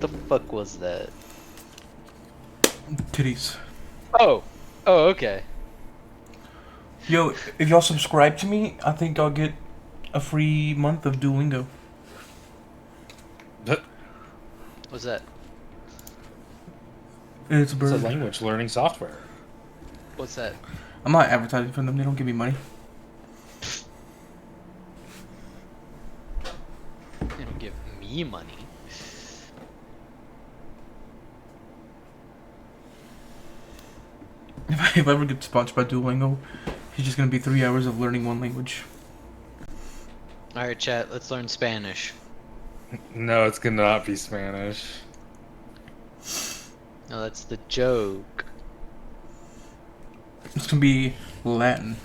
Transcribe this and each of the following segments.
The fuck was that? Titties. Oh. Oh, okay. Yo, if y'all subscribe to me, I think I'll get a free month of Duolingo. What's that? It's a It's a bird. language learning software. What's that? I'm not advertising for them. They don't give me money. You don't give me money. If I ever get sponsored by Duolingo, it's just gonna be 3 hours of learning one language. Alright, chat, let's learn Spanish. No, it's gonna not be Spanish. No, that's the joke. It's gonna be Latin.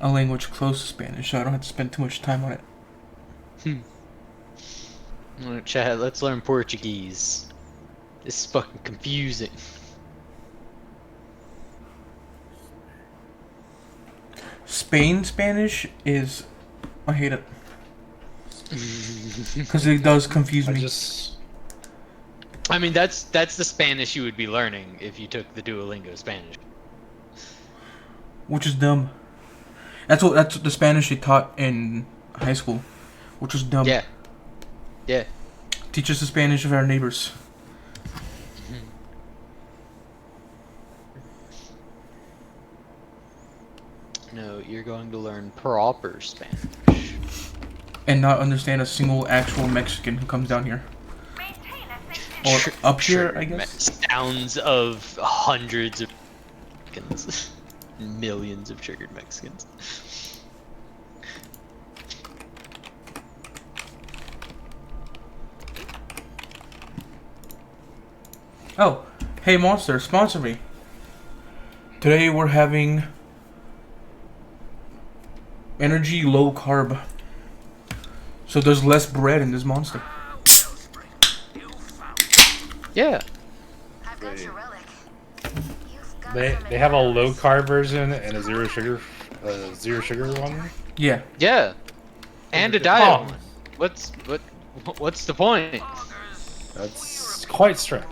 A language close to Spanish, so I don't have to spend too much time on it. Alright, chat, let's learn Portuguese. This is fucking confusing. Spain Spanish is... I hate it. Because it does confuse me. I mean, that's the Spanish you would be learning if you took the Duolingo Spanish. Which is dumb. That's the Spanish they taught in high school. Which was dumb. Yeah. Yeah. Teach us the Spanish of our neighbors. No, you're going to learn proper Spanish. And not understand a single actual Mexican who comes down here. Or up here, I guess. Sounds of hundreds of Mexicans. Millions of triggered Mexicans. Oh, hey Monster, sponsor me. Today we're having energy low carb. So there's less bread in this Monster. Yeah. They have a low carb version and a zero sugar one. Yeah. Yeah. And a diet one. What's the point? That's quite strange.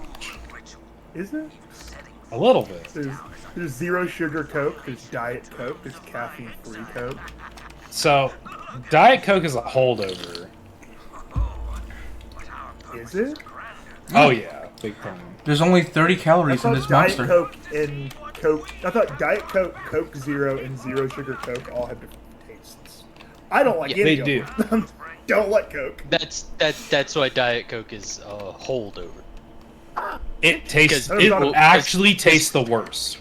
Is it? A little bit. There's zero sugar Coke, there's Diet Coke, there's caffeine-free Coke. So, Diet Coke is a holdover. Is it? Oh yeah, big time. There's only 30 calories in this Diet Monster. Coke and Coke. I thought Diet Coke, Coke Zero, and zero sugar Coke all have different tastes. I don't like Yeah, any they of them. Don't like Coke. That's why Diet Coke is a holdover. It tastes. Because It people- actually tastes the worst.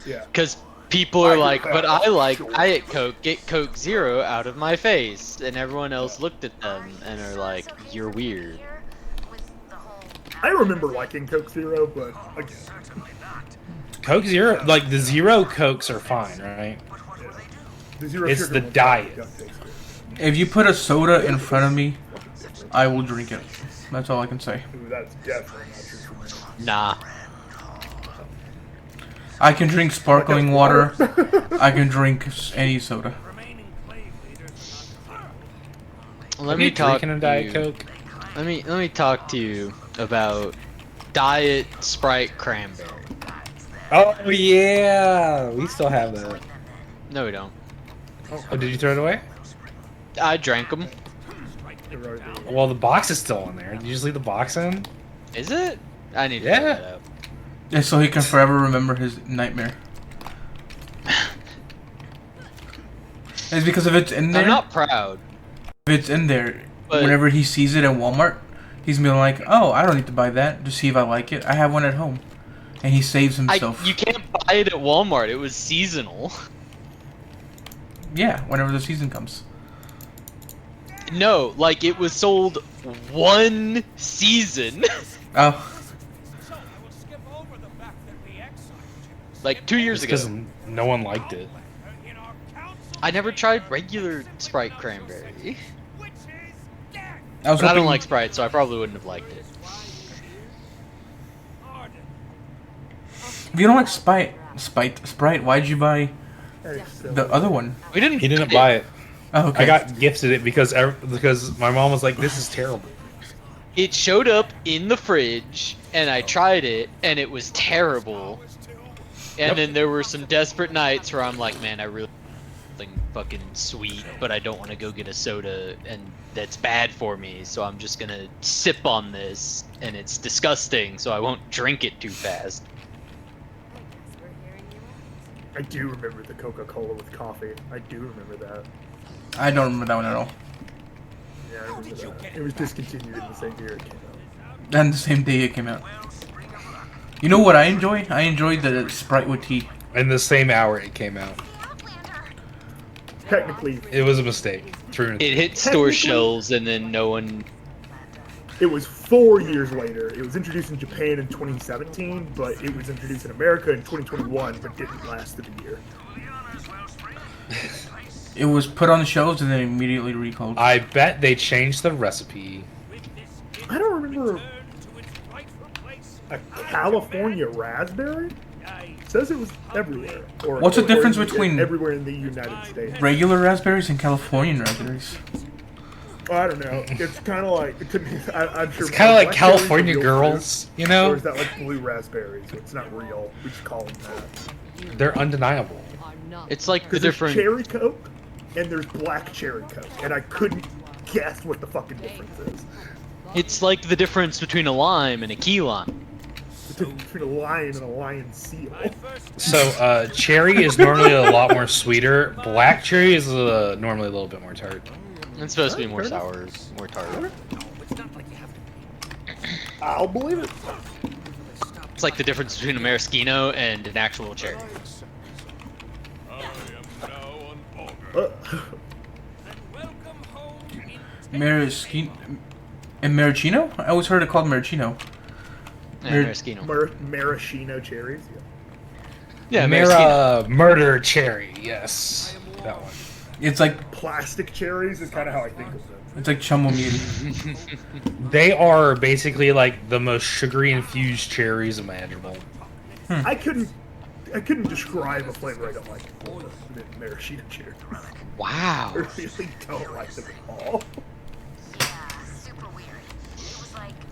Yeah. Because people are I like, agree but with that, I like sure. Diet Coke, get Coke Zero out of my face. And everyone else looked at them and are like, you're weird. I remember liking Coke Zero, but again, Coke Zero, like the zero Cokes are fine, right? the zero It's sugar the ones diet. don't taste good. If you put a soda in front of me, I will drink it. That's all I can say. Ooh, that's definitely not true for me. Nah. I can drink sparkling water. I can drink any soda. Let Are me you talk drinking a to Diet you. Coke? Let me talk to you about Diet Sprite Cranberry. Oh yeah, we still have that. No, we don't. Oh, did you throw it away? I drank them. Well, the box is still in there. Did you just leave the box in? Is it? I need to Yeah. figure that out. Yeah, so he can forever remember his nightmare. It's because if it's in there, I'm not proud. if it's in there, But- whenever he sees it at Walmart, he's gonna be like, "Oh, I don't need to buy that. Just see if I like it. I have one at home," and he saves himself. You can't buy it at Walmart. It was seasonal. Yeah, whenever the season comes. No, like it was sold one season. Oh, Like 2 years Because ago. no one liked it. I never tried regular Sprite Cranberry. I was But I don't hoping- like Sprite, so I probably wouldn't have liked it. If you don't like Sprite, why'd you buy the other one? We didn't. He didn't buy it. Oh, okay. I got gifted it because my mom was like, "This is terrible." It showed up in the fridge, and I tried it, and it was terrible. And then there were some desperate nights where I'm like, man, I really want something fucking sweet, but I don't want to go get a soda, and that's bad for me, so I'm just gonna sip on this, and it's disgusting, so I won't drink it too fast. I do remember the Coca-Cola with coffee. I do remember that. I don't remember that one at all. Yeah, I remember that. It was discontinued in the same year it came out. And the same day it came out. You know what I enjoy? I enjoy the Sprite with tea. In the same hour it came out. Technically, It was a mistake. Through It hit store shelves, and then no one... it was 4 years later. It was introduced in Japan in 2017, but it was introduced in America in 2021, but didn't last the year. It was put on the shelves and then immediately recalled. I bet they changed the recipe. I don't remember a California raspberry. It says it was everywhere. Or, What's the or difference between everywhere in the United States? regular raspberries and Californian raspberries? I don't know. It's kind of like it could be. I'm sure. It's kind of like blackberries are California real girls, fruit, you know? Or is that like blue raspberries? It's not real. We just call them that. They're undeniable. It's like the Because there's different... cherry Coke and there's black cherry Coke, and I couldn't guess what the fucking difference is. It's like the difference between a lime and a key lime. The difference between a lion and a lion seal. So, cherry is normally a lot more sweeter. Black cherry is normally a little bit more tart. It's supposed to be more sour, more tart. I'll believe it. It's like the difference between a maraschino and an actual cherry. Uh, Maraschino and maraschino? I always heard it called maraschino. Yeah, Mar- maraschino. maraschino cherries. Yeah, maraschino. Murder cherry, yes. That one. It's like Plastic cherries is kind of how I think of them. it's like chamomile. They are basically like the most sugary infused cherries imaginable. I couldn't describe a flavor I don't like more than maraschino cherries. Wow. I really don't like them at all.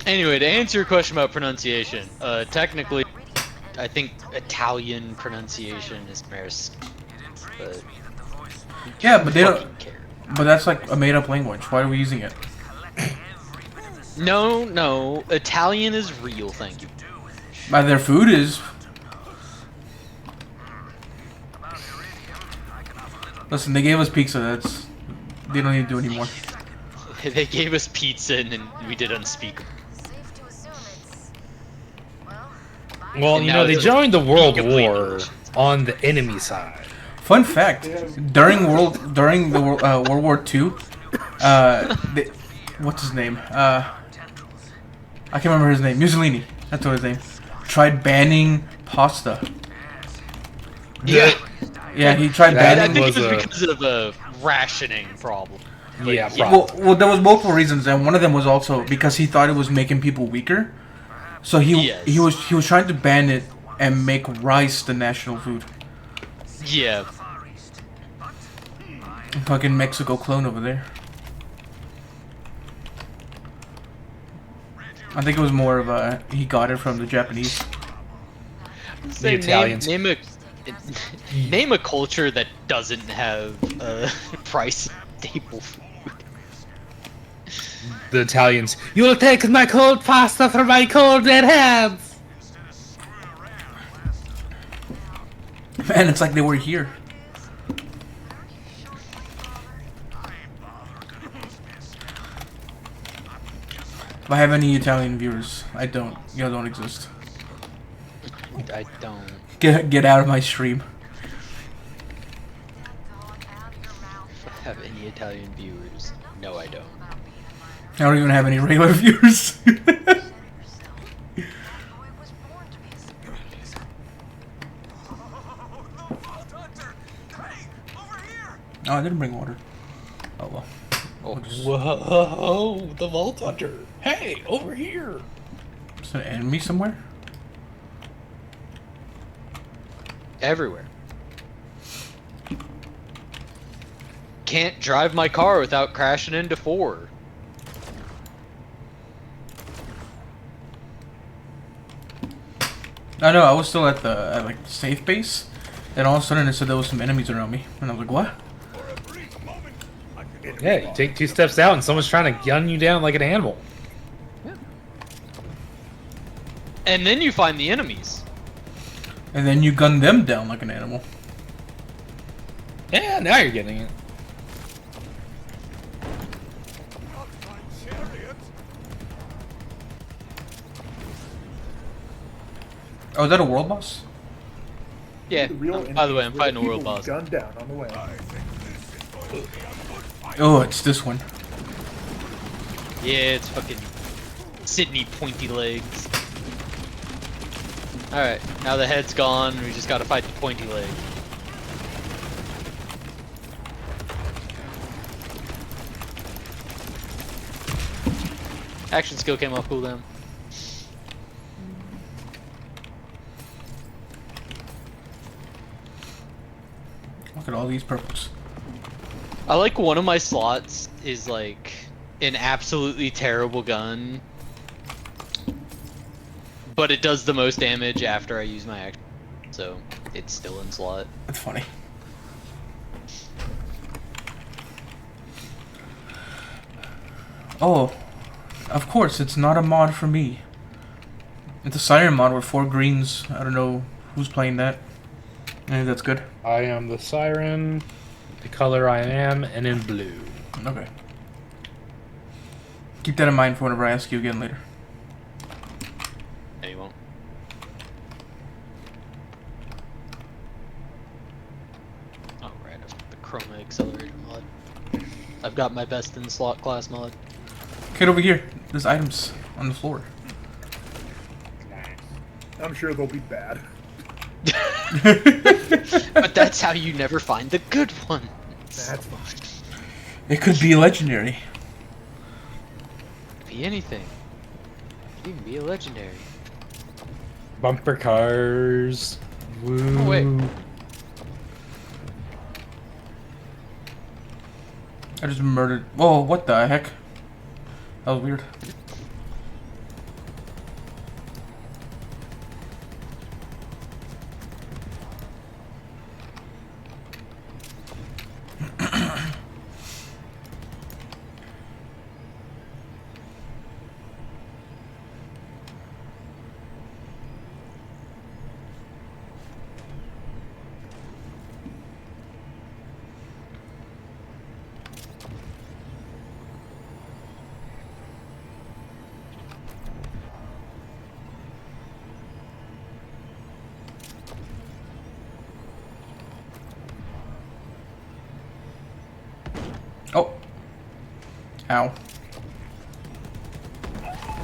Anyway, to answer your question about pronunciation, technically, I think Italian pronunciation is maraschino. But Yeah, but they don't. fucking care. But that's like a made-up language. Why are we using it? No, Italian is real, thank you. By their food is. Listen, they gave us pizza. That's they don't need to do anymore. They gave us pizza and then we did unspeakable. Well, And you now know, they it's joined the World League of Legends. War on the enemy side. Fun fact: during the World War II, what's his name? I can't remember his name. Mussolini. That's what his name. Tried banning pasta. Yeah, Yeah, he tried That I banning. think it was was because of a rationing problem. Yeah, yeah. probably. Well, there was multiple reasons, and one of them was also because he thought it was making people weaker. So Yes. he was trying to ban it and make rice the national food. Yeah, Fucking Mexico clone over there. I think it was more of a he got it from the Japanese. Say Italians. Name a culture that doesn't have price staple food. The Italians. You'll take my cold pasta from my cold dead hands. Man, it's like they were here. If I have any Italian viewers, I don't. You don't exist. I don't. Get out of my stream. Have any Italian viewers? No, I don't. I don't even have any regular viewers. Oh, I didn't bring water. Oh well. Oh, Whoa, the Vault Hunter. Hey, over here. Is there an enemy somewhere? everywhere. Can't drive my car without crashing into four. I know, I was still at like the safe base, and all of a sudden it said there was some enemies around me, and I was like, what? Yeah, you take 2 steps out and someone's trying to gun you down like an animal. And then you find the enemies. And then you gun them down like an animal. Yeah, now you're getting it. Oh, is that a world boss? Yeah. The real By the way, I'm enemies fighting a were world people boss. Gunned down on the way. Oh, it's this one. Yeah, it's fucking Sydney pointy legs. Alright, now the head's gone, we just gotta fight the pointy leg. Action skill came off cooldown. Look at all these purples. I like one of my slots is like an absolutely terrible gun, but it does the most damage after I use my action, so it's still in slot. That's funny. Oh, of course, it's not a mod for me. It's a Siren mod with 4 greens. I don't know who's playing that. I think that's good. I am the siren, the color I am, and in blue. Okay. Keep that in mind for whenever I ask you again later. No, you won't. Oh, right, I've got the Chroma Accelerator mod. I've got my best in slot class mod. Get over here. There's items on the floor. I'm sure they'll be bad. But that's how you never find the good ones. That's fine. It could be legendary. Be anything. Could even be a legendary. Bumper cars. Woo. Oh, wait. I just murdered. Whoa, what the heck? That was weird. Oh. Ow.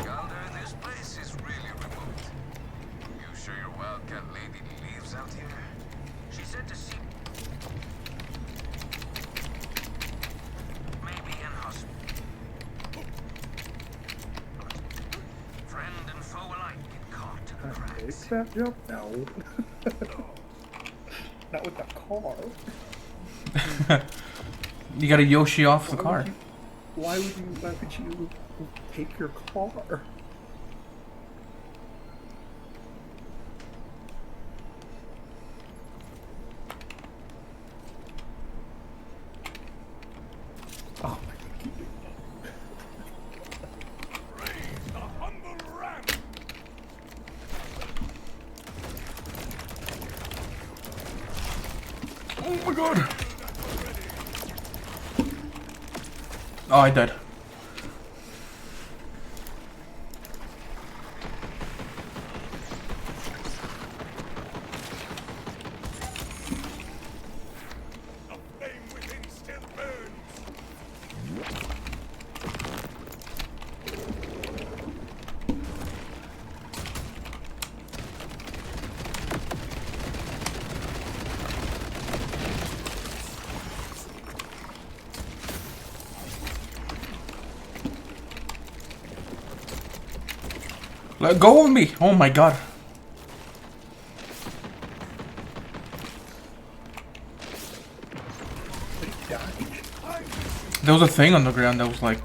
Calder, this place is really remote. You sure your wildcat lady lives out here? She said to see. Maybe in hospital. Friend and foe alike get caught in the Make cracks. that jump? No. Not with the car. You gotta Yoshi off the car. Why would you take your car? Oh my Oh my god. Oh, I died. Let go of me! Oh my god. There was a thing on the ground that was like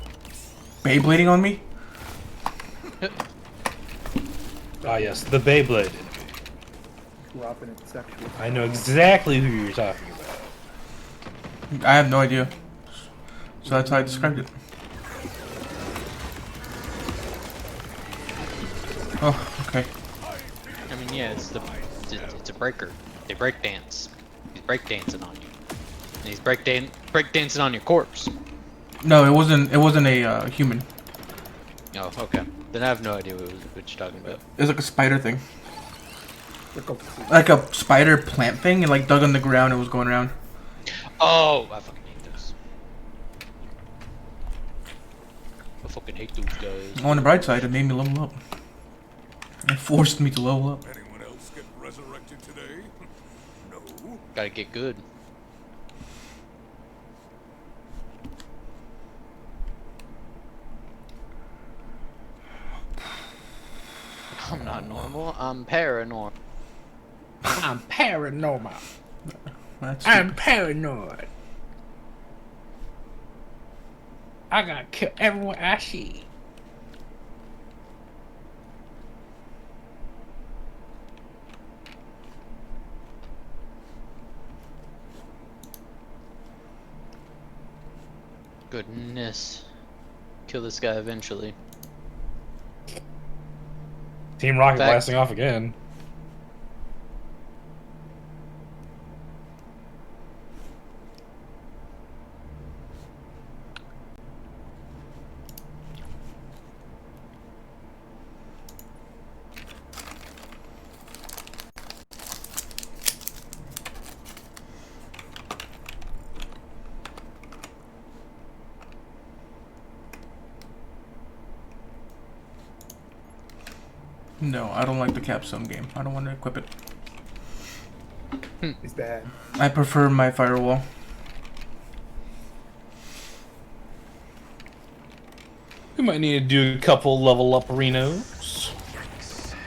Beyblading on me. Ah, yes, the Beyblade. dropping it sexual. I know exactly who you're talking about. I have no idea. So that's how I described it. Oh, okay. I mean, yeah, it's a breaker. They break dance. He's break dancing on you. And he's break dancing on your corpse. No, it wasn't a human. Oh, okay. Then I have no idea what you're talking about. It was like a spider thing. Like a spider plant thing. It like dug on the ground and was going around. Oh, I fucking hate those. I fucking hate those guys. On the bright side, it made me level up. It forced me to level up. Anyone else get resurrected today? No. Gotta get good. I'm not normal. I'm paranormal. I'm paranormal. That's I'm paranoid. I gotta kill everyone I see. Goodness. Kill this guy eventually. Team Rocket Back. blasting off again. No, I don't like the capstone game. I don't want to equip it. It's bad. I prefer my firewall. We might need to do a couple level up Renos.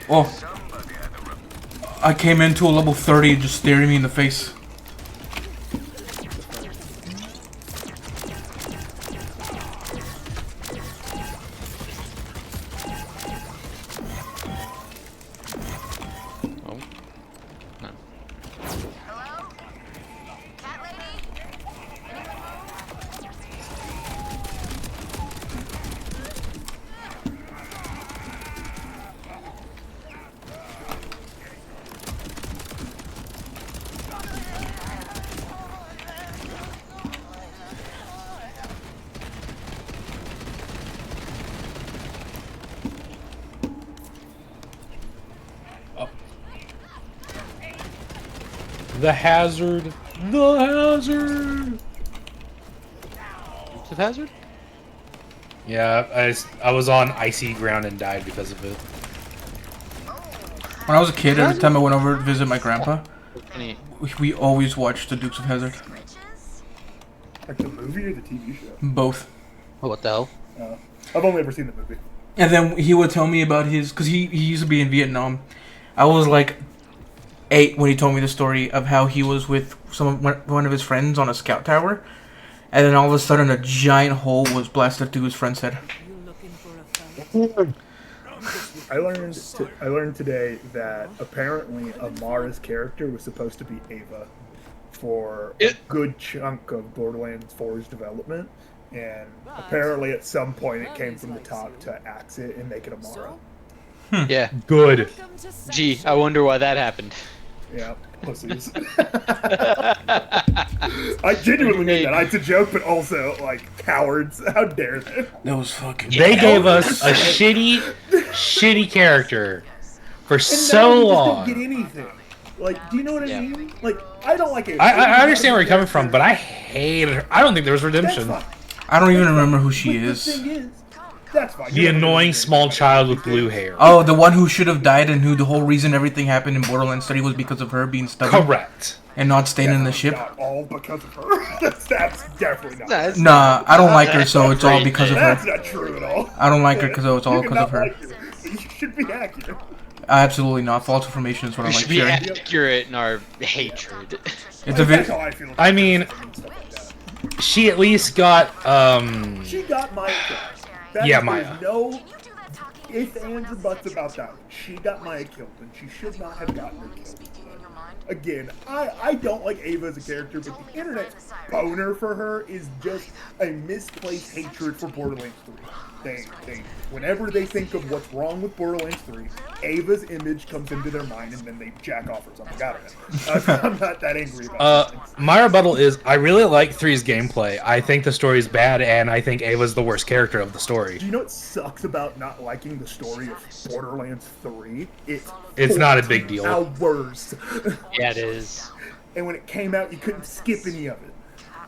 Oh, I came into a level 30 just staring me in the face. Oh. No. Hello? Cat lady? The hazard. The hazard. Is it hazard? Yeah, I was on icy ground and died because of it. When I was a kid, every time I went over to visit my grandpa, Any? we always watched The Dukes of Hazzard. Like the movie or the TV show? Both. Oh, what the hell? I've only ever seen the movie. And then he would tell me about his, because he used to be in Vietnam. I was like 8 when he told me the story of how he was with one of his friends on a scout tower, and then all of a sudden a giant hole was blasted through his friend's head. I learned today that apparently Amara's character was supposed to be Ava for a good chunk of Borderlands 4's development, and apparently at some point it came from the top to axe it and make it Amara. Yeah. Good. Gee, I wonder why that happened. Yeah, pussies. I genuinely mean that. It's a joke, but also, like, cowards. How dare they? That was fucking. They gave us a shitty character for so And now long. we just didn't get anything. Like, do you know what I Yeah. mean? Like, I don't like it. I understand where you're coming from, but I hate her. I don't think there was That's redemption. fine. I don't even remember who she But is. The thing is, that's fine. The annoying small child with blue hair. Oh, the one who should have died and who the whole reason everything happened in Borderlands 3 was because of her being stubborn Correct. and not staying in the ship. Not all because of her. that's definitely not. That's Nah, I don't like her, so it's all because of That's her. not true at all. I don't like her because it's all You because of cannot her. like her, but you should be accurate. Absolutely not. False information is what I We like should be sharing. accurate in our hatred. It's a That's vi- how I feel. I mean, she at least got She got Maya. Yeah, Maya. No if ands or buts about that one. She got Maya killed, and she should not have gotten her killed. Speaking in your mind. Again, I don't like Ava as a character, but the internet's boner for her is just a misplaced hatred for Borderlands 3. Whenever they think of what's wrong with Borderlands 3, Ava's image comes into their mind, and then they jack off or something. I don't know. I'm not that angry about it. My rebuttal is I really like 3's gameplay. I think the story's bad, and I think Ava's the worst character of the story. Do you know what sucks about not liking the story of Borderlands 3? It's not a big deal. Hours. Yeah, it is. And when it came out, you couldn't skip any of it.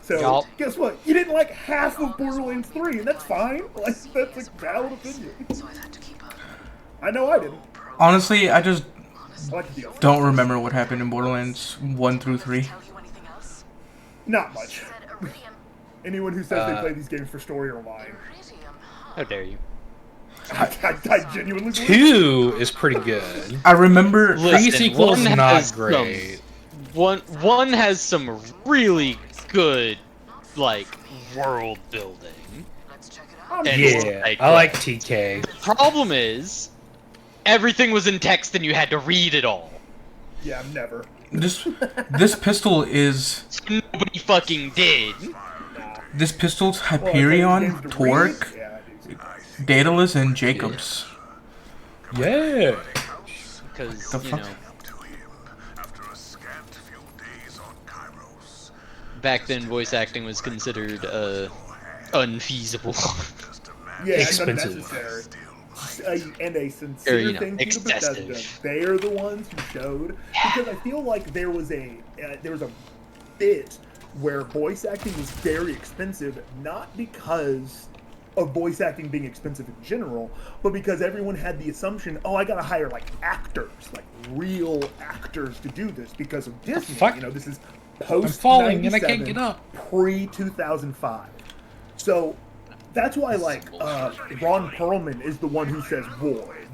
So, Yup. guess what? You didn't like half of Borderlands 3, and that's fine. Like, that's a valid opinion. So I've had to keep up. I know I didn't. Honestly, I just I like the deal. don't remember what happened in Borderlands 1 through 3. Tell you anything else? Not much. Said iridium. Anyone who says they play these games for story are lying. Iridium, huh? How dare you? I genuinely believe 2 is pretty good. I remember. Listen, Pre-sequel's one not has great. One has some really good, like, world building. Let's check it out. And Yeah, I like TK. The problem is, everything was in text and you had to read it all. Yeah, never. This pistol is. So nobody fucking did. This pistol's Well, Hyperion, games to Torque, read? Yeah, it is. Daedalus, and Jacobs. Yeah. Because, The you fuck? know, To him after a scant few days on Kairos. back then voice acting was considered, unfeasible. Yeah, Expensive. unnecessary. And a Or, sincere you know, thing to excessive. Bethesda. They are the ones who showed, because I feel like there was a bit where voice acting was very expensive, not because of voice acting being expensive in general, but because everyone had the assumption, oh, I gotta hire like actors, like real actors to do this because of Disney. fuck? You know, this is post I'm falling and I can't get up. pre 2005. So that's why, like, Ron Perlman is the one who says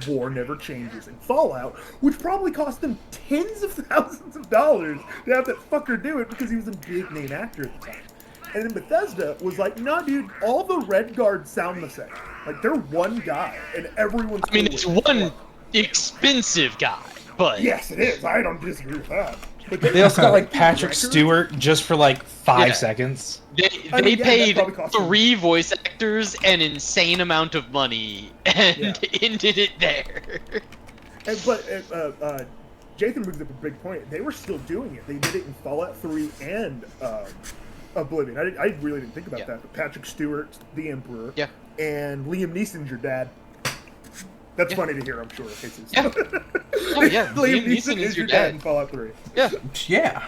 war never changes in Fallout, which probably cost them tens of thousands of dollars to have that fucker do it because he was a big name actor at the time. And then Bethesda was like, nah, dude, all the Red Guards sound the same. Like, they're one guy, and everyone's I mean, cool it's with it. one expensive guy, but Yes, it is. I don't disagree with that. But They also got like Patrick records- Stewart just for like 5 Yeah. seconds. they I mean, yeah, that paid probably cost them- 3 voice actors an insane amount of money and Yeah. ended it there. But Jathan brings up a big point. They were still doing it. They did it in Fallout 3 and Oblivion. I really didn't think about Yeah. that. But Patrick Stewart, the Emperor, Yeah. and Liam Neeson's your dad. That's Yeah. funny to hear, I'm sure. Jesus. Yeah. Oh yeah, Liam Neeson is your dad in Fallout 3. Yeah. Yeah.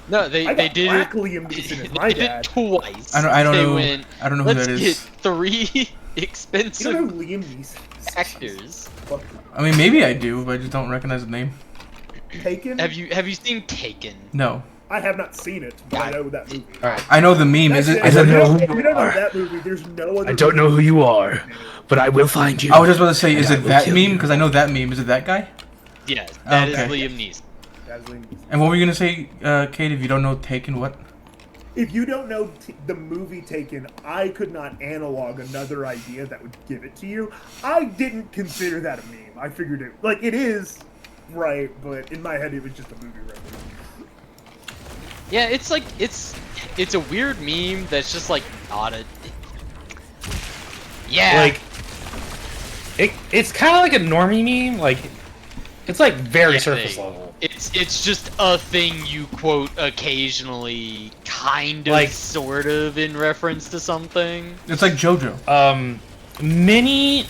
No, they I got did black it. Liam Neeson They as my did dad. it twice. I don't They know. Went, I don't know who Let's that get is. 3 You expensive don't know who Liam Neeson is? actors. Fuck. I mean, maybe I do, but I just don't recognize the name. Taken? Have you seen Taken? No. I have not seen it, but I know that movie. Alright. I know the meme. Is it? That's Is it. it? If you don't know that movie, there's no other I don't know who movie. you are, but I will find you. I was just about to say, is I it will that kill meme? you. Because I know that meme. Is it that guy? Yes, that is Okay. Liam Neeson. That's Liam Neeson. And what were you gonna say, Kate? If you don't know Taken, what? If you don't know the movie Taken, I could not analog another idea that would give it to you. I didn't consider that a meme. I figured it, like, it is, right, but in my head it was just a movie reference. Yeah, it's like it's a weird meme that's just like not a. Yeah. Like, it's kind of like a normie meme. Like, it's like very Yeah, surface level. It's just a thing you quote occasionally, kind of, Like- sort of, in reference to something. It's like JoJo. Many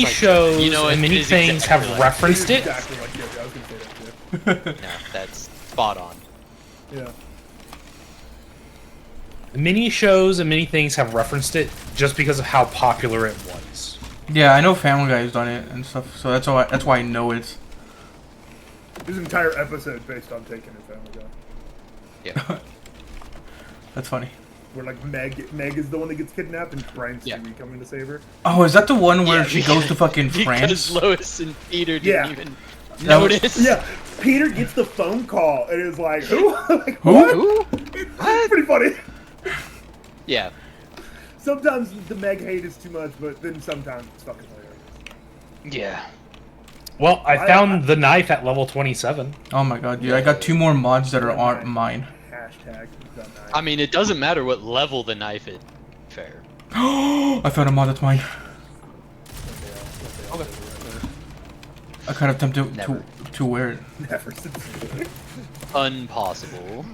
Like, shows you know, and it many is things exactly have like- referenced It's it. exactly like JoJo. I was gonna say that No, that's spot on. too. Yeah. Many shows and many things have referenced it just because of how popular it was. Yeah, I know Family Guy's done it and stuff, so that's why I know it. There's an entire episode based on Taken and Family Guy. Yeah. That's funny. Where, like, Meg is the one that gets kidnapped and Brian's Yeah. Stewie coming to save her. Oh, is that the one where Yeah, she goes to fucking Because France? Lois and Peter Yeah. didn't even That was- notice. Yeah, Peter gets the phone call and is like, who? Like, Who? what? Who? It's pretty funny. Yeah. Sometimes the Meg hate is too much, but then sometimes it's fucking hilarious. Yeah. Well, I found the knife at level 27. Oh my god, dude! I got 2 more mods that aren't mine. Hashtag the knife. I mean, it doesn't matter what level the knife is. Fair. I found a mod that's mine. I kind of tempted Never. to wear it. Never since. Unpossible.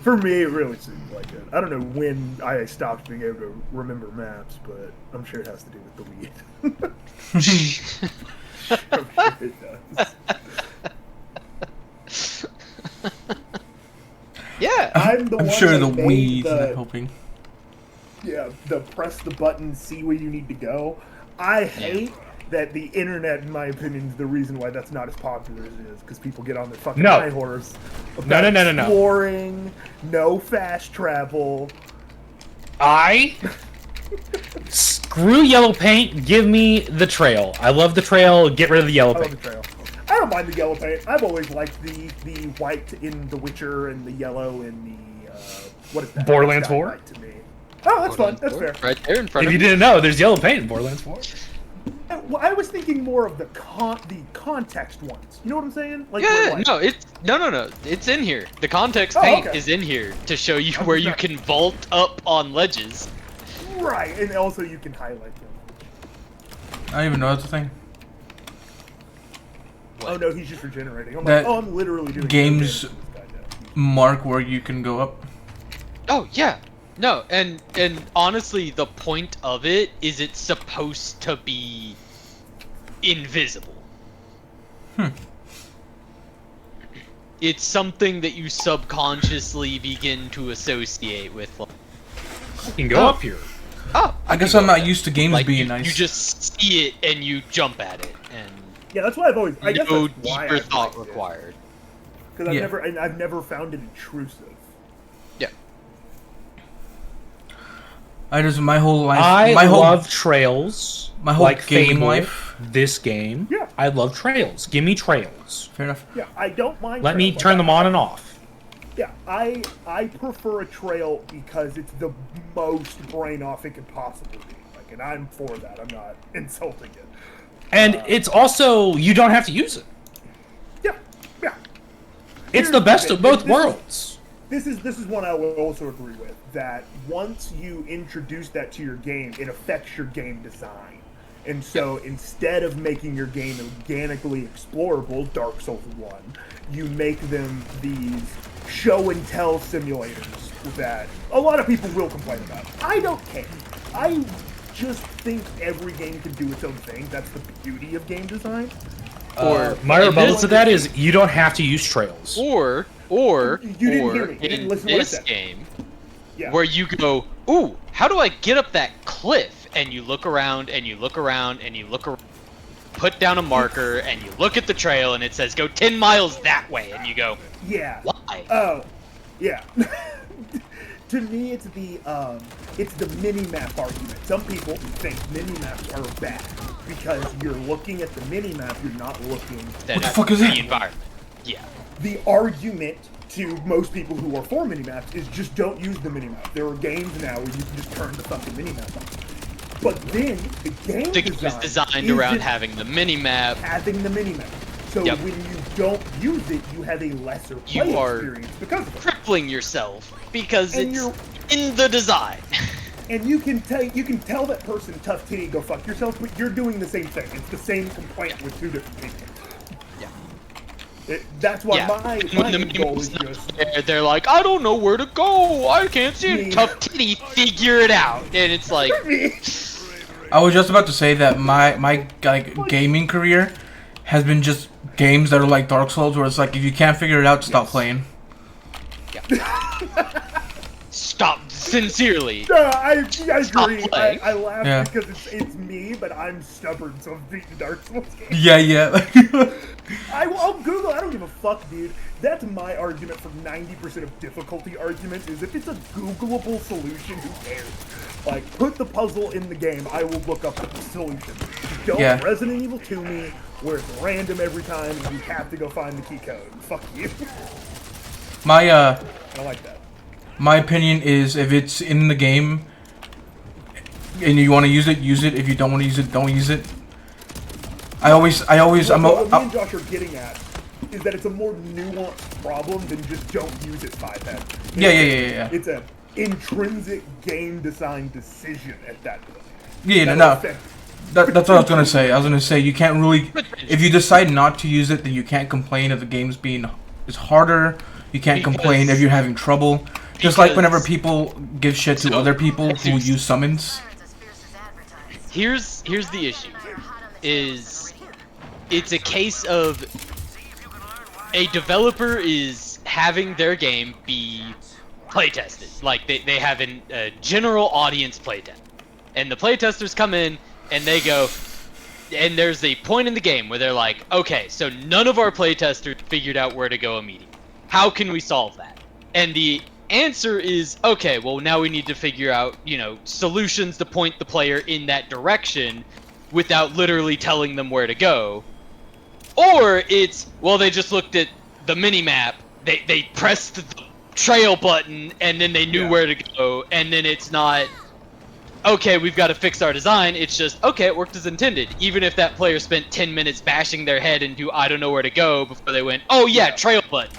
For me, it really seems like it. I don't know when I stopped being able to remember maps, but I'm sure it has to do with the weed. I'm sure it does. Yeah. I'm the I'm one sure that the made weed's the- not helping. Yeah, the press the button, see where you need to go. I hate that the internet, in my opinion, is the reason why that's not as popular as it is, because people get on their fucking No. high horse No, about no, no, no, no. exploring, no fast travel. Screw yellow paint. Give me the trail. I love the trail. Get rid of the yellow I love the paint. trail. I don't mind the yellow paint. I've always liked the white in The Witcher and the yellow in the what is that? Borderlands Sky 4? Knight to me. Oh, that's fun. That's fair. Right there in front If of you me. didn't know, there's yellow paint in Borderlands 4. Well, I was thinking more of the context ones. You know what I'm saying? Like, where, Yeah, like, no, no. It's in here. The context Oh, paint okay. is in here to show you I'm where just you not- can vault up on ledges. Right, and also you can highlight them. I don't even know that's a thing. Oh no, he's just regenerating. I'm That like, oh, I'm literally doing game's- no damage to this guy now. Mark where you can go up. Oh yeah. No, and honestly, the point of it is it's supposed to be invisible. It's something that you subconsciously begin to associate with. Like, You can go up here. oh, I guess I'm not used to games like being you, nice. you just see it and you jump at it, and Yeah, that's why I've always. I guess no that's why deeper I've thought liked it. required. Because Yeah. I've never found it intrusive. Yeah. my whole life. I my whole love trails. my whole like gaming Fable, life. This game. Yeah. I love trails. Give me trails. Fair enough. Yeah, I don't mind. Let me trails. turn them on and off. Yeah, I prefer a trail because it's the most brain off it could possibly be. Like, and I'm for that. I'm not insulting it. And it's also, you don't have to use it. Yeah, yeah. It's Here's the best thing, of both this is- worlds. This is one I will also agree with, that once you introduce that to your game, it affects your game design. And so instead of making your game organically explorable, Dark Souls 1, you make them these show and tell simulators that a lot of people will complain about. I don't care. I just think every game can do its own thing. That's the beauty of game design. My in rebuttal this- to that is you don't have to use trails. Or You didn't hear me. You didn't in listen to what I this said. game, Yeah. where you go, ooh, how do I get up that cliff? And you look around and you look around and you look around, put down a marker and you look at the trail and it says go 10 miles that way, and you go, Yeah. why? Oh, yeah. To me, it's the mini-map argument. Some people think mini-maps are bad because you're looking at the mini-map, you're not looking. That the fuck is the that? environment. Yeah. The argument to most people who are for mini-maps is just don't use the mini-map. There are games now where you can just turn the fucking mini-map on. But then, the game The game is design designed around isn't having the mini map. having the mini-map. So Yep. when you don't use it, you have a lesser You play are experience because of it. Crippling yourself because And it's you're- in the design. And you can tell that person tough titty go fuck yourself, but you're doing the same thing. It's the same complaint with two different people. Yeah. That's why Yeah. my When the end mini goal map's is not just there, they're like, I don't know where to go. I can't see it. Me. Tough titty, figure it out. And it's like, I was just about to say that my like gaming career has been just games that are like Dark Souls, where it's like if you can't figure it out, stop playing. stop. Sincerely. I agree. playing. I laugh Yeah. because it's me, but I'm stubborn, so I'm beating Dark Souls games. Yeah, yeah. I'll Google. I don't give a fuck, dude. That's my argument for 90% of difficulty arguments. Is if it's a Googleable solution, who cares? Like, put the puzzle in the game. I will look up the solution. Don't Yeah. Resident Evil 2 me, where it's random every time and you have to go find the key code. Fuck you. my I don't like that. my opinion is if it's in the game and you want to use it, use it. If you don't want to use it, don't use it. I'm what me and Josh are getting at is that it's a more nuanced problem than just don't use it 5-head. Yeah. It's an intrinsic game design decision at that point. Yeah, That no. affects- That's what I was gonna say. I was gonna say you can't really, if you decide not to use it, then you can't complain if the game's being is harder. You can't complain if you're having trouble. Just like whenever people give shit to other people who use summons. Here's the issue. Is it's a case of a developer is having their game be playtested. Like they have a general audience playtest. And the playtesters come in and they go, and there's a point in the game where they're like, okay, so none of our playtesters figured out where to go immediately. How can we solve that? And the answer is, okay, well now we need to figure out, solutions to point the player in that direction without literally telling them where to go. Or it's, well, they just looked at the mini-map, they pressed the trail button, and then they knew where to go, and then it's not, okay, we've got to fix our design. It's just, okay, it worked as intended. Even if that player spent 10 minutes bashing their head into I don't know where to go before they went, oh yeah, trail button.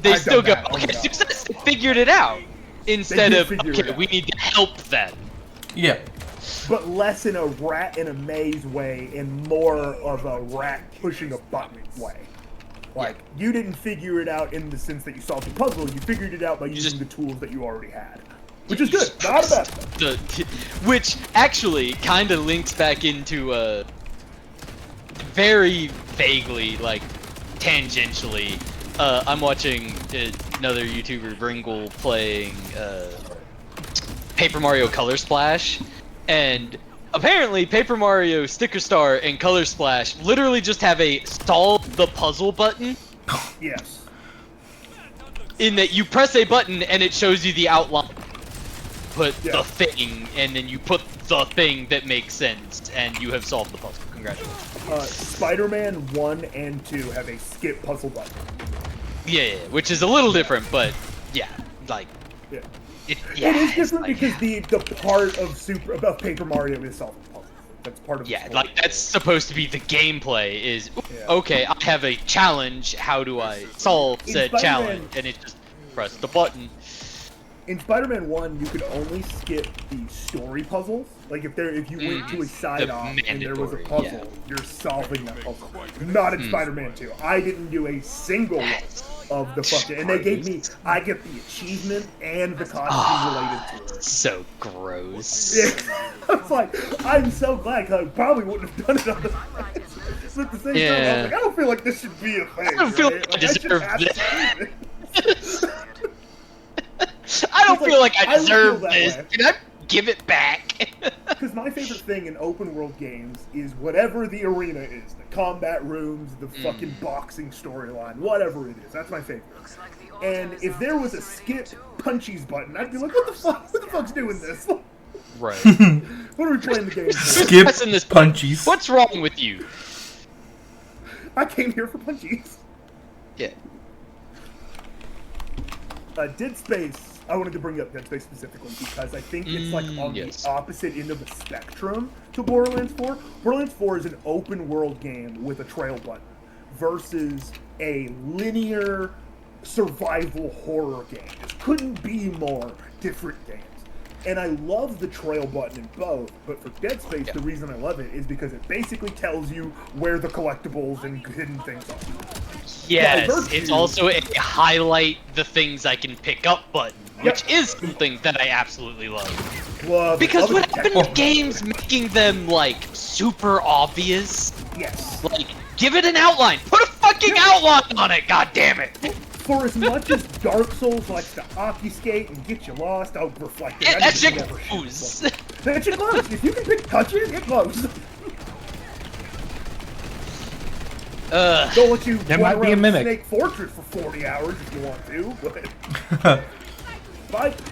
They I've still done go, that. okay, success, they figured it out. Instead did of, figure it okay, out. we need to help them. Yeah. But less in a rat in a maze way and more of a rat pushing a button way. Like, you didn't figure it out in the sense that you solved the puzzle, you figured it out by using the tools that you already had. Which is good, not a bad thing. Which actually kind of links back into very vaguely, like tangentially. I'm watching another YouTuber, Bringle, playing Paper Mario Color Splash, and apparently Paper Mario Sticker Star and Color Splash literally just have a solve the puzzle button. Yes. In that you press a button and it shows you the outline. Put Yeah. the thing, and then you put the thing that makes sense, and you have solved the puzzle. Congratulations. Spider-Man 1 and 2 have a skip puzzle button. Yeah, which is a little different, but yeah, like Yeah. it It is it's different like, because the part of Paper Mario is solving puzzles. That's part of the yeah, story. like that's supposed to be the gameplay. Is Yeah. okay, I have a challenge. How do I solve In said Spider-Man- challenge? And it's just press the button. In Spider-Man 1, you could only skip the story puzzles. Like if you went to a side The off and there was a mandatory, puzzle, yeah. you're solving that puzzle. Not in Spider-Man 2. I didn't do a single one of the fucking, and they gave me, I get the achievement and the costume related to it. So gross. Yeah. I was like, I'm so glad because I probably wouldn't have done it otherwise. But at the same time, I Yeah. was like, I don't feel like this should be a thing. I don't feel right? like I should deserve have to do this. I don't It's like, feel like I I would deserve feel that this. way. Can I give it back? Because my favorite thing in open world games is whatever the arena is, the combat rooms, the fucking boxing storyline, whatever it is. That's my favorite. And if there was a skip punchies button, I'd be like, what the fuck? Who the fuck's doing this? Right. What are we playing the game for? Skip pressing this punchies. What's wrong with you? I came here for punchies. Yeah. Dead Space, I wanted to bring up Dead Space specifically because I think it's like on yes. the opposite end of the spectrum to Borderlands 4. Borderlands 4 is an open world game with a trail button versus a linear survival horror game. This couldn't be more different games. And I love the trail button in both, but for Dead Space, the reason I love it is because it basically tells you where the collectibles and hidden things are. Yes, virtue- it's also a highlight the things I can pick up button, which is something that I absolutely love. Love it. Because Love what it. happened with games making them, like, super obvious? Yes. Like, give it an outline! Put a fucking outline on it, god damn it! For as much as Dark Souls likes to obfuscate and get you lost, I'll reflect it. That shit goes. That shit glows. If you can touch it, it glows. Don't let you There run might be a around mimic. Snake Fortress for 40 hours if you want to, but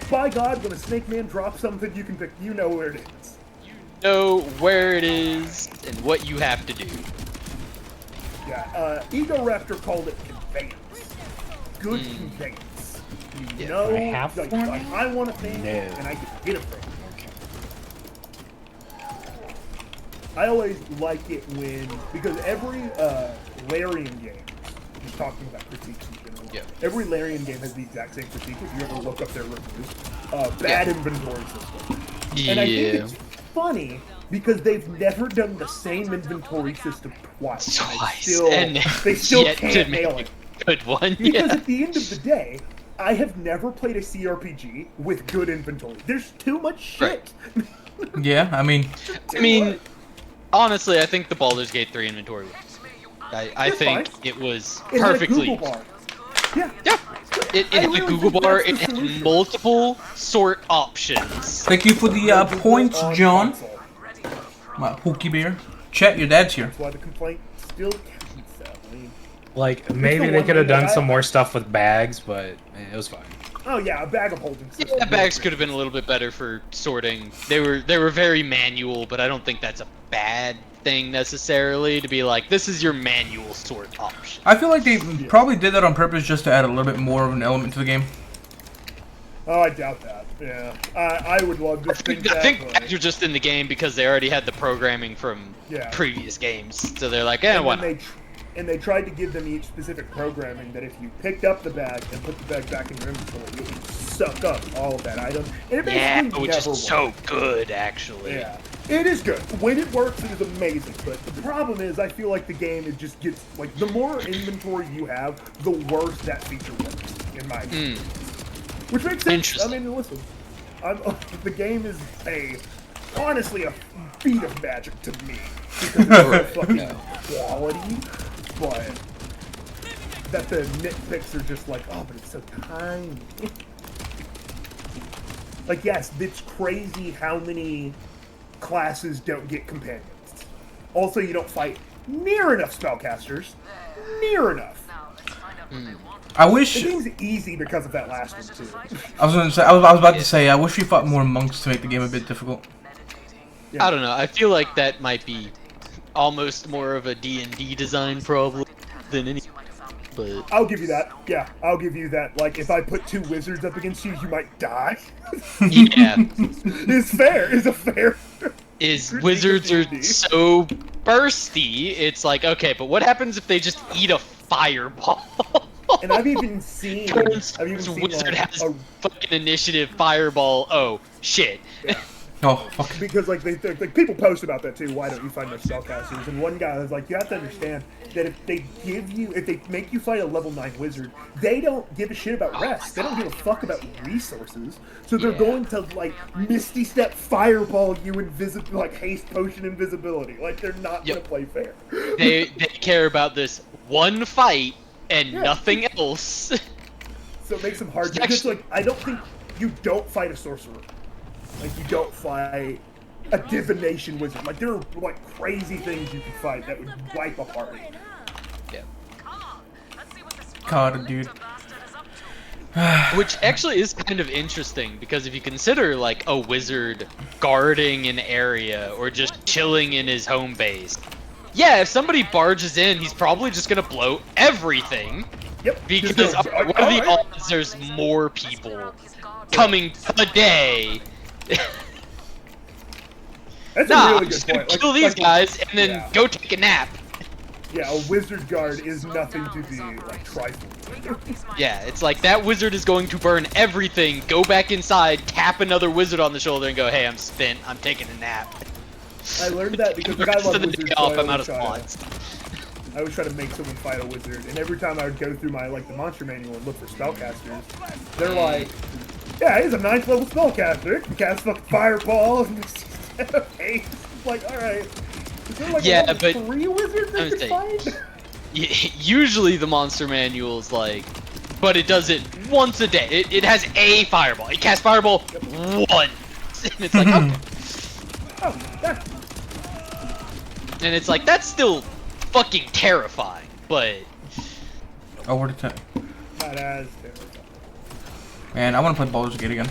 by God, when a Snake Man drops something you can pick, you know where it is. Know where it is and what you have to do. Yeah, Ego Raptor called it conveyance. Good conveyance. You Yeah. know, I have like, one? I want a thing, No. and I can get a thing. I always like it when, because every Larian game, just talking about critiques in general, Yeah. every Larian game has the exact same critique if you ever look up their reviews. Bad inventory system. And I think it's funny because they've never done the same inventory system twice. And They still yet to can't make nail it. a good one. Because Yeah. at the end of the day, I have never played a CRPG with good inventory. There's too much shit. Yeah, I mean, Honestly, I think the Baldur's Gate 3 inventory was. I It's think fine. it was It had a perfectly. Google bar. Yeah. Yeah. It I had a really Google think bar. that's It the had solution. multiple sort options. thank you for the points, On John. console. My Pookie Bear. Chet, your dad's here. That's why the complaint still counts. I mean, Like, maybe the they one could have thing that done I- some more stuff with bags, but it was fine. oh yeah, a bag of holding system. Yeah, bags could have been a little bit better for sorting. They were very manual, but I don't think that's a bad thing necessarily to be like, this is your manual sort option. I feel like they probably did that on purpose just to add a little bit more of an element to the game. Oh, I doubt that. Yeah, I would love to think I that. think but- bags were just in the game because they already had the programming from Yeah. previous games, so they're like, eh, and why then not? and they tried to give them each specific programming that if you picked up the bag and put the bag back in your inventory, it would suck up all of that item. And it Yeah, basically which never is so worked. good, actually. Yeah, it is good. When it works, it is amazing. But the problem is, I feel like the game, it just gets, like, the more inventory you have, the worse that feature works, in my opinion. Which makes sense. I Interesting. mean, listen, the game is honestly a feat of magic to me. Because it's so fucking quality, but that the nitpicks are just like, oh, but it's so tiny. Like, yes, it's crazy how many classes don't get companions. Also, you don't fight near enough spellcasters. Near enough. I The wish. game's easy because of that last one, too. I was gonna say. I was about to say. I wish we fought more monks to make the game a bit difficult. I don't know. I feel like that might be almost more of a D&D design problem than any. But I'll give you that. Yeah, I'll give you that. Like, if I put two wizards up against you, you might die. yeah, It's fair. It's a fair. is Critique wizards of are D&D. so bursty. It's like, okay, but what happens if they just eat a fireball? And I've even seen. Turns I've even seen wizard like, has fucking initiative fireball. Oh shit. Oh fuck. because like like people post about that too. Why don't you find more spellcasters? And one guy was like, you have to understand that if they make you fight a level 9 wizard, they don't give a shit about rest. They don't give a fuck about resources. So they're going to like Misty Step fireball you like haste potion invisibility. Like they're not gonna play fair. They care about this one fight and Yeah. nothing else. So it makes them hard. It's Because actually- like I don't think you don't fight a sorcerer. Like you don't fight a divination wizard. Like there are like crazy things you can fight that would wipe a party. Yeah. God, dude. Which actually is kind of interesting because if you consider like a wizard guarding an area or just chilling in his home base, yeah, if somebody barges in, he's probably just gonna blow everything Yep. because Just what are the alright. odds there's more people coming today? That's Nah, a really I'm good just gonna point. Like- kill these like- guys and then yeah. go take a nap. Yeah, a wizard guard is nothing to be like trifled with. Yeah, it's like that wizard is going to burn everything, go back inside, tap another wizard on the shoulder, and go, "Hey, I'm spent. I'm taking a nap." I learned that because The like, I rest love of the wizards. day so off, I I'm out always of try to- spots. I always try to make someone fight a wizard, and every time I would go through my like the monster manual and look for spellcasters, they're like, "Yeah, he's a 9th level spellcaster. He can cast fucking fireball and haste." Like, all right. Is there like Yeah, a level but 3 wizard I'm that can saying- fight? Usually the monster manual's like, but it does it once a day. It has a fireball. It casts fireball once, and it's like, okay. Oh, yeah. And it's like that's still fucking terrifying, but Oh, where to take? Not as terrifying. Man, I want to play Baldur's Gate again.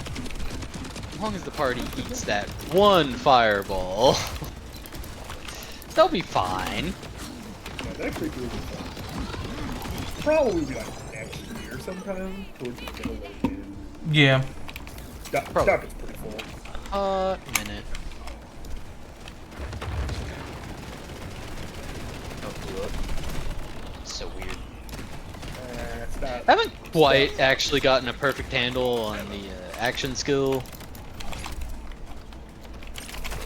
as long as the party eats that one fireball, they'll be fine. Yeah, that could be really fun. Probably be like next year sometime towards the middle of the year. Yeah. Stock is pretty full. Minute. so weird. It's not. I haven't quite actually gotten a perfect handle on the action skill.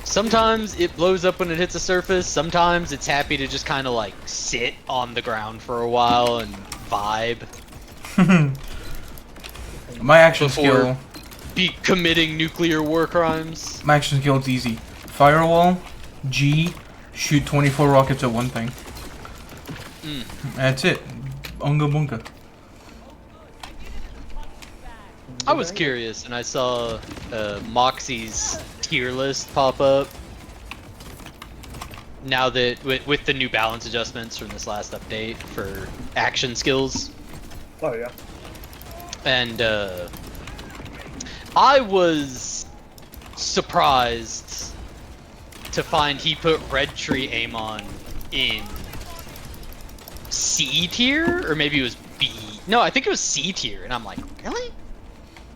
Sometimes it blows up when it hits a surface, sometimes it's happy to just kind of like sit on the ground for a while and vibe My action before skill. be committing nuclear war crimes. My action skill is easy. Firewall, G, shoot 24 rockets at one thing. That's it. Unga bunga. I was curious and I saw Moxie's tier list pop up. Now that with the new balance adjustments from this last update for action skills. Oh yeah. And I was surprised to find he put Red Tree Amon in C tier, or maybe it was B. No, I think it was C tier, and I'm like, really?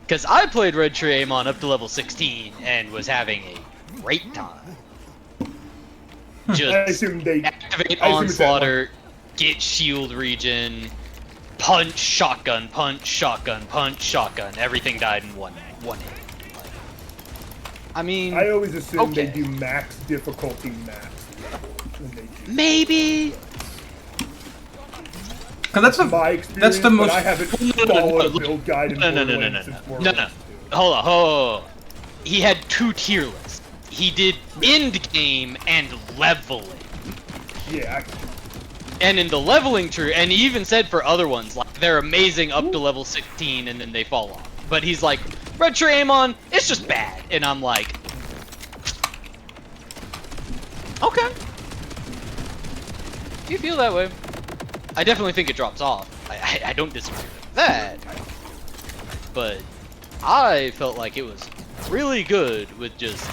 Because I played Red Tree Amon up to level 16 and was having a great time. I Just assume they activate I assume it's that Onslaughter, get shield regen, punch, shotgun, punch, shotgun, punch, shotgun. Everything died in one hit. Like, I mean, I always assume okay. they do max difficulty max. When they do. maybe. Cause that's My the experience, the most. but I haven't No, followed a look- build guide in No. Borderlands since No. Borderlands 2. Hold on. He had 2 tier lists. He did end game and leveling. Yeah, And in the leveling tree, and he even said for other ones, like they're amazing up to level 16 and then they fall off. But he's like, Red Tree Amon, it's just bad. And I'm like, okay. If you feel that way. I definitely think it drops off. I don't disagree with that. But I felt like it was really good with just,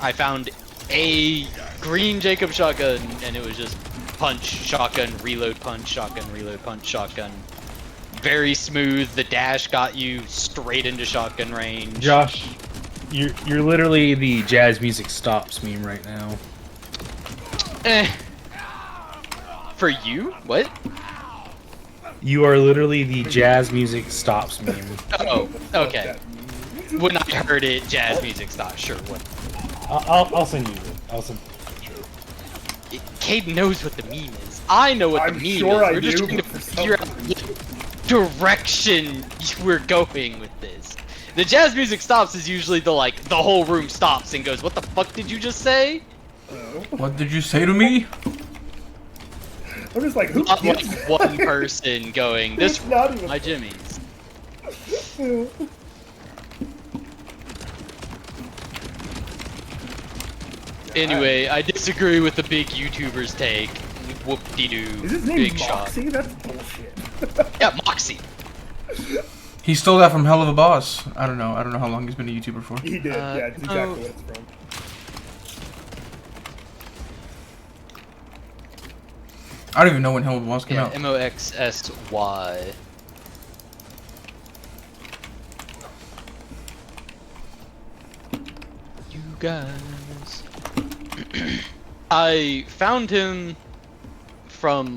I found a green Jacob shotgun and it was just punch, shotgun, reload, punch, shotgun, reload, punch, shotgun. Very smooth. The dash got you straight into shotgun range. Josh, you're literally the jazz music stops meme right now. Eh. For you? What? You are literally the jazz music stops meme. Oh, okay. When I heard it, jazz music stopped. Sure, what? I'll send you it. Cade knows what the meme is. I know what the I'm meme sure is. I We're just do, trying to but for figure out some what direction we're going with this. The jazz music stops is usually the whole room stops and goes, "What the fuck did you just say?" What did you say to me? I'm just like, who Not like gets one person going, "This It's not even- my Jimmy's." Anyway, I disagree with the big YouTubers take. Whoop-de-doo. Is his name Big shot. Moxie? That's bullshit. Yeah, Moxie. He stole that from Hell of a Boss. I don't know how long he's been a YouTuber for. He did, yeah, it's exactly oh. what it's from. I don't even know when Hell of a Boss came Yeah, out. Moxsy. You guys. I found him from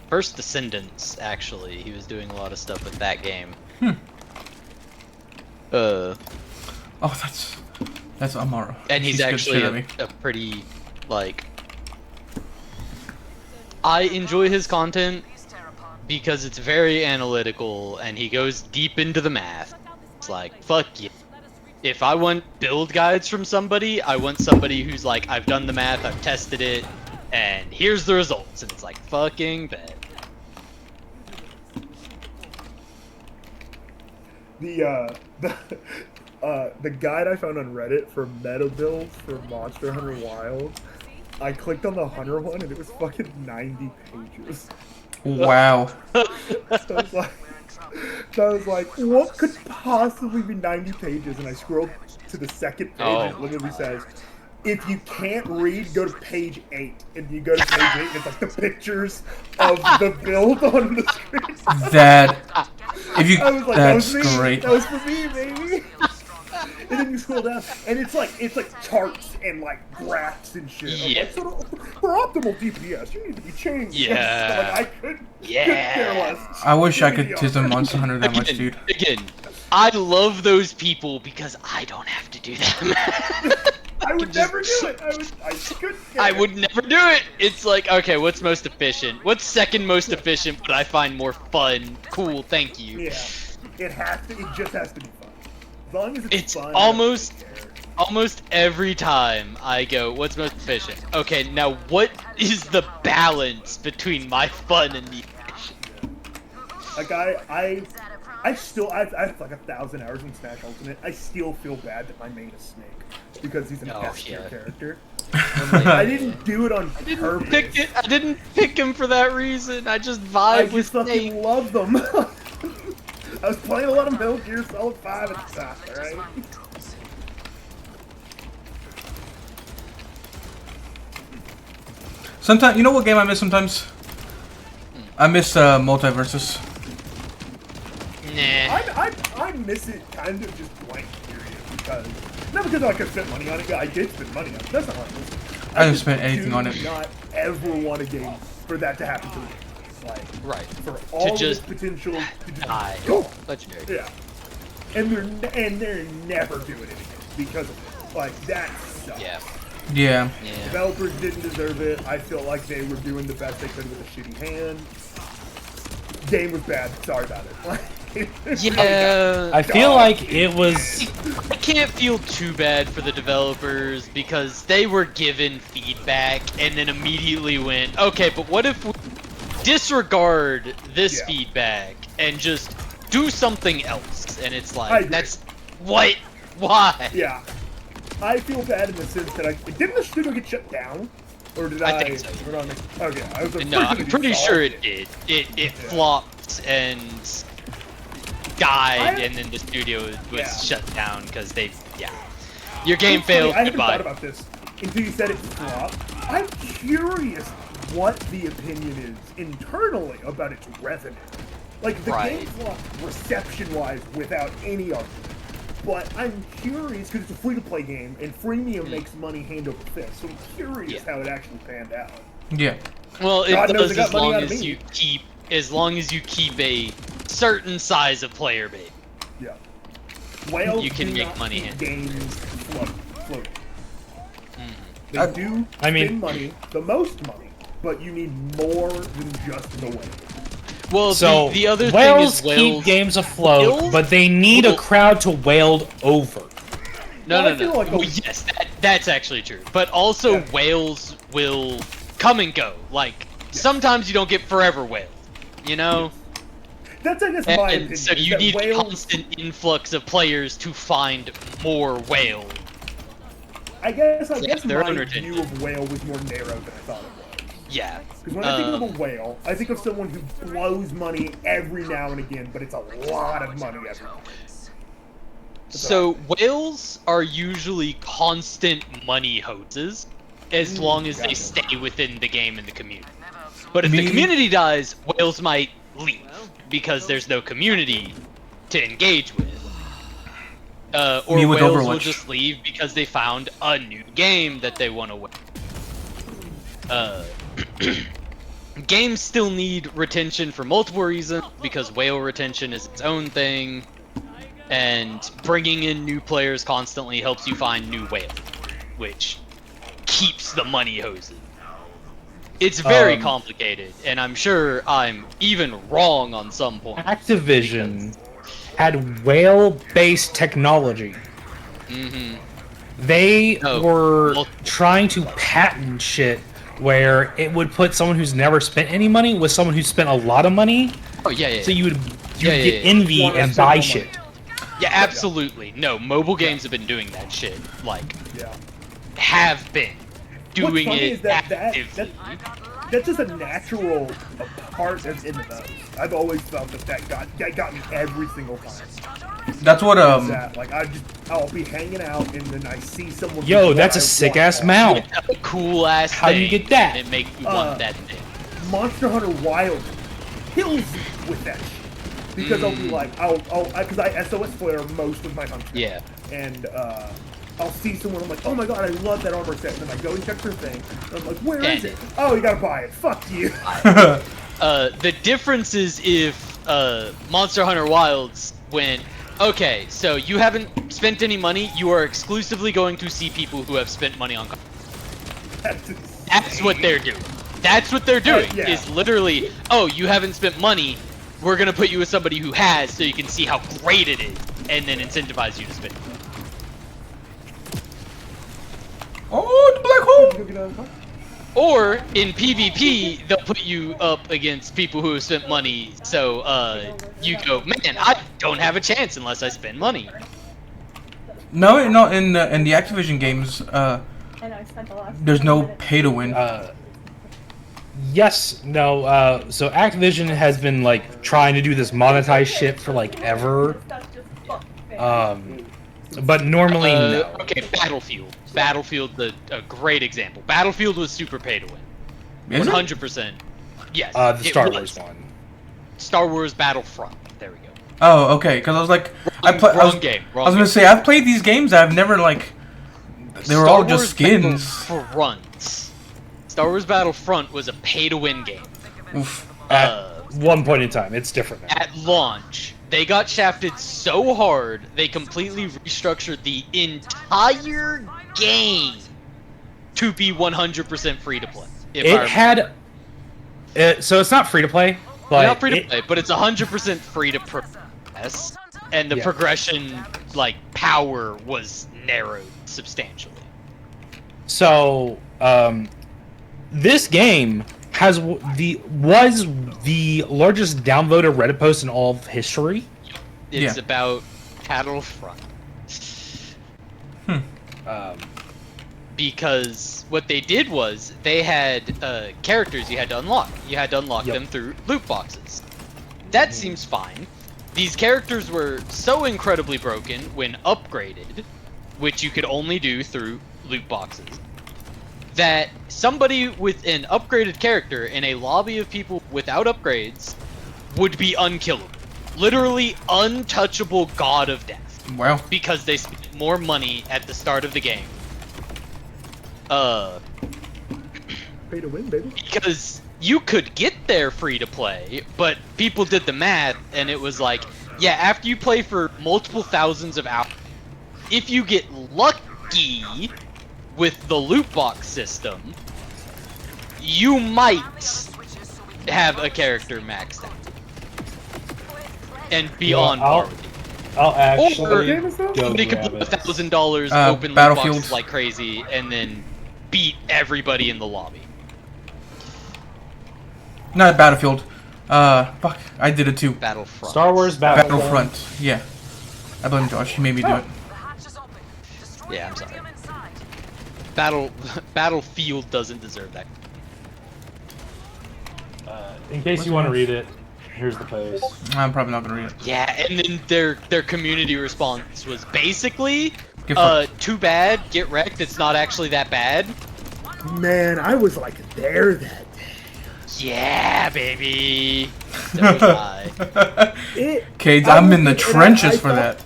First Descendants, actually. He was doing a lot of stuff with that game. Oh, that's Amara. And he's She scared the actually shit out of me. a pretty, like... I enjoy his content because it's very analytical and he goes deep into the math. It's like, fuck yeah. If I want build guides from somebody, I want somebody who's like, I've done the math, I've tested it, and here's the results. And it's like, fucking bet. The guide I found on Reddit for meta builds for Monster Hunter Wilds, I clicked on the Hunter one and it was fucking 90 pages. Wow. So I was like, what could possibly be 90 pages? And I scrolled to the second page and it literally says, if you can't read, go to page 8. And you go to page 8 and it's like the pictures of the build on the screen. That. If you. I was like, That's that was me. great. That was for me, baby. And then you scroll down, and it's like charts and like graphs and shit. I'm Yeah. like, so for optimal DPS, you need to be changed. Yeah. Like, I couldn't. Yeah. I wish I could tiz a Monster Hunter that much, dude. Again, I love those people because I don't have to do that. I would never do it. I would never do it. It's like, okay, what's most efficient? What's second most efficient, but I find more fun? Cool, thank you. Yeah, it just has to be fun. As long as it's fun. Almost every time I go, what's most efficient? Okay, now what is the balance between my fun and the efficient? Like I have like 1,000 hours in Smash Ultimate. I still feel bad that my main is Snake because he's an S tier character. I didn't do it on purpose. I didn't pick him for that reason. I just vibe I with just fucking Snake. love them. I was playing a lot of Metal Gear Solid 5 at the time, alright? Sometimes, you know what game I miss sometimes? I miss Multiversus. Nah. I miss it kind of just blank period because not because I could spend money on it. I did spend money on it. That's not what I miss it. I didn't spend anything on it. Do not ever want a game for that to happen to me. Like Right. for all To just its potential to just die. go. Legendary. Yeah. And they're never doing it again because of it. Like that sucks. Yeah. Yeah. Yeah. Developers didn't deserve it. I feel like they were doing the best they could with a shitty hand. Game was bad. Sorry about it. Yeah. I feel like it was. I can't feel too bad for the developers because they were given feedback and then immediately went, okay, but what if we disregard this feedback and just do something else? And it's like, that's what? Why? Yeah. I feel bad in the sense that didn't the studio get shut down? Or did I think so. Okay, I was No, I'm pretty sure it did. It flopped and died, and then the studio was shut down because they, your game failed. I haven't Goodbye. thought about this until you said it flopped. I'm curious what the opinion is internally about its revenue. Like the game flopped reception-wise without any argument. But I'm curious because it's a free-to-play game, and freemium makes money hand over fist. So I'm curious how it actually panned out. Yeah. Well, it God knows does they got as money long out of as me. you keep a certain size of player base. Yeah. Whales You can do make not money keep hand. games floating. They I do mean- spend money, the most money, but you need more than just the whale. Well, So the other whales thing is keep games afloat, whales- but they need a Well- crowd to wail over. No, Well, I feel like Well, yes, that's actually true. But also, whales will come and go. Like, sometimes you don't get forever whales, you know? That's, I guess, my opinion. And so is you that need a whales, constant influx of players to find more whales. I guess their my own view of whale was more narrow than I thought it was. Yeah. Because when I think of a whale, I think of someone who blows money every now and again, but it's a lot of money every time. So whales are usually constant money hoses, as long as they gotcha. stay within the game and the community. But if the community dies, whales might leave because there's no community to engage with. Or Me with whales will Overwatch. just leave because they found a new game that they want to win. Games still need retention for multiple reasons because whale retention is its own thing. And bringing in new players constantly helps you find new whales, which keeps the money hosed. It's very complicated, and I'm sure I'm even wrong on some points. Activision had whale-based technology. They were trying to patent shit where it would put someone who's never spent any money with someone who's spent a lot of money. Oh yeah. So you would Yeah, get yeah. envy Wanna and spend buy more shit. Yeah, absolutely. No, mobile games have been doing that shit. Like, have been doing What's funny it is that actively. that's just a natural part of in the nose. I've always felt that got me every single time. That's what That like I'll be hanging out and then I see someone. Yo, who that's a I sick want ass on. mount. A cool ass How do you thing, get that? and it makes you want that thing. Monster Hunter Wild kills me with that shit. Because I'll be like, because I SOS flare most of my hunts. Yeah. And I'll see someone, I'm like, oh my god, I love that armor set. And then I go and check their thing. And I'm like, where is it? Oh, you gotta buy it. Fuck you. The difference is if Monster Hunter Wilds went, okay, so you haven't spent any money, you are exclusively going to see people who have spent money on content. That's what they're doing. That's what they're doing, yeah. is literally, oh, you haven't spent money, we're gonna put you with somebody who has so you can see how great it is, and then incentivize you to spend money. Oh, the black hole! Or in PvP, they'll put you up against people who have spent money, so you go, man, I don't have a chance unless I spend money. No, no. In the Activision games, there's no pay to win. Yes, no. So Activision has been like trying to do this monetized shit for like ever. But normally no. Okay, Battlefield. Battlefield, a great example. Battlefield was super pay to win. Is it? 100%. Yes. The it Star was. Wars one. Star Wars Battlefront. There we go. Oh, okay. Because I was like, Wrong game. I was gonna say I've played these games. I've never like. They were all just skins. Battlefront. Star Wars Battlefront was a pay to win game. Oof. At one point in time, it's different now. At launch, they got shafted so hard they completely restructured the entire game to be 100% free to play. It had. So it's not free to play, but not free to play, but it's 100% free to progress, and the progression like power was narrowed substantially. So this game was the largest downvoted Reddit post in all of history. It's about Battlefront. Because what they did was they had characters you had to unlock. You had to unlock them through loot boxes. That seems fine. These characters were so incredibly broken when upgraded, which you could only do through loot boxes, that somebody with an upgraded character in a lobby of people without upgrades would be unkillable. Literally untouchable god of death. Wow. Because they spent more money at the start of the game. Pay to win, baby. Because you could get there free to play, but people did the math and it was like, yeah, after you play for multiple thousands of hours, if you get lucky with the loot box system, you might have a character maxed out and be on par with you. I'll actually Or somebody could put $1,000 open loot Battlefield. boxes like crazy and then beat everybody in the lobby. Not Battlefield. Fuck. I did it too. Battlefront. Star Wars Battlefront. Yeah. I blame Josh. He made me do it. Yeah, I'm sorry. Battlefield doesn't deserve that. In case you want to read it, here's the post. I'm probably not gonna read it. Yeah, and then their community response was basically, Get fucked. too bad, get wrecked, it's not actually that bad. Man, I was like there that day. Yeah, baby. So was I. Cade, I'm in the trenches for that.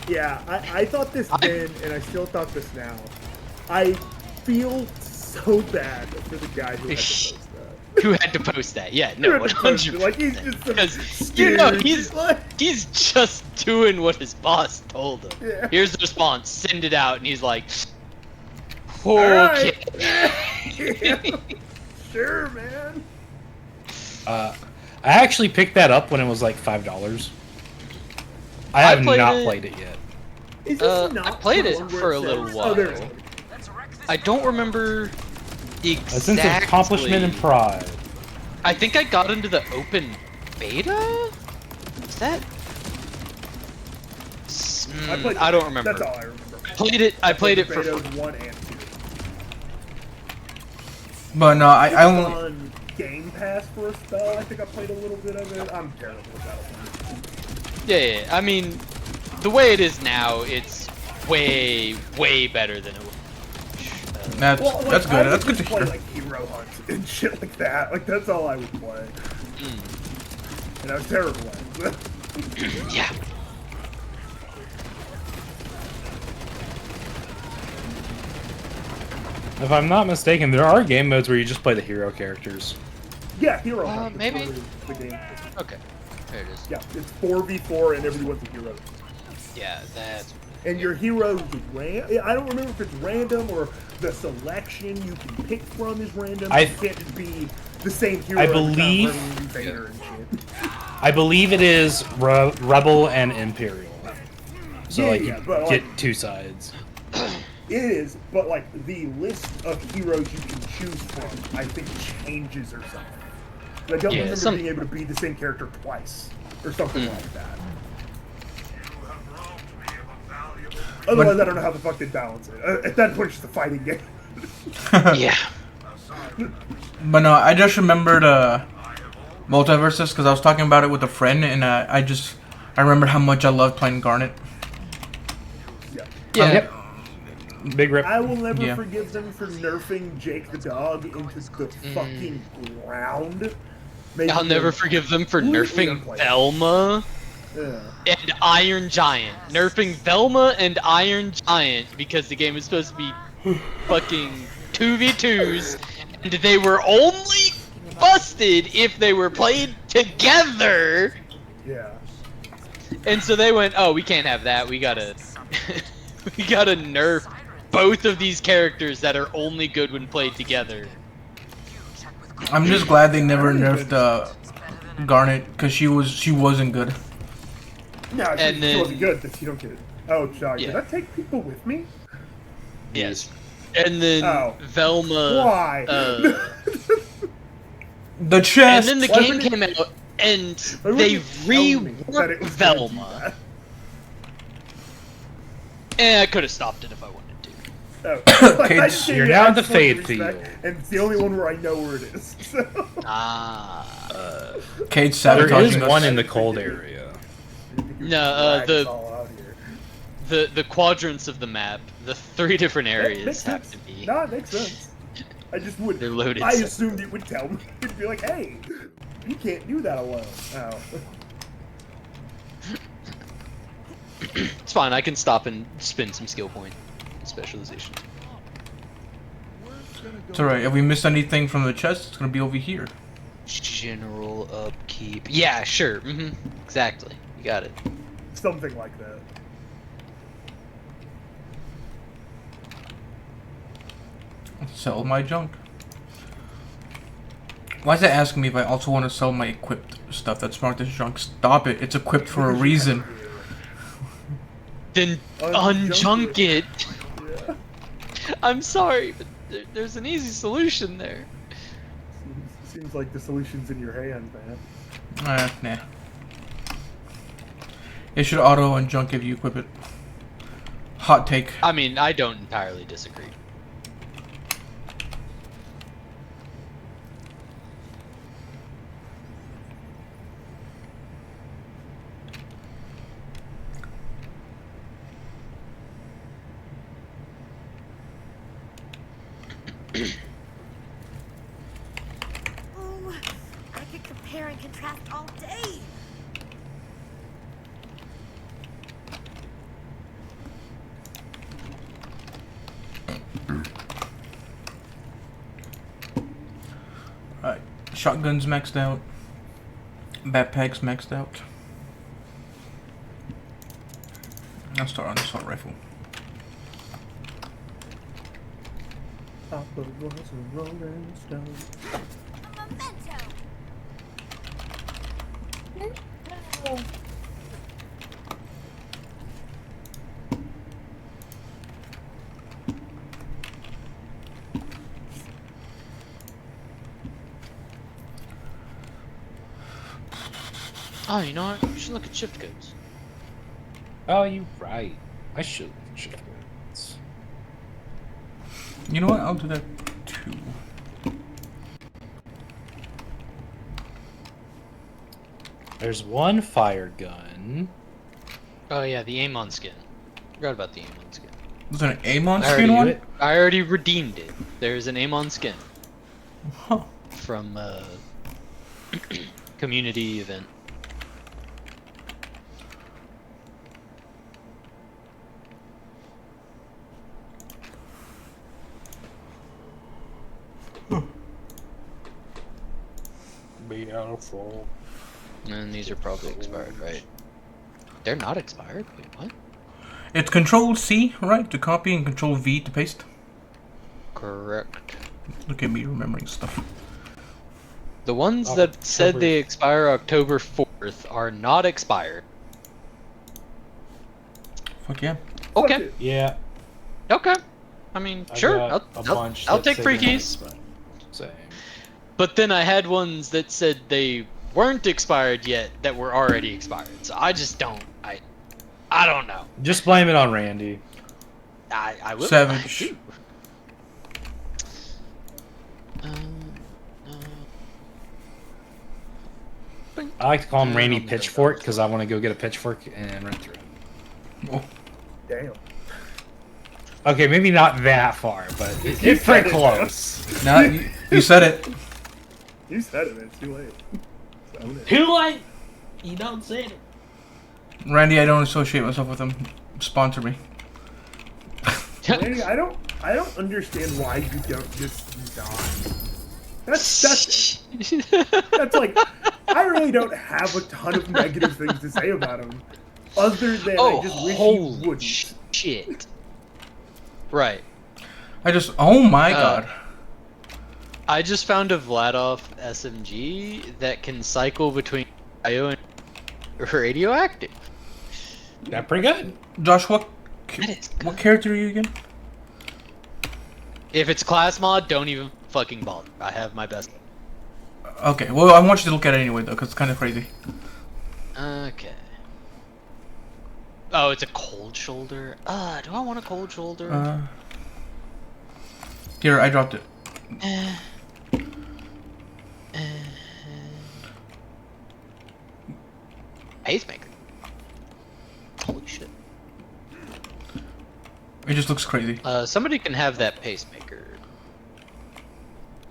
Yeah, I thought this then, and I still thought this now. I feel so bad for the guy who had to post that. Who had to post that? Yeah, Who no, had to post it. 100%. Like, he's just some Because, you know, scared- he's just doing what his boss told him. Yeah. Here's the response, send it out, and he's like, Alright. okay. Sure, man. I actually picked that up when it was like $5. I have played not it- played it yet. Is this not I played the it one where for a says- little Oh, there while. it is. I don't remember exactly. A sense of accomplishment and pride. I think I got into the open beta? Is that? I don't remember. That's all I remember. I played it for Betas 1 and 2. But no, I It was only. on Game Pass for a spell. I think I played a little bit of it. I'm terrible at Battlefield. Yeah, I mean, the way it is now, it's way better than it was. That's Well, like, that's I good. would That's good to just play, hear. like hero hunts and shit like that. Like that's all I would play. And I was terrible at it. Yeah. If I'm not mistaken, there are game modes where you just play the hero characters. Yeah, hero hunt. That's maybe? literally the game. Okay, there it is. Yeah, it's 4v4 and everyone's a hero. Yeah, that's. And your heroes I don't remember if it's random or the selection you can pick from is random. I- You can't just be the same hero. I every time believe- for every new banner and shit. I believe it is Rebel and Imperial. So Yeah, like yeah, you but, get like- two sides. It is, but like the list of heroes you can choose from, I think changes or something. I don't Yeah, remember being able to be the same character twice or something like that. Otherwise, I don't know how the fuck they balance it. At that point, it's just a fighting game. Yeah. But no, I just remembered Multiverses because I was talking about it with a friend, and I remembered how much I loved playing Garnet. Yeah. Yeah. Yep. Big rip. I will never Yeah. forgive them for nerfing Jake the dog into the fucking ground. Making I'll never him forgive them for completely nerfing unplayable. Velma Yeah. and Iron Giant. Nerfing Velma and Iron Giant because the game was supposed to be fucking 2v2s, and they were only busted if they were played together. Yeah. And so they went, oh, we can't have that. We gotta, we gotta nerf both of these characters that are only good when played together. I'm just glad they never nerfed Garnet because she wasn't good. No, And she then- wasn't good. That you don't get it. Oh, sorry. Yeah. Did I take people with me? Yes. And then Oh. Velma. Why? The And chest. then the Why game would it- came out, and Why they wouldn't you tell me that it reworked was gonna do Velma. that? And I could have stopped it if I wanted to. Oh. Like, Okay, I just gave you're it now in the absolute Fade respect, field. and it's the only one where I know where it is. So. Kate's There is sabotaging one us. in the cold area. No, Drag us all out here. the quadrants of the map, the 3 different That areas makes have sense. to be. No, it makes sense. I just would. They're loaded I separately. assumed it would tell me. It'd be like, hey, you can't do that alone. Oh. It's fine. I can stop and spin some skill point specialization. It's alright. If we missed anything from the chest, it's gonna be over here. General upkeep. Yeah, sure. Exactly. You got it. Something like that. Sell my junk. Why is it asking me if I also want to sell my equipped stuff that's marked as junk? Stop it. It's equipped for a reason. Then Unjunk unjunk it. I'm sorry, but there's an easy solution there. Seems like the solution's in your hand, man. Nah. It should auto unjunk if you equip it. Hot take. I mean, I don't entirely disagree. Ooh, I could compare and contrast all day. Alright. Shotgun's maxed out. Backpack's maxed out. I'll start on the assault rifle. Up a rose and rolling stone. Memento. Oh, you know what? You should look at shift codes. Oh, you right. I should shift codes. You know what? I'll do that too. There's one fire gun. Oh yeah, the Amon skin. Forgot about the Amon skin. Was there an Amon I skin already, one? I already redeemed it. There's an Amon skin Huh. from community event. full. And these are probably expired, right? They're not expired? Wait, what? It's Control C, right, to copy, and Control V to paste. Correct. Look at me remembering stuff. The ones that said they expire October 4th are not expired. Fuck yeah. Okay. Yeah. Okay. I mean, I sure. got I'll, a I'll, bunch I'll that take say free they're not keys. expired. Same. But then I had ones that said they weren't expired yet that were already expired. So I just don't. I don't know. Just blame it on Randy. I will. Savage. I like to call him Randy Pitchfork because I want to go get a pitchfork and run through it. Oh. Damn. Okay, maybe not that far, but it's pretty close. Nah, you said it. You said it, man. It's too late. So, Too late. You don't say it. Randy, I don't associate myself with him. Sponsor me. Randy, I don't understand why you don't just resign. That's like, I really don't have a ton of negative things to say about him, other than I just wish he wouldn't. Shit. Right. Oh my god. I just found a Vladov SMG that can cycle between bio and radioactive. That's pretty good. Josh, what That is good. what character are you again? If it's class mod, don't even fucking bother. I have my best. Okay, well, I want you to look at it anyway, though, because it's kind of crazy. Okay. Oh, it's a cold shoulder. Do I want a cold shoulder? Here, I dropped it. Pacemaker. Holy shit. It just looks crazy. Somebody can have that pacemaker.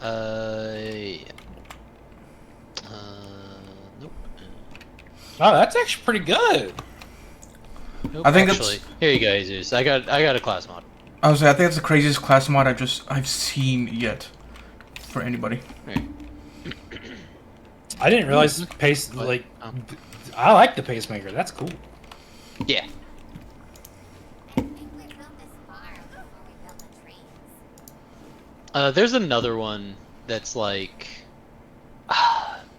Yeah. Nope. Oh, that's actually pretty good. Nope. I think actually, here you go, Jesus. I got a class mod. I think that's the craziest class mod I've seen yet for anybody. Right. I didn't realize What? Oh. I like the pacemaker. That's cool. Yeah. I think we built this far before we built the trains. There's another one that's like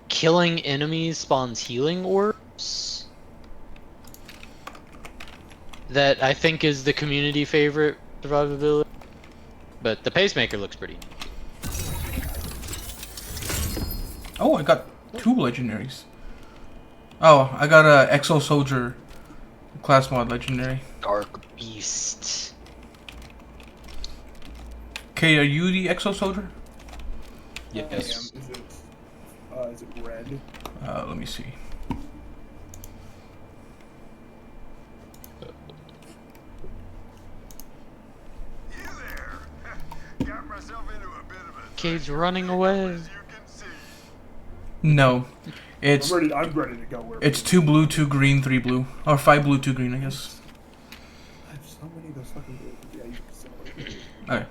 killing enemies spawns healing orbs. That I think is the community favorite survivability. But the pacemaker looks pretty neat. Oh, I got 2 legendaries. Oh, I got a Exo Soldier class mod legendary. Dark Beast. Okay, are you the Exo Soldier? Yes. Is it red? Let me see. You there? Got myself into a bit of a Cade's running away. as you can see. No, it's I'm ready to go. Where it's 2 blue, 2 green, 3 blue, or 5 blue, 2 green, I guess. I have so many of those fucking blue. Yeah, you can sell it. Okay.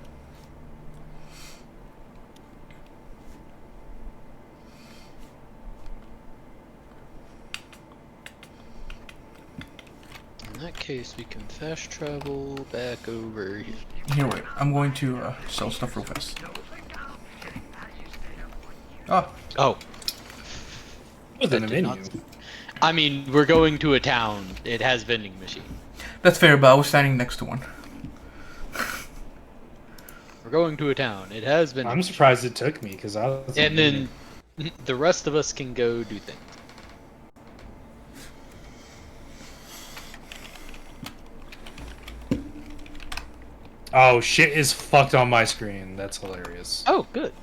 In that case, we can fast travel back over here. Here, wait. I'm going to sell stuff real fast. Oh, Oh, Within a That did menu. not- I mean, we're going to a town. It has vending machine. that's fair, but I was standing next to one. We're going to a town. It has vending. I'm surprised it took me because I was. And then the rest of us can go do things. Oh, shit is fucked on my screen. That's hilarious. Oh, good.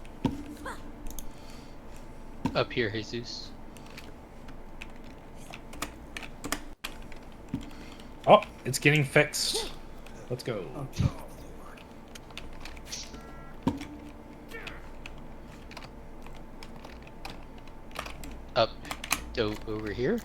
Up here, Jesus. Oh, it's getting fixed. Let's go. Up. Over here?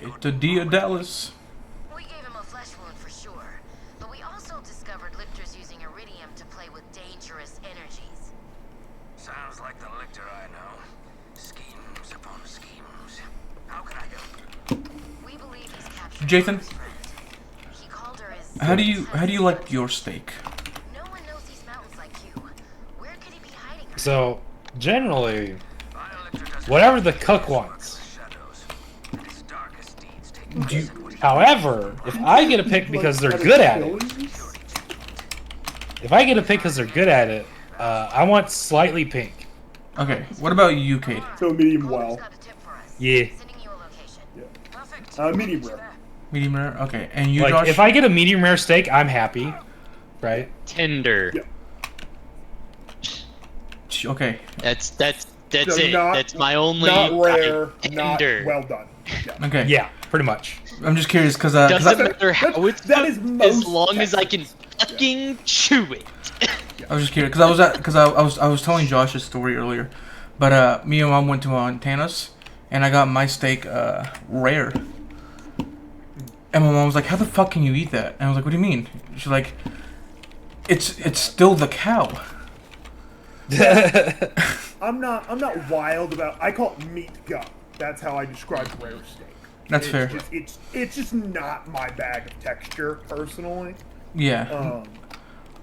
It's a Dia Dallas. We gave him a flesh wound for sure, but we also discovered lictors using iridium to play with dangerous energies. Sounds like the lictor I know. Schemes upon schemes. How can I help? We believe he's captured Jathan, his friend. He called her his... how do you like your steak? No one knows these mountains like you. Where could he be hiding her? So, generally, My lictor doesn't whatever the cook wants. shadows. His darkest deeds take Do you, However, if I get a pick because they're good at it, I want slightly pink. okay, what about you, Kate? So medium Calder's well. got a tip for us. Yeah. Sending you a location. perfect. Medium rare. Medium rare? Okay, and you, Like, Josh? if I get a medium rare steak, I'm happy. Right? Tender. Yeah. Okay, That's So it. not- That's my only Not rare, not tender. well done. Yeah. okay. Yeah, pretty much. I'm just curious because Doesn't matter how it's that is cooked, as most long as I can Texans. fucking chew it. I was just curious because I was telling Josh a story earlier, but me and Mom went to Montana's and I got my steak rare, and my mom was like, "How the fuck can you eat that?" And I was like, "What do you mean?" She's like, "It's still the cow." I'm not wild about. I call it meat gut. That's how I describe rare steak. That's It's fair. Just, it's just not my bag of texture personally. Yeah.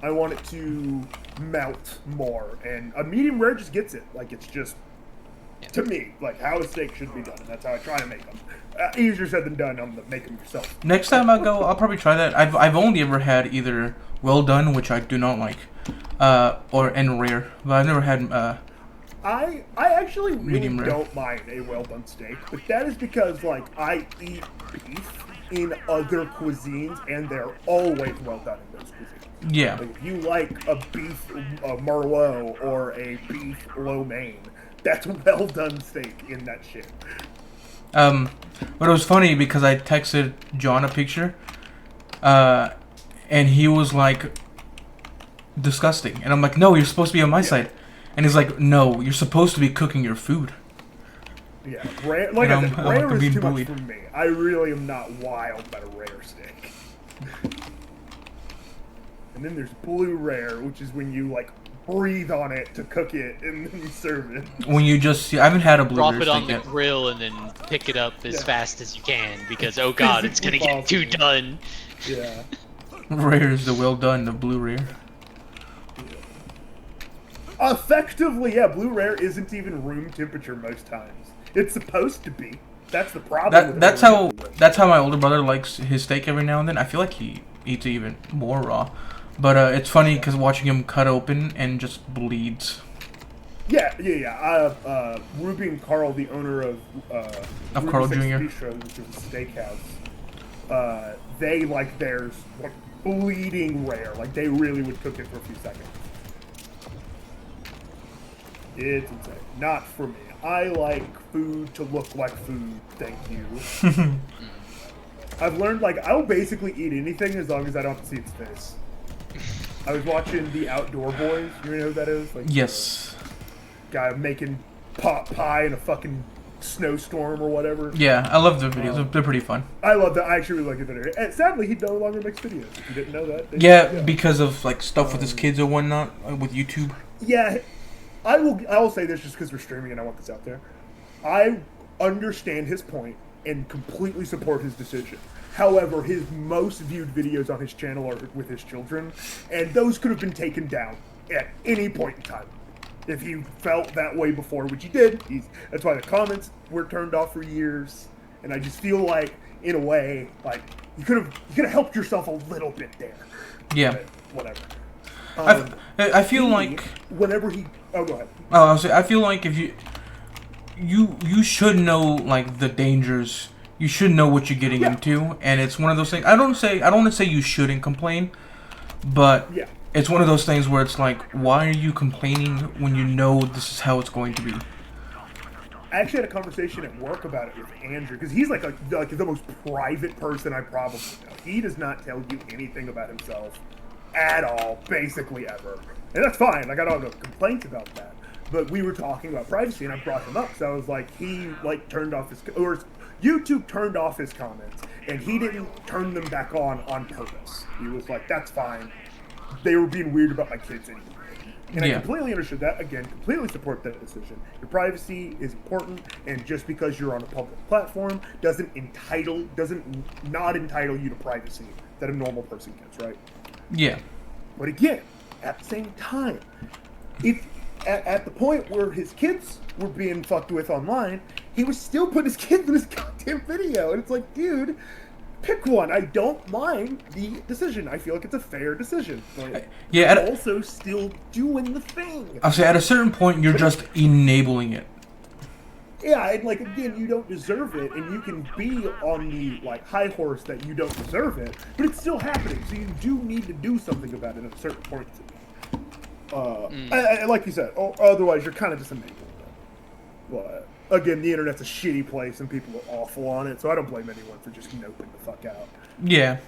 I want it to melt more, and a medium rare just gets it. Like it's just to me like how a steak should be done, and that's how I try to make them. Easier said than done. I'm gonna make them yourself. Next time I go, I'll probably try that. I've only ever had either well done, which I do not like, and rare, but I've never had I actually really Medium rare. don't mind a well done steak, but that is because like I eat beef in other cuisines, and they're always well done in those cuisines. yeah. Like if you like a beef merlot or a beef lo mein, that's a well done steak in that shit. But it was funny because I texted John a picture, and he was like, disgusting. And I'm like, no, you're supposed to be on my side. And he's like, no, you're supposed to be cooking your food. Yeah, rare, like I said, I'm rare is being too bullied. much for me. I really am not wild about a rare steak. And then there's blue rare, which is when you like breathe on it to cook it and then you serve it. When you just, I haven't had a blue Drop rare it on steak the yet. grill and then pick it up as Yeah. fast as you can because oh god, it's gonna get too Physically done. Yeah. Rare is the well done, the blue rare. Effectively, yeah, blue rare isn't even room temperature most times. It's supposed to be. That's the problem. with That's room how temperature. that's how my older brother likes his steak every now and then. I feel like he eats it even more raw. But it's funny because watching him cut open and just bleeds. Yeah. Ruby and Carl, the owner of Ruby Carl Six Jr.. Bistro, which is a steakhouse, they like theirs like bleeding rare. Like they really would cook it for a few seconds. It's insane. Not for me. I like food to look like food. Thank you. I've learned like I'll basically eat anything as long as I don't have to see its face. I was watching The Outdoor Boys. You know who that is? Like, Yes. guy making pot pie in a fucking snowstorm or whatever. Yeah, I love the videos. They're pretty fun. I love that. I actually really like the video. And sadly, he no longer makes videos. If you didn't know that. Yeah, because of like stuff with his kids or whatnot with YouTube. Yeah, I will say this just because we're streaming and I want this out there. I understand his point and completely support his decision. However, his most viewed videos on his channel are with his children, and those could have been taken down at any point in time. If he felt that way before, which he did, that's why the comments were turned off for years. And I just feel like, in a way, like you could have helped yourself a little bit there. Yeah. But whatever. I feel like whenever he go ahead. I feel like if you should know like the dangers. You should know what you're getting into, and it's one of those things. I don't want to say you shouldn't complain, but Yeah. it's one of those things where it's like, why are you complaining when you know this is how it's going to be? I actually had a conversation at work about it with Andrew because he's like the most private person I probably know. He does not tell you anything about himself at all, basically ever, and that's fine. Like I don't have no complaints about that. But we were talking about privacy, and I brought him up. So I was like, he like turned off his or YouTube turned off his comments, and he didn't turn them back on purpose. He was like, "That's fine. They were being weird about my kids anyway." And I completely understood that. Again, completely support that decision. Your privacy is important, and just because you're on a public platform doesn't not entitle you to privacy that a normal person gets, right? Yeah. But again, at the same time, if at the point where his kids were being fucked with online, he was still putting his kids in his goddamn video, and it's like, dude, pick one. I don't mind the decision. I feel like it's a fair decision. But yeah, also still doing the thing. I'll say at a certain point, you're just enabling it. Yeah, and like again, you don't deserve it, and you can be on the like high horse that you don't deserve it, but it's still happening. So you do need to do something about it at a certain point. Like you said, otherwise you're kind of just enabling it. But again, the internet's a shitty place, and people are awful on it. So I don't blame anyone for just noping the fuck out. Yeah.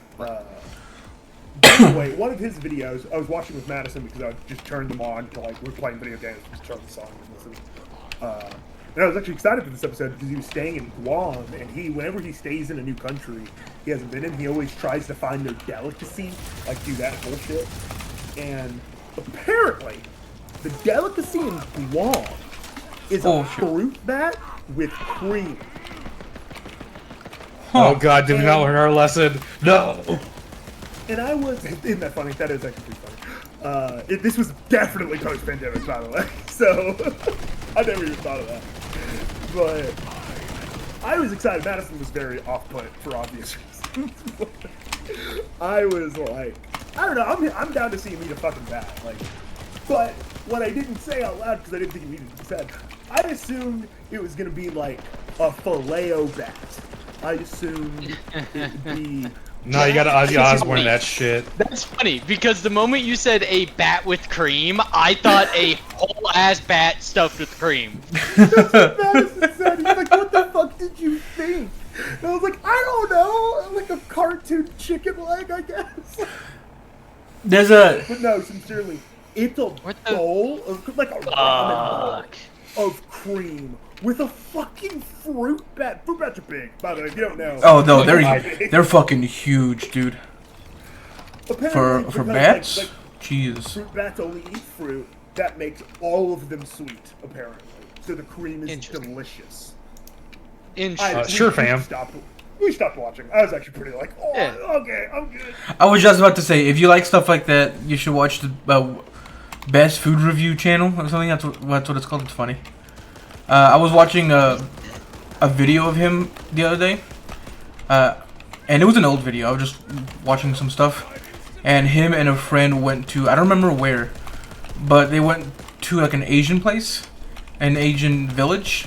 Anyway, one of his videos I was watching with Madison because I just turned them on to like we're playing video games, just turn the song and listen. And I was actually excited for this episode because he was staying in Guam, and whenever he stays in a new country he hasn't been in, he always tries to find their delicacy, like do that bullshit. And apparently, the delicacy in Guam is a fruit bat with cream. Oh god, did we not learn our lesson? No! And I was... Isn't that funny? That is actually funny. This was definitely post-pandemic, by the way. So, I never even thought of that. But I was excited. Madison was very off-put for obvious reasons. I was like... I don't know. I'm down to see him eat a fucking bat. Like, but what I didn't say out loud because I didn't think it needed to be said, I assumed it was gonna be like a filet-o bat. I assumed it would be. No, you gotta Ozzy Osbourne that shit. That's funny because the moment you said a bat with cream, I thought a whole ass bat stuffed with cream. That's what Madison said. He's like, "What the fuck did you think?" And I was like, "I don't know, like a cartoon chicken leg, I guess." But no, sincerely, it's a bowl of like a ramen bowl of cream with a fucking fruit bat. Fruit bats are big, by the way, if you don't know. Oh no, they're fucking huge, dude. For bats, like, Jesus. Fruit bats only eat fruit. That makes all of them sweet, apparently. So the cream is delicious. Interesting. Fam. We stopped watching. I was actually pretty like, oh, yeah. Okay, I'm good. I was just about to say, if you like stuff like that, you should watch the Best Food Review channel or something. That's what it's called. It's funny. I was watching a video of him the other day, and it was an old video. I was just watching some stuff, and him and a friend went to, I don't remember where, but they went to like an Asian place, an Asian village,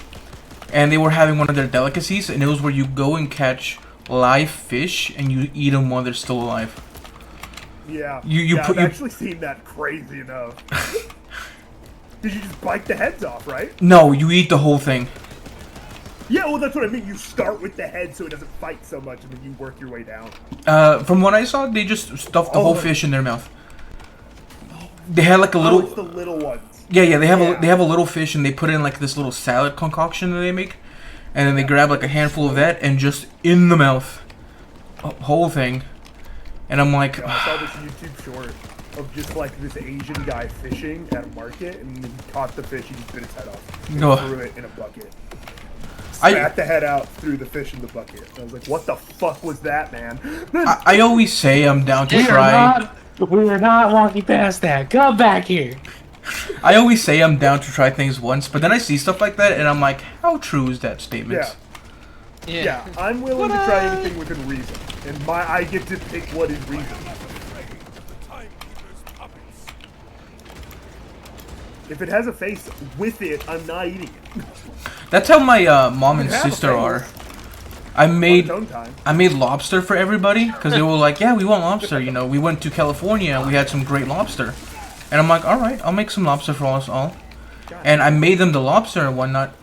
and they were having one of their delicacies, and it was where you go and catch live fish and you eat them while they're still alive. Yeah, I've actually seen that crazy enough. Did you just bite the heads off, right? No, you eat the whole thing. Yeah, well, that's what I mean. You start with the head so it doesn't fight so much, and then you work your way down. From what I saw, they just stuffed the whole fish in their mouth. They had like a little. It's the little ones. Yeah. They have a little fish, and they put it in like this little salad concoction that they make, and then they grab like a handful of that and just in the mouth, whole thing. And I'm like, I saw this YouTube short of just like this Asian guy fishing at a market, and he caught the fish, he just bit his head off, and threw it in a bucket. Spat the head out, threw the fish in the bucket. I was like, what the fuck was that, man? I always say I'm down to try. We are not walking past that. Come back here. I always say I'm down to try things once, but then I see stuff like that, and I'm like, how true is that statement? Yeah, I'm willing to try anything within reason, and I get to pick what is reason. If it has a face with it, I'm not eating it. That's how my mom and sister are. I made lobster for everybody because they were like, yeah, we want lobster. You know, we went to California, we had some great lobster, and I'm like, all right, I'll make some lobster for us all. And I made them the lobster and whatnot.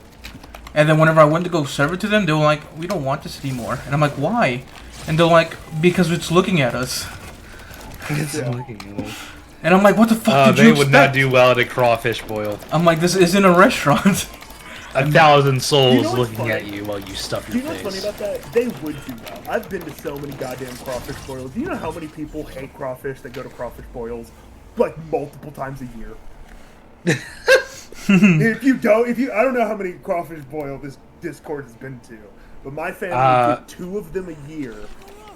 And then whenever I went to go serve it to them, they were like, we don't want this anymore. And I'm like, why? And they're like, because it's looking at us. It's looking at us. And I'm like, what the fuck did you expect? They would not do well at a crawfish boil. I'm like, this isn't a restaurant. 1,000 souls You know what's looking funny? at you while you stuff Do your you know what's face. funny about that? They would do well. I've been to so many goddamn crawfish boils. Do you know how many people hate crawfish that go to crawfish boils like multiple times a year? I don't know how many crawfish boil this Discord has been to, but my family did 2 of them a year.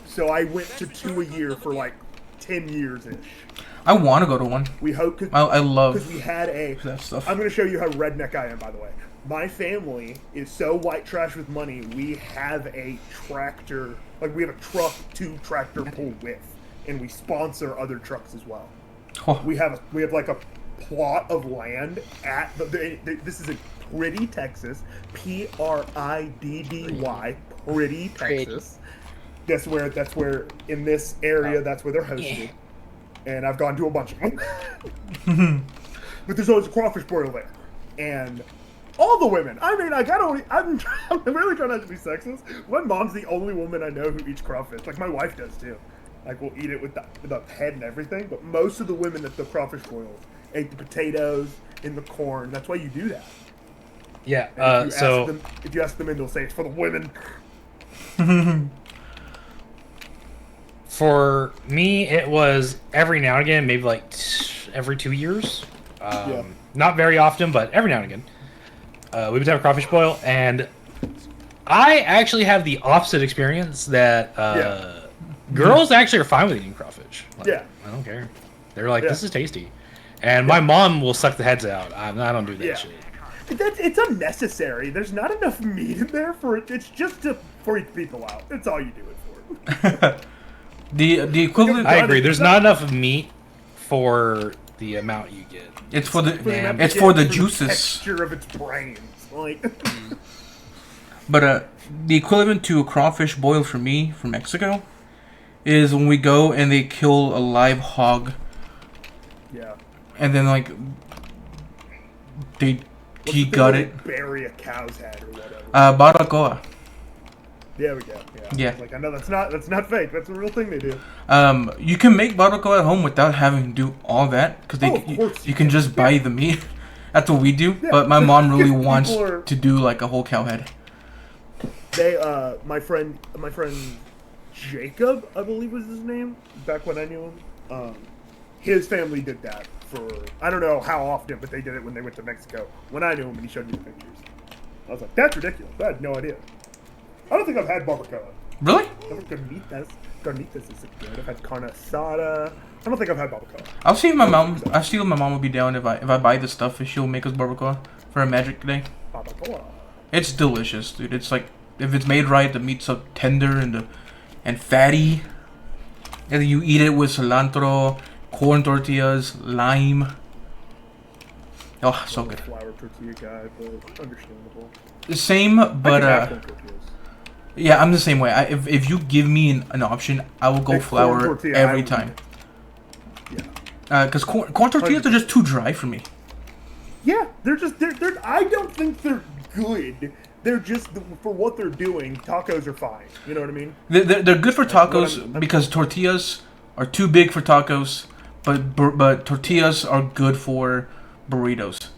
So I went to 2 a year for like 10 years ish. I want to go to one. We hope I love because we had that stuff. I'm going to show you how redneck I am, by the way. My family is so white trash with money. We have a tractor, like we have a truck to tractor pull with, and we sponsor other trucks as well. Oh. We have like a plot of land at this is in Pretty, Texas, Priddy, Pretty, Texas. That's where in this area that's where they're hosted, and I've gone to a bunch of them. But there's always a crawfish boil there, and all the women. I mean, I'm really trying not to be sexist. My mom's the only woman I know who eats crawfish. Like my wife does too. Like we'll eat it with the head and everything. But most of the women at the crawfish boils ate the potatoes and the corn. That's why you do that. Yeah. If you ask them, they'll say it's for the women. For me, it was every now and again, maybe like every 2 years. Not very often, but every now and again. We would have a crawfish boil, and I actually have the opposite experience that girls actually are fine with eating crawfish. Like, Yeah. I don't care. They're like, this is tasty. And my mom will suck the heads out. I don't do that shit. It's unnecessary. There's not enough meat in there for it. It's just to freak people out. That's all you do it for. The equivalent. I agree. There's not enough meat for the amount you get. It's for the Man. it's for the The juices. texture of its brains. Like, But the equivalent to a crawfish boil for me from Mexico is when we go and they kill a live hog, yeah. and then like they What's the thing gut where it. they bury a cow's head or whatever. Barbacoa. There we go. Yeah. Like I know that's not fake. That's a real thing they do. You can make barbacoa at home without having to do all that because of course you can just buy the meat. That's what we do. Yeah. But my mom really People wants are- to do like a whole cow head. They my friend Jacob, I believe was his name, back when I knew him. His family did that for I don't know how often, but they did it when they went to Mexico. When I knew him and he showed me the pictures. I was like, that's ridiculous. I had no idea. I don't think I've had barbacoa. Really? Never carnitas. Carnitas is good. I've had carne asada. I don't think I've had barbacoa. I'll see if my mom. I'll see if my mom will be down if I buy the stuff if she'll make us barbacoa for a magic day. Barbacoa. It's delicious, dude. It's like if it's made right, the meat's so tender and fatty. And you eat it with cilantro, corn tortillas, lime. Oh, so I'm a good. flour tortilla guy, but understandable. Same, I but can have corn tortillas. yeah, I'm the same way. If you give me an option, I will go Like corn flour tortilla, I every would time. Yeah. Because corn tortillas are just too dry for me. Yeah, they're I don't think they're good. They're just for what they're doing. Tacos are fine. You know what I mean? They're good for tacos I'm- because tortillas are too big for tacos, but tortillas are good for burritos.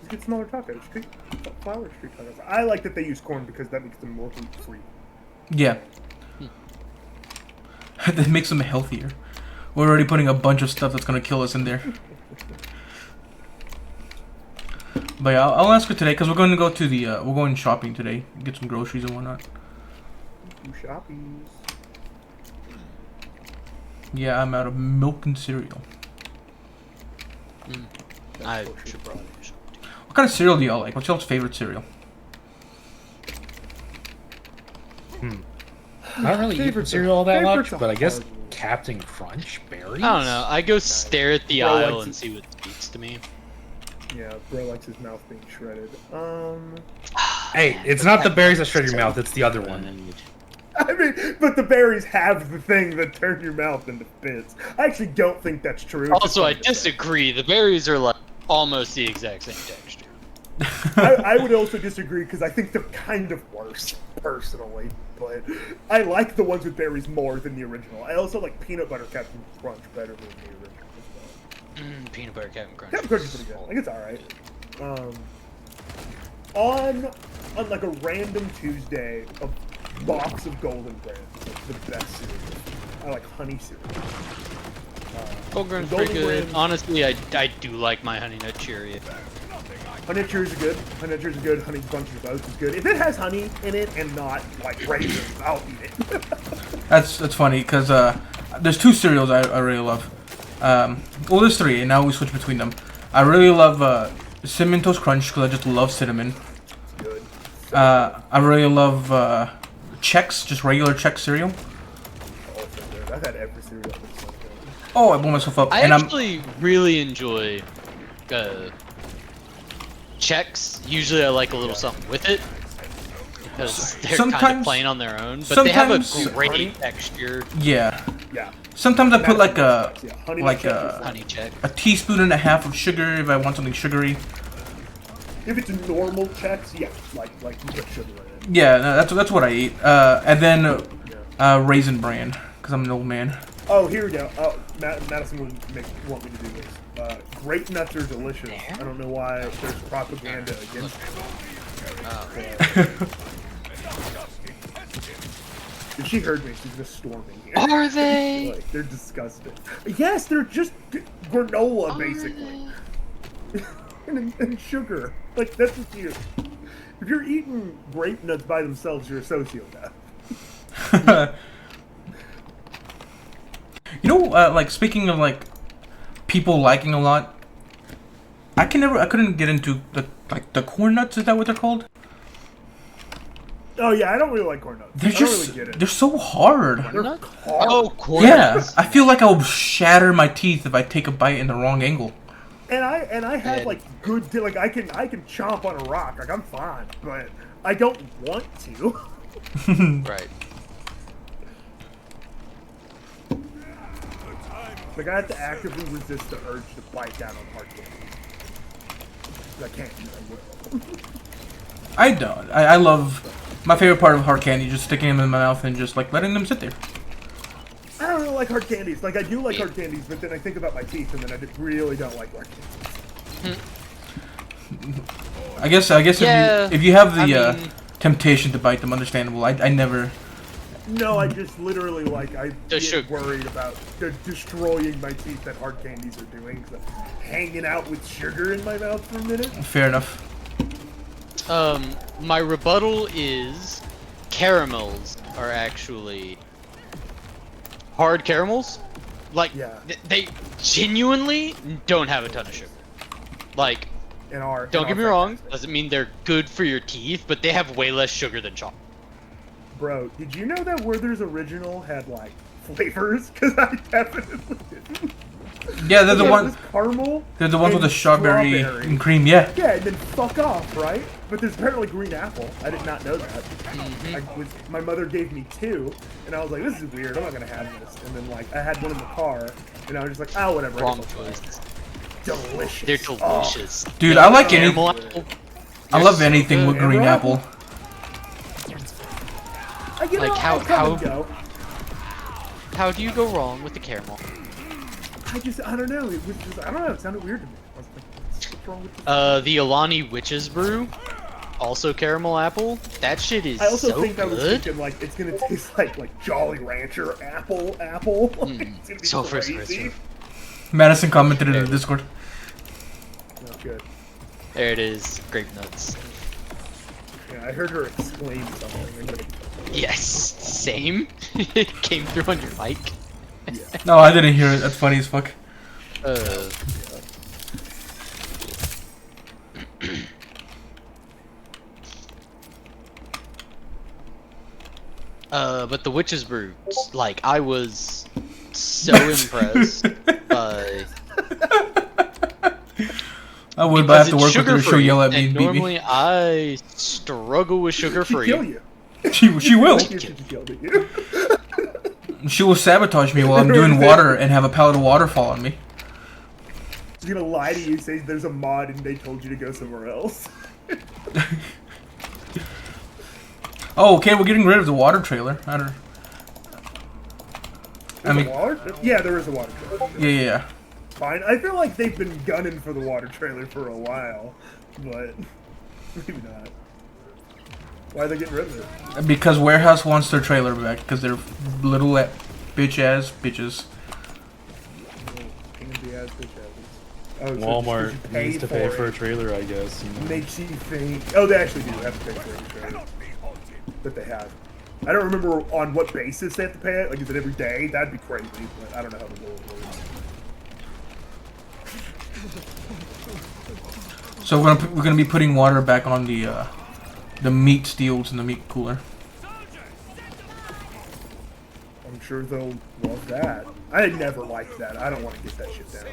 Just get smaller tacos. Flour street tacos. I like that they use corn because that makes them more gluten free. Yeah. That makes them healthier. We're already putting a bunch of stuff that's gonna kill us in there. But yeah, I'll ask her today because we're going to go to the we're going shopping today, get some groceries and whatnot. Do shoppies. Yeah, I'm out of milk and cereal. I should probably do something. What kind of cereal do y'all like? What's y'all's favorite cereal? I don't really eat cereal all that Favorite's much, a but I guess hard one. Captain Crunch berries. I don't know. I go stare at the Bro aisle likes and it. see what speaks to me. Yeah, bro likes his mouth being shredded. Hey, it's not the berries that shred your mouth; it's the other one. I mean, but the berries have the thing that turn your mouth into bits. I actually don't think that's true. It's Also, I just funny to say. disagree. The berries are like almost the exact same texture. I would also disagree because I think they're kind of worse, personally. But I like the ones with berries more than the original. I also like peanut butter Captain Crunch better than the original as well. Peanut butter Captain Crunch. Captain Crunch is pretty good. Like, it's alright. on like a random Tuesday, a box of Golden Graham is like the best cereal. I like honey cereal. Golden Grahams Golden pretty good. Grahams- Honestly, I do like my Honey Nut Cheerio. Honey Nut Cheerios are good. Honey Nut Cheerios are good. Honey Bunches of Oats is good. If it has honey in it and not like raisins, I'll eat it. That's funny because there's two cereals I really love. Well, there's three, and now we switch between them. I really love Cinnamon Toast Crunch because I just love cinnamon. Good. I really love Chex, just regular Chex cereal. Oh, so good. I've had every cereal. That's so good. Oh, I blew myself up. I and actually really enjoy Chex. Usually I like a little something with it. Because they're kind of Sometimes- plain on their own. But they have a sometimes- great texture. Yeah. Yeah. Sometimes I put like a Yeah, Honey like Nut Chex is Honey Chex. a teaspoon and a half of sugar if I want something sugary. If it's a normal Chex, yeah, like you put sugar in it. Yeah, no, that's what I eat. And then Raisin Bran because I'm an old man. Oh, here we go. Oh, Madison would want me to do this. Grape nuts are delicious. I don't know why there's propaganda against it. If she heard me, she's gonna storm me here. Are they? Like, they're disgusting. Yes, they're just granola, basically. and sugar. Like, that's just you. If you're eating grape nuts by themselves, you're a sociopath. You know, like speaking of like people liking a lot, I couldn't get into the corn nuts. Is that what they're called? Oh yeah, I don't really like corn nuts. They're I don't just really get it. they're so hard. They're Nut? hard. Oh, corn Yeah, nuts. I feel like I'll shatter my teeth if I take a bite in the wrong angle. And I have And- like good like I can chomp on a rock, like I'm fine, but I don't want to. Right. Like I have to actively resist the urge to bite down on hard candy. I can't, I will. I don't. I love my favorite part of hard candy, just sticking them in my mouth and just like letting them sit there. I don't really like hard candies. Like I do like hard candies, but then I think about my teeth, and then I really don't like hard candies. I guess Yeah, if you have the I mean- temptation to bite them, understandable. I never. No, I just literally like I The get sugar. worried about destroying my teeth that hard candies are doing. 'Cause I'm hanging out with sugar in my mouth for a minute. Fair enough. My rebuttal is caramels are actually hard caramels. Like, Yeah. they genuinely don't have a ton of sugar. Like, In our don't in get me our wrong, fantasy. doesn't mean they're good for your teeth, but they have way less sugar than chocolate. Bro, did you know that Werther's Original had like flavors? Because I definitely didn't. Yeah, they're the It ones. was caramel. They're the ones with the and strawberry and cream. Yeah. Yeah, and then fuck off, right? But there's apparently green apple. I did not know that. My mother gave me two, and I was like, this is weird. I'm not gonna have this. And then like I had one in the car, and I was just like, oh whatever. I Wrong guess I'll try it. choice. Delicious. They're Oh, delicious. Dude, I like Caramel any. apple. I They're love so anything good. with green Caramel apple. you Like, know, how- I'll come and how- go. How do you go wrong with the caramel? I don't know. It was just I don't know. It sounded weird to me. I was like, what's wrong with this? The Alani Witch's Brew, also caramel apple. That shit is I also so think I was good. thinking like it's gonna taste like Jolly Rancher apple. Like, it's gonna be So frizzy, crazy. Madison commented in the Discord. Oh, good. There it is, grape nuts. Yeah, I heard her exclaim something. Yes, same. It came through on your mic. No, I didn't hear it. That's funny as fuck. But the Witch's Brew, like, I was so impressed by. I would, but I have to Because work it's with her. She'll sugar-free, yell at me and and beat me. normally I struggle with She'll kill sugar-free. you. She will. She killed you. She will sabotage me while I'm doing water and have a pallet of water fall on me. She's gonna lie to you, say there's a mod and they told you to go somewhere else. Oh, okay, we're getting rid of the water trailer. I don't. There's mean- a water? Yeah, there is a water trailer. Yeah. Fine. I feel like they've been gunning for the water trailer for a while, but Maybe not. Why are they getting rid of it? Because Warehouse wants their trailer back because they're little bitch ass bitches. Pansy ass bitch asses. Oh, so Walmart just 'cause you needs to pay for a it trailer, I guess. You know? makes you think. Oh, they actually do have to pay for every trailer that they have. I don't remember on what basis they have to pay it. Like, is it every day? That'd be crazy, but I don't know how the rule works. So we're gonna be putting water back on the meat steels in the meat cooler. I'm sure they'll love that. I never liked that. I don't want to get that shit down.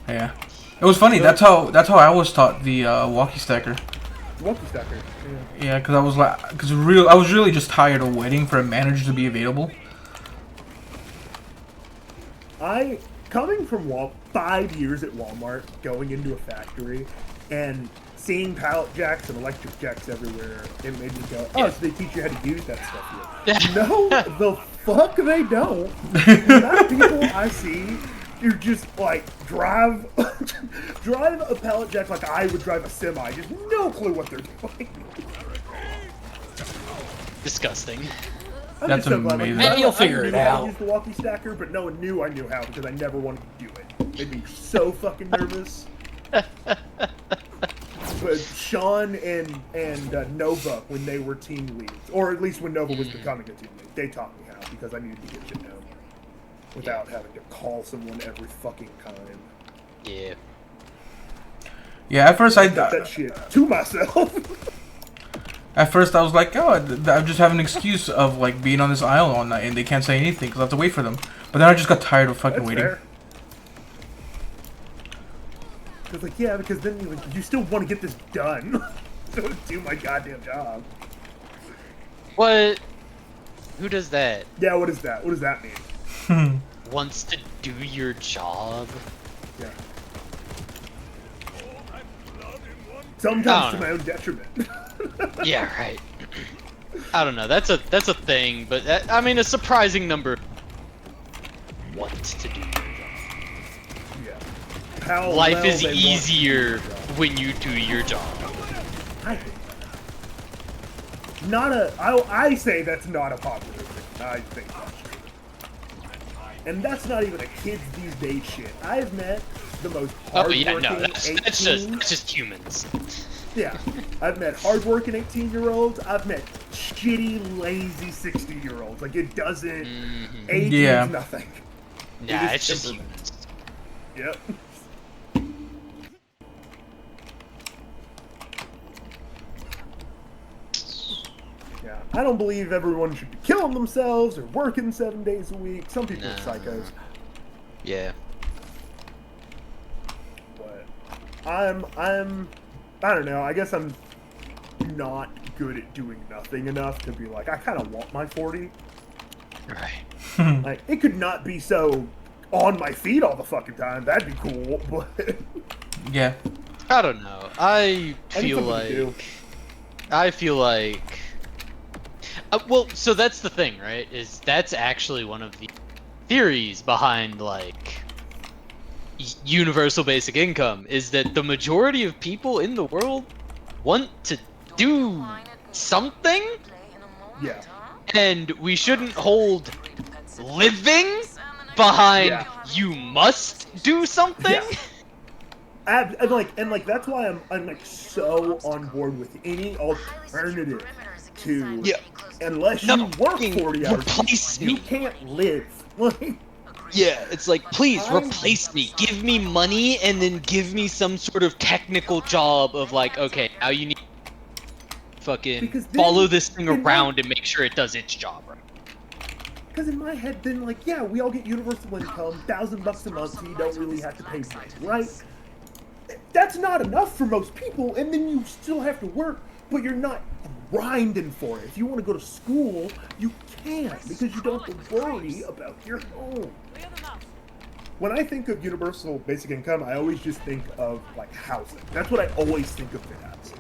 Yeah, it was funny. That's how I was taught the walkie stacker. Walkie stacker. Yeah. Yeah, because I was really just tired of waiting for a manager to be available. Coming from 5 years at Walmart, going into a factory, and seeing pallet jacks and electric jacks everywhere, it made me go, oh, so they teach you how to use that stuff here. No, the fuck they don't. The amount of people I see who just, like, drive a pallet jack like I would drive a semi. Just no clue what they're doing. Disgusting. I'm That's just so glad, like, amazing. Maybe you'll figure I it knew how to out. use the walkie stacker, but no one knew I knew how because I never wanted to do it. Made me so fucking nervous. But Sean and Nova, when they were team leads, or at least when Nova was becoming a team lead, they taught me how because I needed to get shit down without having to call someone every fucking time. Yeah. Yeah, at first I Got that shit to myself. At first, I was like, oh, I just have an excuse of like being on this aisle all night and they can't say anything because I have to wait for them. But then I just got tired of fucking That's waiting. fair. It's like, yeah, because then you still want to get this done. So to do my goddamn job. What? Who does that? Yeah, what is that? What does that mean? Wants to do your job? Yeah. Sometimes to my own detriment. Yeah, right. I don't know. That's a thing, but I mean, a surprising number want to do your job. Yeah. How Life well is they want easier to do their job. when you do your job. I think I say that's not a popular thing. I think that's true. And that's not even a kids these days shit. I've met the most Oh hardworking yeah, no, 18. that's just humans. Yeah. I've met hardworking 18-year-olds. I've met shitty, lazy 60-year-olds. Like, it doesn't... Age Yeah. means nothing. Nah, It is it's just temperament. humans. Yep. Yeah. I don't believe everyone should be killing themselves or working 7 days a week. Some people are psychos. Yeah. But I don't know, I guess I'm not good at doing nothing enough to be like, I kind of want my 40. Right. Like, it could not be so on my feet all the fucking time. That'd be cool, but... Yeah. I don't know. I feel something to do. like... I feel like... well, so that's the thing, right? Is that's actually one of the theories behind, like, universal basic income, is that the majority of people in the world want to do something, Yeah. and we shouldn't hold living behind Yeah. you must do something. Yeah. And like that's why I'm like so on board with any alternative to Yeah. unless No, you work fucking 40 hours, replace you me. can't live. Like, Yeah, it's like, please I'm- replace me. Give me money and then give me some sort of technical job of like, okay, now you need to fucking Because then- follow this thing then around and make sure it does its job right. because in my head, then like, yeah, we all get universal income, $1,000 a month, so you don't really have to pay rent, right? That's not enough for most people, and then you still have to work, but you're not grinding for it. If you want to go to school, you can't because you don't have to worry about your home. When I think of universal basic income, I always just think of like housing. That's what I always think of it as.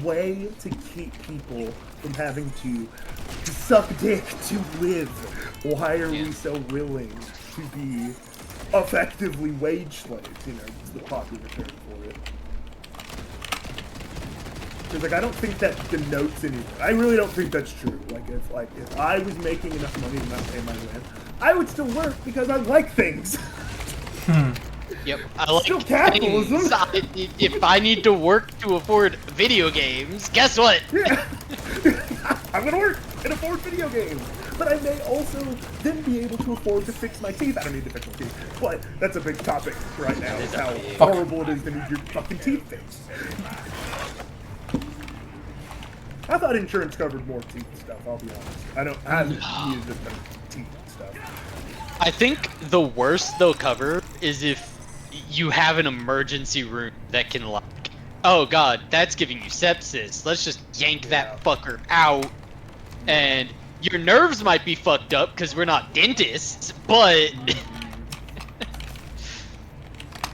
Way to keep people from having to suck dick to live. Why are we so willing to be effectively wage slaves? You know, it's the popular term for it. Because like I don't think that denotes anything. I really don't think that's true. Like if I was making enough money to not pay my rent, I would still work because I like things. Yep, I like Still capitalism. things. If I need to work to afford video games, guess what? Yeah. I'm gonna work and afford video games. But I may also then be able to afford to fix my teeth. I don't need to fix my teeth. But that's a big topic right now, is how horrible it is to need your fucking teeth fixed. I thought insurance covered more teeth stuff, I'll be honest. I haven't used it for teeth stuff. I think the worst they'll cover is if you have an emergency room that can like, oh god, that's giving you sepsis. Let's just yank that fucker out. And your nerves might be fucked up because we're not dentists, but...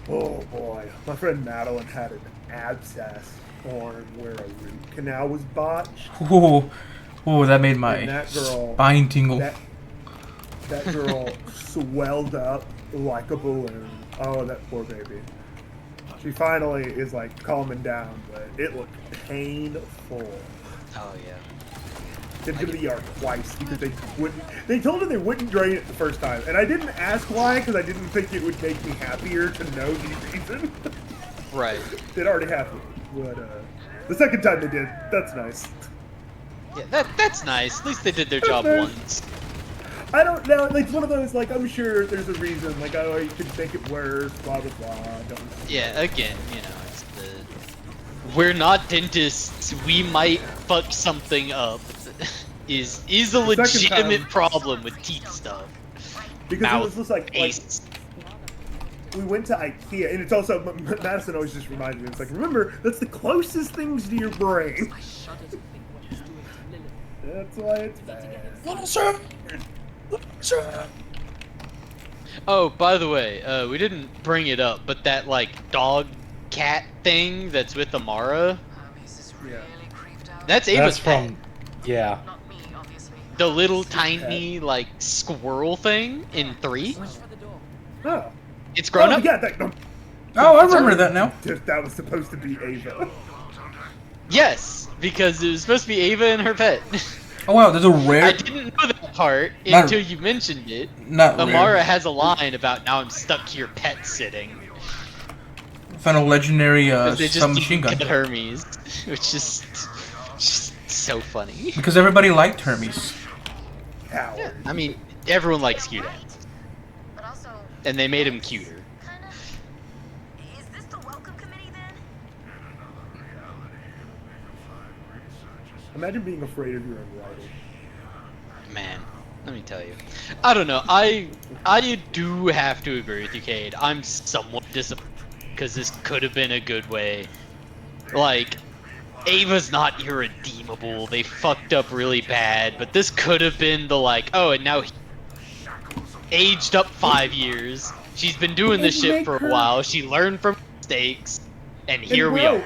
Oh boy. My friend Madeline had an abscess on where a root canal was botched. Oh, that made my And that girl, spine tingle. That girl swelled up like a balloon. Oh, that poor baby. She finally is like calming down, but it looked painful. Oh yeah. They had to go to the ER twice because they told her they wouldn't drain it the first time. And I didn't ask why because I didn't think it would make me happier to know the reason. Right. It already happened. But the second time they did, that's nice. Yeah, that's nice. At least they did their job once. I don't know, like, it's one of those, like, I'm sure there's a reason, like, oh, you could make it worse, blah, blah, blah. Yeah, again, you know, it's we're not dentists, we might fuck something up. is a legitimate problem with teeth stuff. Because Mouth, it was just like we went to IKEA, and it's also, Madison always just reminds me, it's like, remember, that's the closest things to your brain. That's why it's bad. Oh, by the way, we didn't bring it up, but that, like, dog-cat thing that's with Amara, Yeah. that's Ava's That's pet. yeah. The little tiny, like, squirrel thing in 3. Oh. It's grown up. Yeah, that, Oh, I remember that now. that was supposed to be Ava. Yes, because it was supposed to be Ava and her pet. Oh wow, there's a rare. I didn't know that part Not- until you mentioned it. Not Amara rare. has a line about now I'm stuck here pet sitting. Found a legendary Because they just submachine gun. get Hermes, which is just so funny. Because everybody liked Hermes. Howard. I mean, everyone likes cute ants, But also, and they made him cuter. kind of. Is this the welcome committee then? Imagine being afraid of your own writing. Man, let me tell you. I don't know. I do have to agree with you, Cade. I'm somewhat disappointed because this could have been a good way. Like, Ava's not irredeemable. They fucked up really bad, but this could have been the like, oh, and now he aged up 5 years. She's been doing this shit for a while. She learned from mistakes, and here we are.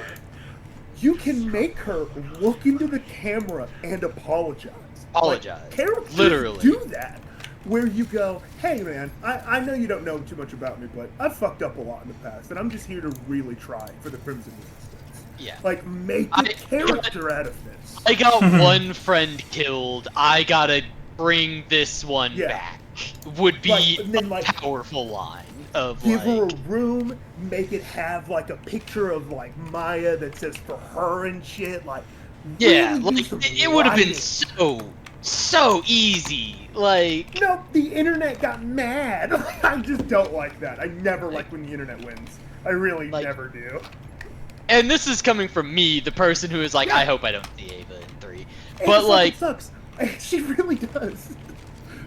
You can make her look into the camera and apologize. Apologize. Like, characters Literally. do that. Where you go, hey man, I know you don't know too much about me, but I've fucked up a lot in the past, and I'm just here to really try for the Crimson Resistance. Yeah. Like, make a character out of this. I got one friend killed. I gotta bring this one back. Would be Like, and then, a like, powerful line of Give her like, a room, make it have like a picture of like Maya that says for her and shit. Like, yeah, really like do some it would have been writing. so easy. Like, No, the internet got mad. I just don't like that. I never like when the internet wins. I really Like- never do. and this is coming from me, the person who is like, I hope I don't see Ava in 3. And But it's like, it sucks. She really does.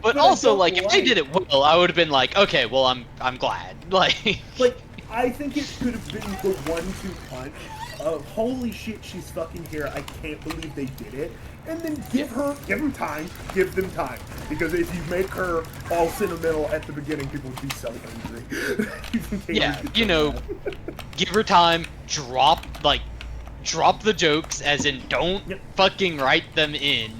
but I also don't like, if they did it well, I would have been like, okay, well, I'm glad. Like, Like, I think it could have been the 1-2 punch of holy shit, she's fucking here. I can't believe they did it. And then give them time, give them time. Because if you make her all sentimental at the beginning, people would be so angry. yeah, you know, give her time, drop the jokes, as in don't fucking write them in,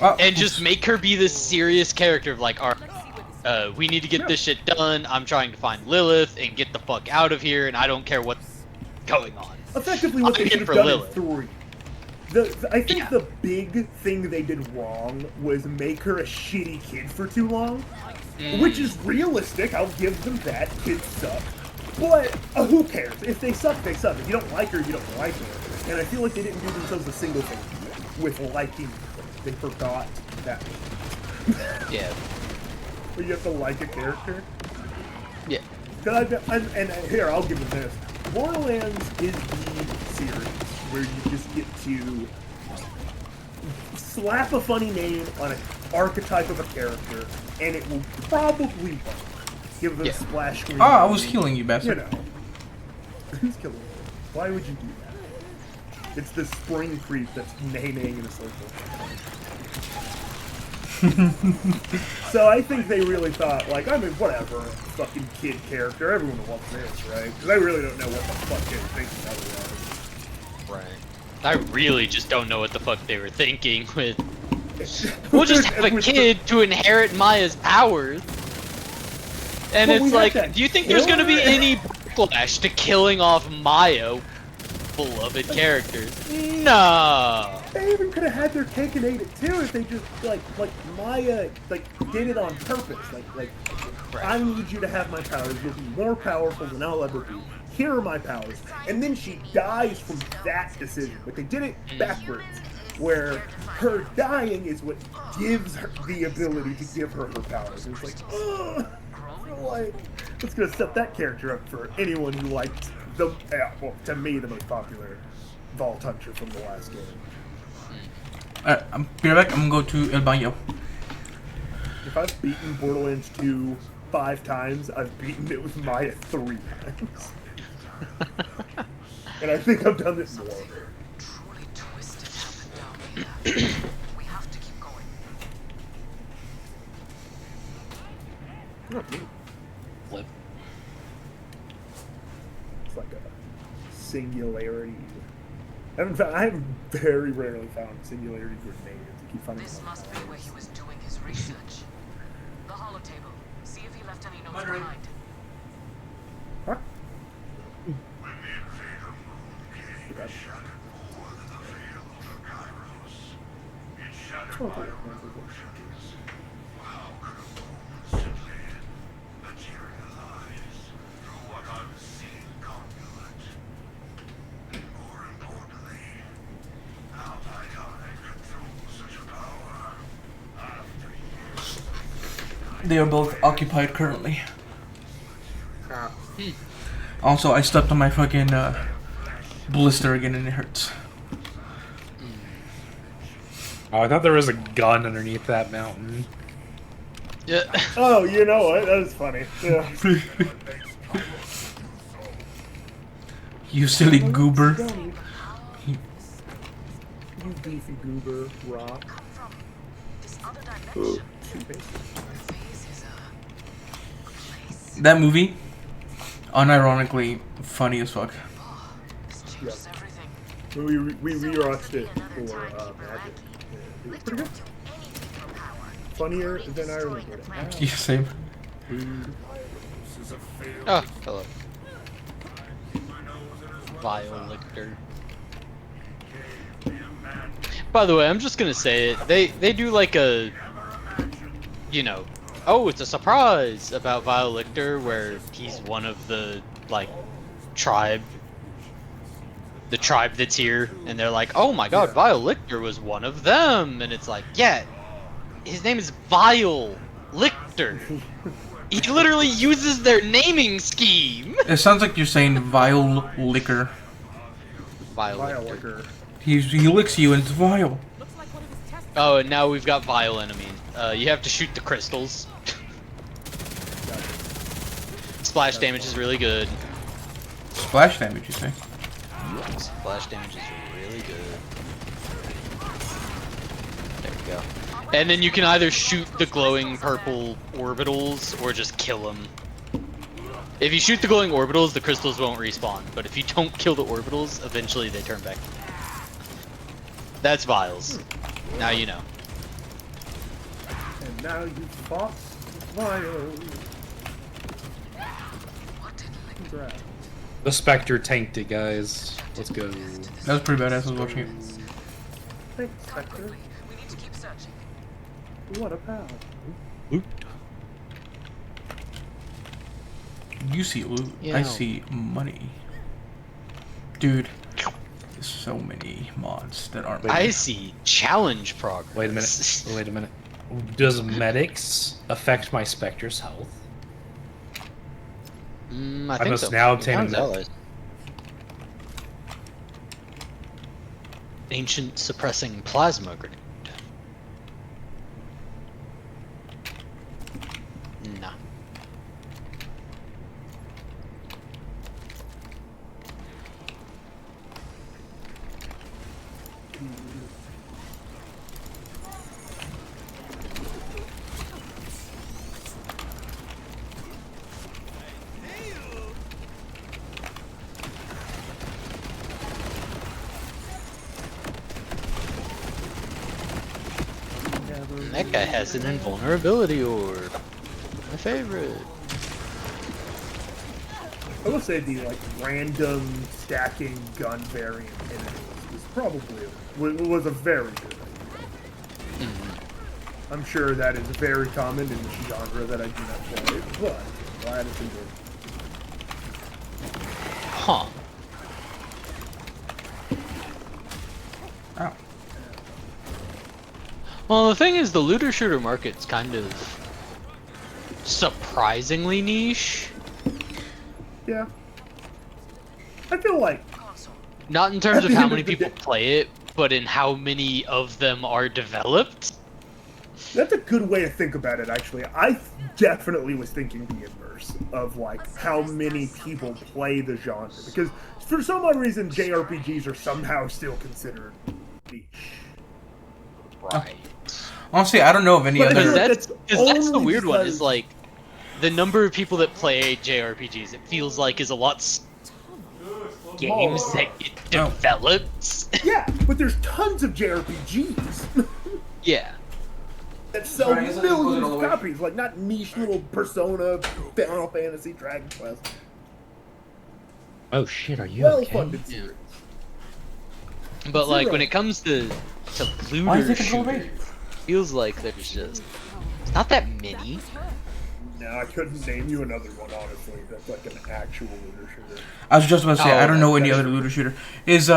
and just make her be this serious character of like, alright, we need to get this shit done, I'm trying to find Lilith and get the fuck out of here, and I don't care what's going on. Effectively what I'm they in should have for done Lilith. in 3. I think the big thing they did wrong was make her a shitty kid for too long, which is realistic. I'll give them that. Kids suck, but who cares? If they suck, they suck. If you don't like her, you don't like her. And I feel like they didn't do themselves a single thing with liking her. They forgot that. Yeah. Where you have to like a character. Yeah. And here, I'll give them this. Borderlands is the series where you just get to slap a funny name on an archetype of a character, and it will probably work. Give them a splash screen. Oh, I was healing you, bastard. You know. Who's killing you? Why would you do that? It's the spring creep that's neighing in a circle. So I think they really thought, like, I mean, whatever, fucking kid character, everyone wants this, right? Because I really don't know what the fuck they were thinking otherwise. Right. I really just don't know what the fuck they were thinking with... We'll just have a kid to inherit Maya's powers. And But we it's have like, that do you think there's gonna be killer. any backlash to killing off Maya, beloved characters? No. They even could have had their cake and ate it too if they just like Maya did it on purpose. Like I need you to have my powers. You'll be more powerful than I'll ever be. Here are my powers. And then she dies from that decision. But they did it backwards, where her dying is what gives her the ability to give her her powers. And it's like, ugh. Like, it's gonna set that character up for anyone who liked the well, to me the most popular Vault Hunter from the last game. Alright, be right back. I'm gonna go to El Baño. If I've beaten Borderlands 2 5 times, I've beaten it with Maya 3 times. And I think I've done it more. Truly twisted happened down here. We have to keep going. Not me. Flip. It's like a singularity. I have very rarely found singularity grenades. I keep finding This them. must be where he was doing his research. The holotable. See if he left any notes behind. Huh? They are both occupied currently. Also, I stepped on my fucking blister again and it hurts. Oh, I thought there was a gun underneath that mountain. Yeah. Oh, you know what? That is funny. Yeah. You silly goober. You beefy goober, rock. This other dimension. Stupid. Phase is a place. That movie, unironically funny as fuck. This changes everything. We rewatched it for Magic. It was pretty good. Funnier than I remembered it. Yeah, same. Oh, hello. Vile Lictor. By the way, I'm just gonna say it. They do like a, you know, oh, it's a surprise about Vile Lictor, where he's one of the like tribe. The tribe that's here, and they're like, oh my god, Vile Lictor was one of them, and it's like, yeah, his name is Vile Lictor. He literally uses their naming scheme. It sounds like you're saying vile liquor. Vile Vile Lictor. liquor. He licks you and it's vile. Oh, and now we've got Vile enemies. You have to shoot the crystals. Splash damage is really good. Splash damage, you say? Splash damage is really good. There we go. And then you can either shoot the glowing purple orbitals or just kill them. If you shoot the glowing orbitals, the crystals won't respawn. But if you don't kill the orbitals, eventually they turn back. That's Viles. Now you know. And now you fought Vile. The Spectre tanked it, guys. Let's go. That was pretty badass. I was watching it. Thanks, Spectre. We need to keep searching. What a pal. Loot. You see loot. Yeah. I see money. Dude, there's so many mods that aren't. I see challenge progress. Wait a minute. Wait a minute. Does medics affect my Spectre's health? I think must so. now obtain a Sounds med- allies. Ancient suppressing plasma grenade. Nah. That guy has an invulnerability orb. My favorite. I will say the like random stacking gun variant enemies was probably was a very good idea. I'm sure that is very common in the genre that I do not play, but glad it's enjoyed. Huh. Oh. Well, the thing is, the looter shooter market's kind of surprisingly niche. Yeah. I feel like Not in terms At of the how end many of the people play it, but in how many of them are developed. that's a good way to think about it, actually. I definitely was thinking the inverse of, like, how many people play the genre. Because for some odd reason, JRPGs are somehow still considered niche. Right. Honestly, I don't know of any But I feel other. like That's the only weird one. because- Is like the number of people that play JRPGs. It feels like is a lot games that get Oh. developed. Yeah, but there's tons of JRPGs Yeah. that sell Sorry, I guess I didn't put it millions all the of way. copies. Like, not niche little Persona, Final Fantasy, Dragon Quest. Oh shit, are you Well-funded okay? series. But like Zero. when it comes to Why is looter it control B? shooters, feels like there's just it's not that many. No, I couldn't name you another one, honestly. That's like an actual looter shooter. I was just about to say, Oh, I don't know any that's other looter shooter. Is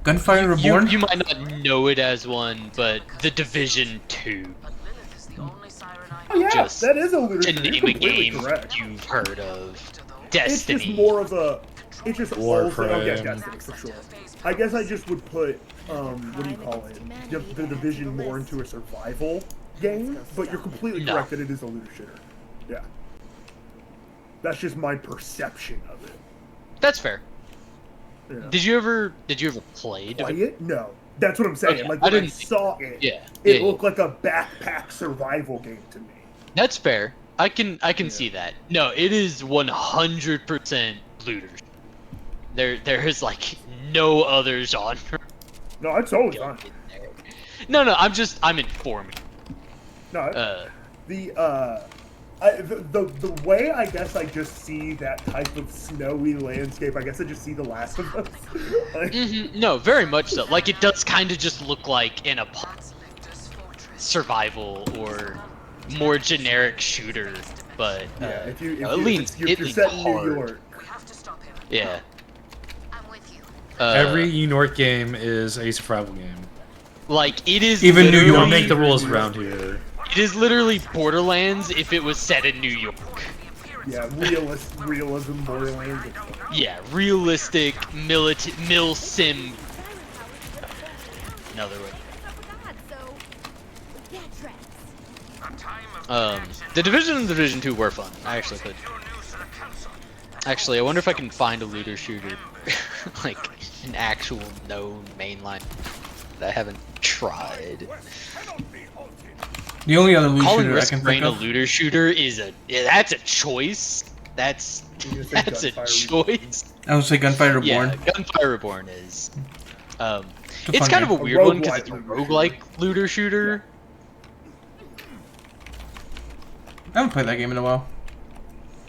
Gunfire Reborn? You might not know it as one, but The Division 2, But Lilith is the only siren I Oh yeah, Just that is a looter to shooter. You're name a completely game correct. you've heard of. It's Destiny. just more of a. It's just also. Oh yeah, Warframe. Destiny for sure. I guess I just would put what do you call it? The Division more into a survival game, but you're completely No. correct that it is a looter shooter. Yeah. That's just my perception of it. That's fair. Yeah. Did you ever play? Play it? No. That's what I'm saying. Okay, Like I when I, didn't think- saw it, Yeah, it yeah, looked like a backpack survival game to me. That's fair. I can see that. No, it is 100% looter. There is like no other genre. No, it's always on. in there. No, I'm informed. No, the way I guess I just see that type of snowy landscape, I guess I just see The Last of Us. Like, No, very much so. Like it does kind of just look like an That's Lictor's fortress. survival or more generic shooter, but yeah, if you it leans if you're set in New hard. York, We have to stop him. Yeah. I'm with you. Every New York game is a survival game. Like it is Even New You York. don't literally- make the rules around here. It is literally Borderlands if it was set in New York. yeah, realism, Borderlands. it's fun. Yeah, realistic mil sim. Another way. The Division and the Division 2 were fun. I actually could. Actually, I wonder if I can find a looter shooter, like an actual known mainline that I haven't tried. The only other loot Calling shooter I Risk can Rain think a of. looter shooter is that's a choice. That's You gonna say that's a Gunfire choice. I would say Gunfire Reborn. Yeah, Gunfire Reborn is. It's a It's fun kind of a game. weird one because it's a roguelike roguelike looter shooter. I haven't played that game in a while.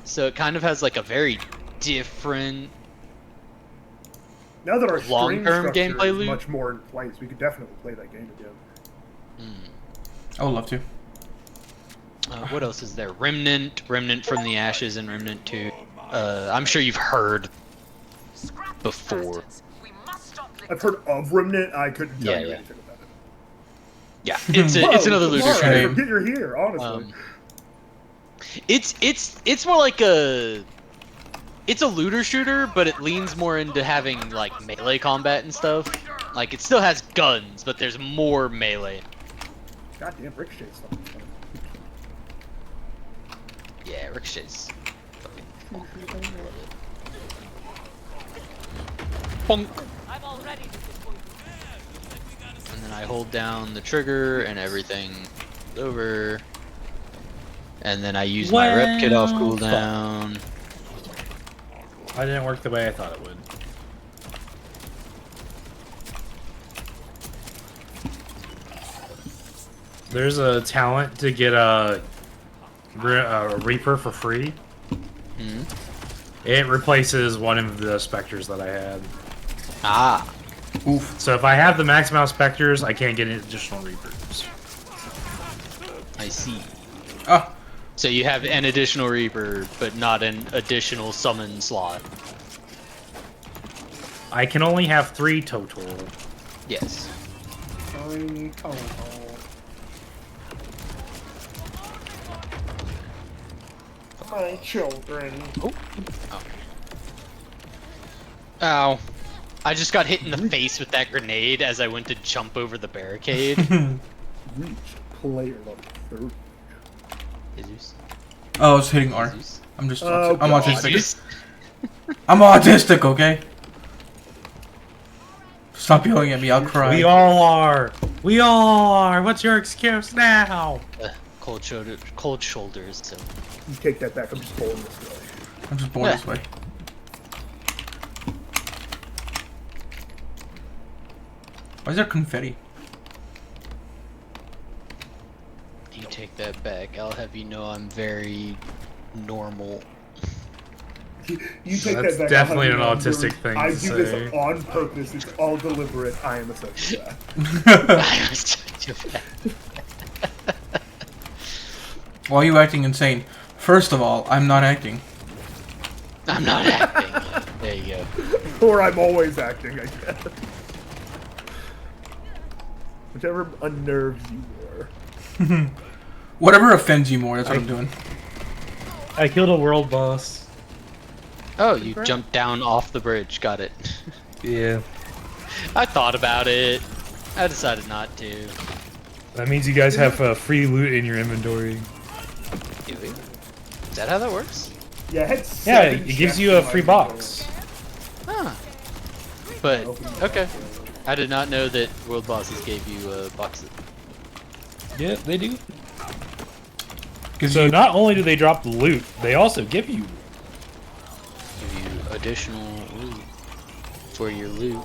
So it kind of has like a very different Now that our stream long-term structure gameplay is loop. much more in place, we could definitely play that game again. I would love to. What else is there? Remnant from the Ashes, and Remnant 2. I'm sure you've heard before. We must stop I've heard of Remnant. I couldn't tell Yeah, you yeah. anything about it. Yeah, it's another looter Alright, shooter. forget you're here, honestly. It's more like it's a looter shooter, but it leans more into having like melee combat and stuff. Like it still has guns, but there's more melee. Goddamn, Ricochet's fucking fun. Yeah, Ricochet's fucking bonk. And then I hold down the trigger and everything is over. And then I use my rep kit off cooldown. I didn't work the way I thought it would. There's a talent to get a Reaper for free. Hmm. It replaces one of the Spectres that I had. Ah. Oof. So if I have the max amount of Spectres, I can't get additional Reapers. I see. Ah. So you have an additional Reaper, but not an additional summon slot. I can only have 3 total. Yes. My children. Oh. Ow. I just got hit in the face with that grenade as I went to jump over the barricade. Reached player level 30. Jesus. Oh, I was hitting R. Jesus. I'm just. Oh, I'm God. autistic. Jesus. I'm autistic, okay? Stop yelling at me, I'll cry. We all are! We all are! What's your excuse now? Cold shoulders, so. You take that back, I'm just pulling this way. I'm just born this way. Why is there confetti? You take that back. I'll have you know I'm very normal. You take That's that back. definitely I'll have an you know, autistic thing I to do say. this on purpose. It's all deliberate. I am a sociopath. I was too bad. Why are you acting insane? First of all, I'm not acting. I'm not acting. There you go. Or I'm always acting, I guess. Whichever unnerves you more. Whatever offends you more, that's what I'm doing. I killed a world boss. Oh, you jumped down off the bridge. Got it. Yeah. I thought about it. I decided not to. That means you guys have free loot in your inventory. Do we? Is that how that works? Yeah, I had Yeah, 7 it gives chests you in a my free inventory. box. Huh. But, okay. I did not know that world bosses gave you boxes. Yeah, they do. Gives So you not only do they drop the loot, they also give you. Give you additional loot for your loot.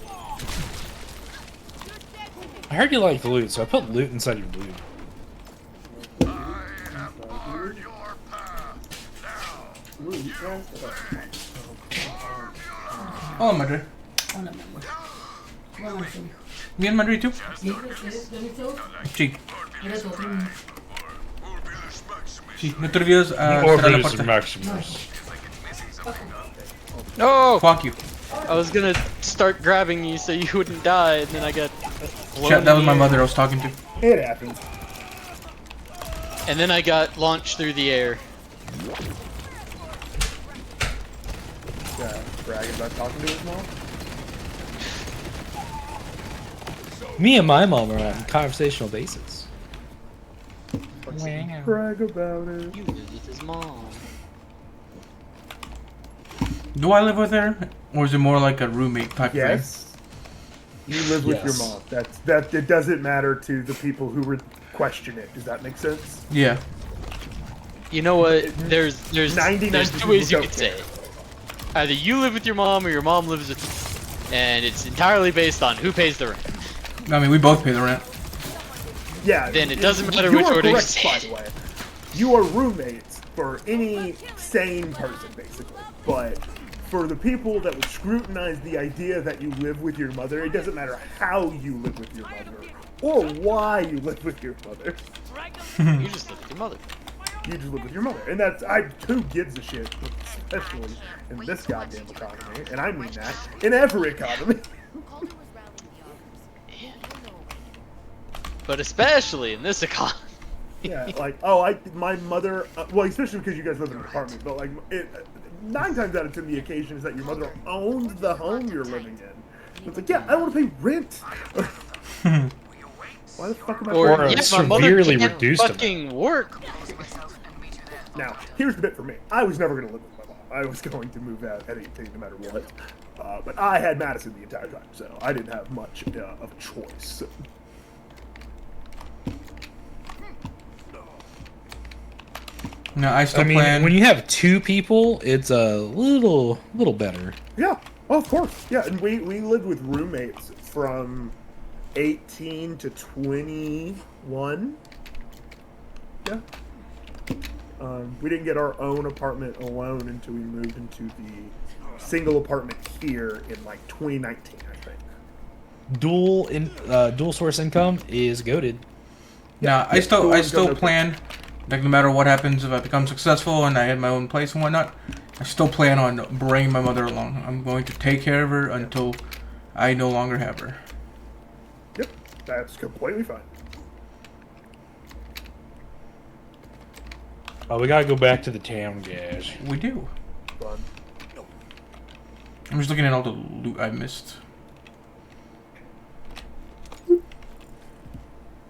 I heard you like the loot, so I put loot inside your loot. Oh, Madre. Bien, Madre, tú. Sí. Sí, no te olvides cerrar la puerta. Maximus. No! Fuck you. I was gonna start grabbing you so you wouldn't die, and then I got blown Shit, that in was the my air. mother I was talking to. It happens. And then I got launched through the air. Bragging about talking to his mom. Me and my mom are on conversational basis. Brag about it. You lived with his mom. Do I live with her? Or is it more like a roommate type Yes. You live with your Yes. mom. That it doesn't matter to the people who would question it. Does that make sense? thing? Yeah. You know what? There's 99% two ways you don't could say care. it. Either you live with your mom or your mom lives with you. And it's entirely based on who pays the rent. I mean, we both pay the rent. Yeah. Then it doesn't matter you which are order you correct, say by it. the way. You are roommates for any sane person, basically. But for the people that would scrutinize the idea that you live with your mother, it doesn't matter how you live with your mother or why you live with your mother. You just live with your mother. You just live with your mother, and who gives a shit, especially in this goddamn economy, and I mean that in every economy. Calder was rallying the others. But especially in this economy. Yeah, like, my mother, well, especially because you guys live in an apartment, but like, 9 times out of 10, the occasion is that your mother owns the home you're living in. It's like, yeah, I don't want to pay rent. Why the fuck am I Or paying a rent? my mother severely can't reduced fucking work. Now, here's the bit for me. I was never going to live with my mom. I was going to move out at 18 no matter what. But I had Madison the entire time, so I didn't have much of a choice. No, I still I mean, plan. when you have 2 people, it's a little better. Yeah, oh, of course. Yeah, and we lived with roommates from 18 to 21. Yeah. We didn't get our own apartment alone until we moved into the single apartment here in like 2019, I think. Dual source income is goated. No, I still go plan. Like no matter what happens, if I become successful and I have my own place and whatnot, I still plan on bringing my mother along. I'm going to take care of her until I no longer have her. Yep, that's completely fine. Oh, we gotta go back to the town, guys. We do. Fun. I'm just looking at all the loot I missed.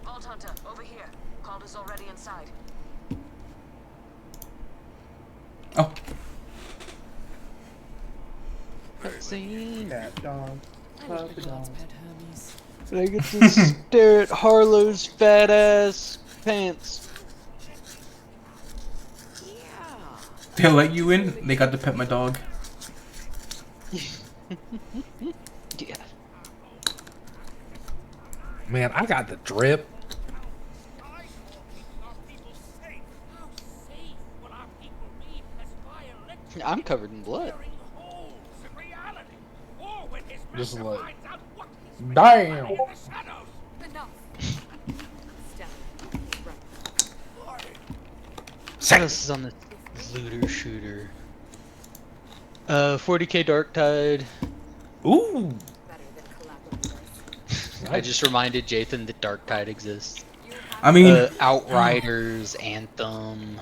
Vault Hunter, over here. Calder's already inside. Oh, Cat dog. Puppy dog. I get to stare at Harlow's fat ass pants. they'll let you in. They got to pet my dog. Yeah. Man, I got the drip. I'm covered in blood. Just like, damn. What else is on the looter shooter? 40k Dark Tide. Ooh. I just reminded Jathan that Dark Tide exists. I mean, Outriders, Anthem.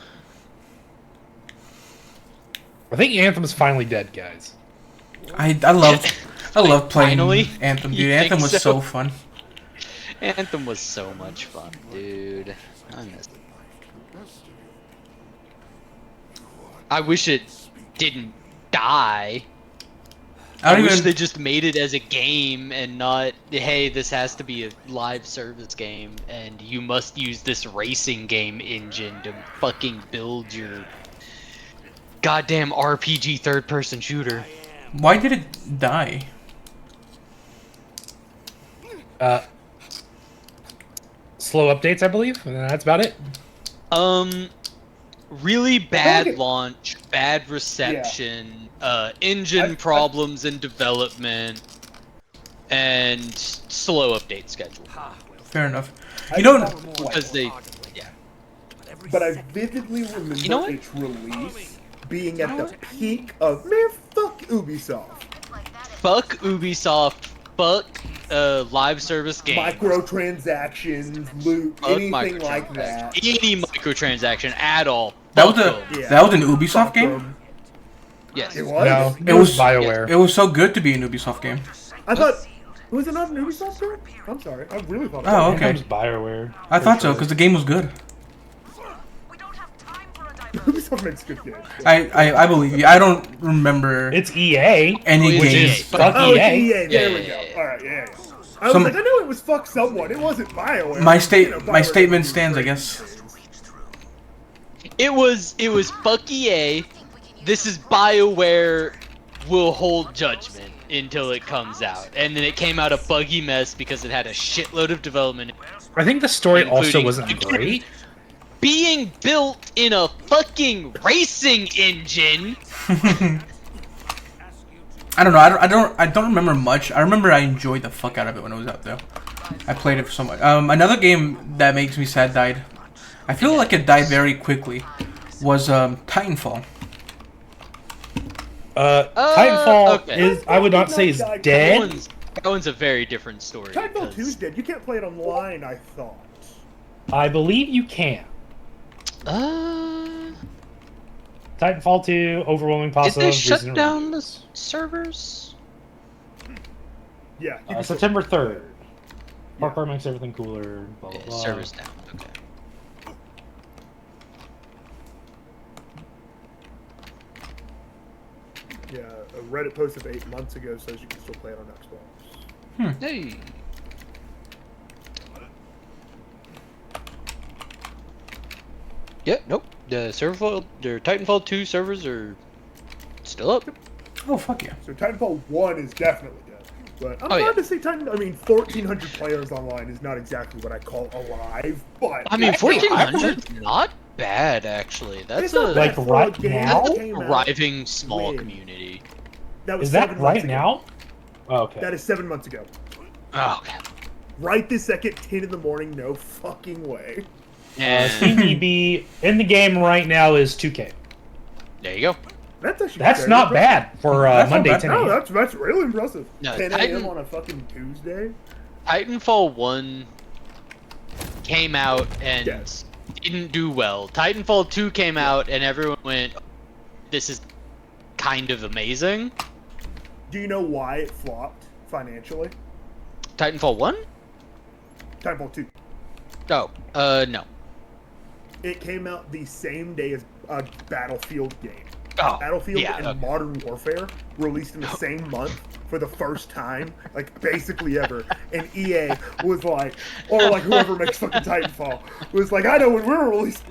I think Anthem's finally dead, guys. I love playing Finally? Anthem, You dude. think Anthem was so? so fun. Anthem was so much fun, dude. I miss it. I wish it didn't die. I wish they just made it as a game and not, hey, this has to be a live service game and you must use this racing game engine to fucking build your goddamn RPG third-person shooter. Why did it die? Slow updates, I believe, and that's about it. Really bad Okay. launch, bad reception, engine problems in development, and slow update schedule. Fair enough. You know, Because they, But I vividly remember You know what? its release being at the peak of, man, fuck Ubisoft. fuck Ubisoft, fuck live service games, Microtransactions, loot, fuck anything like that. any microtransaction at all. that was Fuck a them. Yeah. that was an Ubisoft Fuck game. them. Yes. It was? No, It was BioWare. It was so good to be an Ubisoft game. I thought, was it not an Ubisoft game? I'm sorry, I really thought it Oh, was. okay. Anthem's BioWare. I thought so because the game was good. We don't have time for a diversion. Ubisoft makes good games. I believe you. I don't remember It's EA, any which games. is fuck Oh, it's EA. EA, there Yeah, we yeah, go. yeah. Alright, yeah. I was Some- like, I knew it was fuck someone. It wasn't BioWare. My You know, BioWare statement doesn't do stands, I great guess. things. It was fuck EA. This is BioWare will hold judgment until it comes out. And then it came out a buggy mess because it had a shitload of development I think the story also Including- wasn't great. being built in a fucking racing engine. I don't know. I don't remember much. I remember I enjoyed the fuck out of it when it was out though. I played it for so much. Another game that makes me sad died. I feel like it died very quickly. Was Titanfall. Titanfall okay. is, I would not say is That dead. That one's a very different story. Titanfall 2's because- dead. You can't play it online, I thought. I believe you can. Titanfall 2, overwhelming Did positive. they shut recent down the reviews. servers? Yeah. you can September still- 3rd. Parkour makes everything cooler. Blah, blah, Yeah, blah. servers down. Okay. Yeah, a Reddit post of 8 months ago says you can still play it on Xbox. Hey. Yeah. Nope. The Titanfall 2 servers are still up. Oh fuck yeah. So Titanfall 1 is definitely dead. But I'm Oh, glad yeah. to see Titan. I mean, 1,400 players online is not exactly what I call alive, but I mean, it's 1,400 is not bad actually. That's not a bad Like for a right game now? that came out thriving small when? community. That was Is that 7 right months ago. now? Oh, okay. That is 7 months ago. Oh, okay. Right this second, 10 in the morning, no fucking way. And CDB in the game right now is 2K. there you go. That's actually That's very not impressive. bad for That's not Monday bad. 10 No, a.m. that's really impressive. No, 10 Titan- a.m. on a fucking Tuesday. Titanfall 1 came out and Yes. didn't do well. Titanfall 2 came out and everyone went, this is kind of amazing. Do you know why it flopped financially? Titanfall 1? Titanfall 2. Oh, no. It came out the same day as a Battlefield game. Oh, Battlefield yeah, and okay. Modern Warfare released in the same month for the first time, like basically ever. And EA was like, or like whoever makes fucking Titanfall was like, I know when we're released.